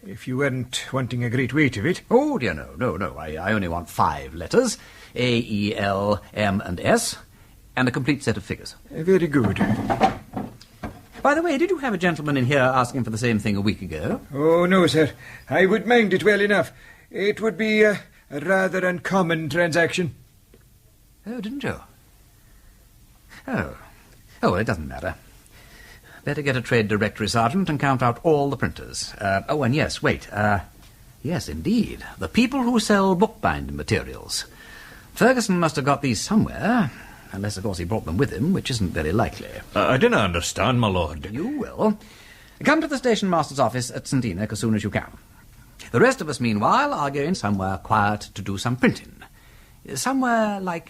if you weren't wanting a great weight of it. Oh, dear, no. I only want 5 letters, A, E, L, M, and S, and a complete set of figures. Very good. By the way, did you have a gentleman in here asking for the same thing a week ago? Oh, no, sir. I would mind it well enough. It would be a rather uncommon transaction. Oh, didn't you? Oh, well, it doesn't matter. Better get a trade directory, Sergeant, and count out all the printers. And yes, wait. Yes, indeed. The people who sell bookbinding materials. Ferguson must have got these somewhere, unless, of course, he brought them with him, which isn't very likely. I didn't understand, my lord. You will. Come to the station master's office at St. Enoch as soon as you can. The rest of us, meanwhile, are going somewhere quiet to do some printing. Somewhere like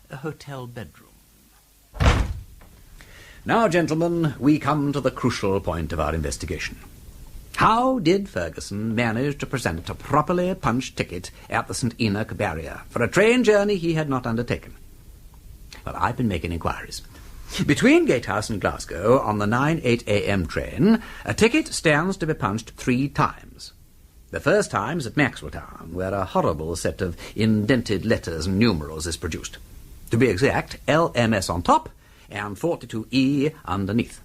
a hotel bedroom. Now, gentlemen, we come to the crucial point of our investigation. How did Ferguson manage to present a properly punched ticket at the St. Enoch barrier for a train journey he had not undertaken? Well, I've been making inquiries. Between Gatehouse and Glasgow, on the 9:08 a.m. train, a ticket stands to be punched 3 times. The first time is at Maxwelltown, where a horrible set of indented letters and numerals is produced. To be exact, LMS on top and 42E underneath.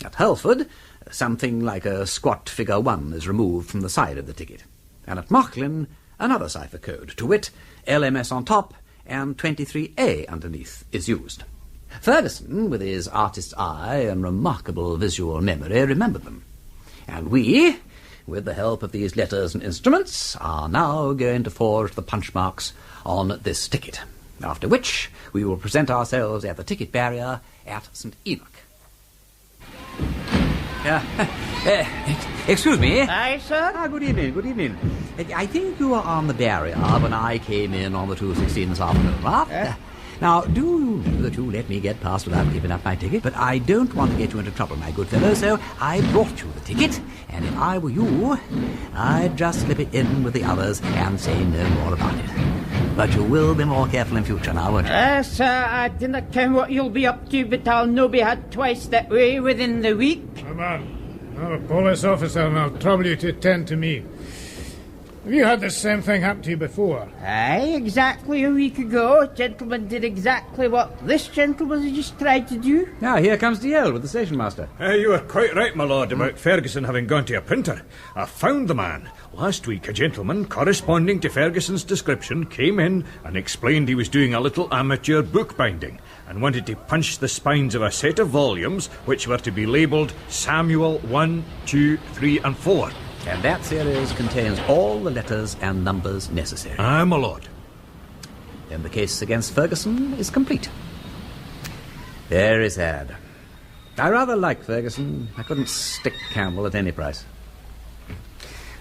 At Hurlford, something like a squat figure 1 is removed from the side of the ticket. And at Mauchline, another cipher code, to wit, LMS on top and 23A underneath is used. Ferguson, with his artist's eye and remarkable visual memory, remembered them. And we, with the help of these letters and instruments, are now going to forge the punch marks on this ticket, after which we will present ourselves at the ticket barrier at St. Enoch. Excuse me. Aye, sir? Good evening, good evening. I think you were on the barrier when I came in on the 2:16 this afternoon, right? Now, do you know that you let me get past without giving up my ticket? But I don't want to get you into trouble, my good fellow, so I brought you the ticket, and if I were you, I'd just slip it in with the others and say no more about it. But you will be more careful in future now, won't you? Sir, I dinna ken what you'll be up to, but I'll no be had twice that way within the week. Come on. I'm a police officer and I'll trouble you to attend to me. Have you had the same thing happen to you before? Aye, exactly a week ago. A gentleman did exactly what this gentleman has just tried to do. Now, here comes DL with the station master. You were quite right, my lord, about Ferguson having gone to a printer. I found the man. Last week, a gentleman corresponding to Ferguson's description came in and explained he was doing a little amateur bookbinding and wanted to punch the spines of a set of volumes which were to be labelled Samuel 1, 2, 3 and 4. And that series contains all the letters and numbers necessary. Aye, my lord. Then the case against Ferguson is complete. Very sad. I rather like Ferguson. I couldn't stick Campbell at any price.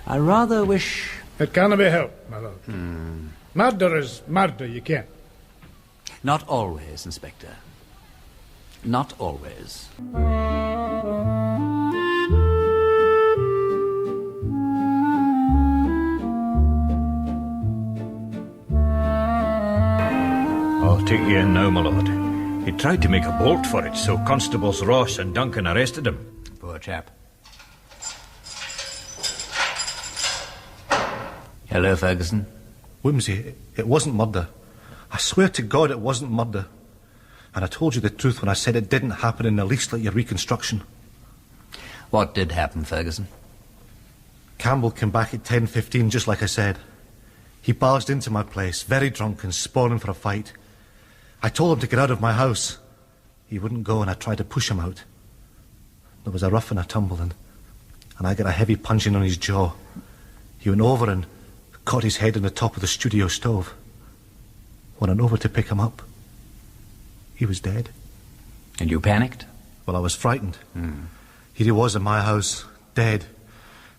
I rather wish... It can't be helped, my lord. Murder is murder, you can't. Not always, Inspector. Not always. I'll take you in now, my lord. He tried to make a bolt for it, so Constables Ross and Duncan arrested him. Poor chap. Hello, Ferguson. Wimsey, it wasn't murder. I swear to God it wasn't murder. And I told you the truth when I said it didn't happen in the least like your Reconstruction. What did happen, Ferguson? Campbell came back at 10:15, just like I said. He barged into my place, very drunk and spawning for a fight. I told him to get out of my house. He wouldn't go, and I tried to push him out. There was a rough and a tumble, and I got a heavy punching on his jaw. He went over and caught his head on the top of the studio stove. When I went over to pick him up, he was dead. And you panicked? Well, I was frightened. Here he was in my house, dead,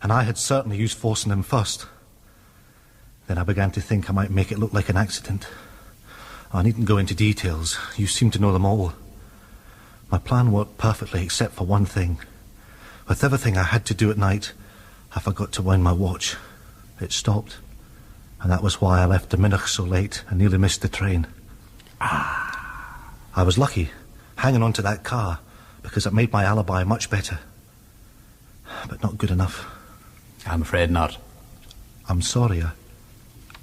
and I had certainly used force on him first. Then I began to think I might make it look like an accident. I needn't go into details. You seem to know them all. My plan worked perfectly except for one thing. With everything I had to do at night, I forgot to wind my watch. It stopped. And that was why I left the Minnoch so late and nearly missed the train. I was lucky, hanging on to that car, because it made my alibi much better. But not good enough. I'm afraid not. I'm sorry.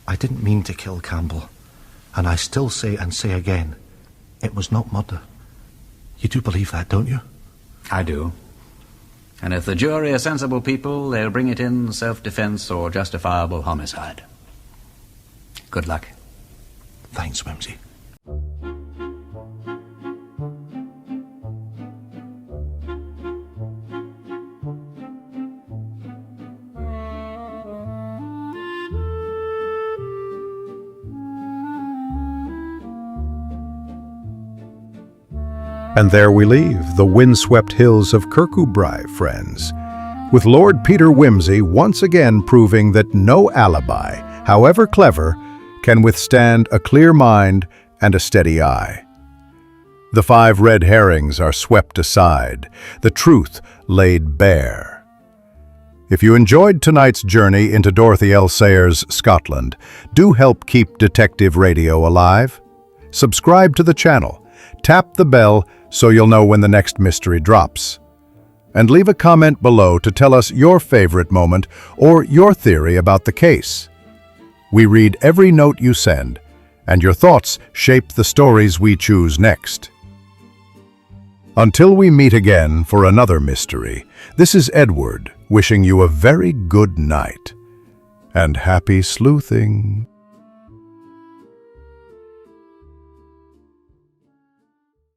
I didn't mean to kill Campbell. And I still say and say again, it was not murder. You do believe that, don't you? I do. And if the jury are sensible people, they'll bring it in self-defense or justifiable homicide. Good luck. Thanks, Wimsey. And there we leave the windswept hills of Kirkcudbright, friends, with Lord Peter Wimsey once again proving that no alibi, however clever, can withstand a clear mind and a steady eye. The 5 red herrings are swept aside, the truth laid bare. If you enjoyed tonight's journey into Dorothy L. Sayers' Scotland, do help keep Detective Radio alive. Subscribe to the channel, tap the bell so you'll know when the next mystery drops. And leave a comment below to tell us your favorite moment or your theory about the case. We read every note you send, and your thoughts shape the stories we choose next. Until we meet again for another mystery, this is Edward wishing you a very good night and happy sleuthing.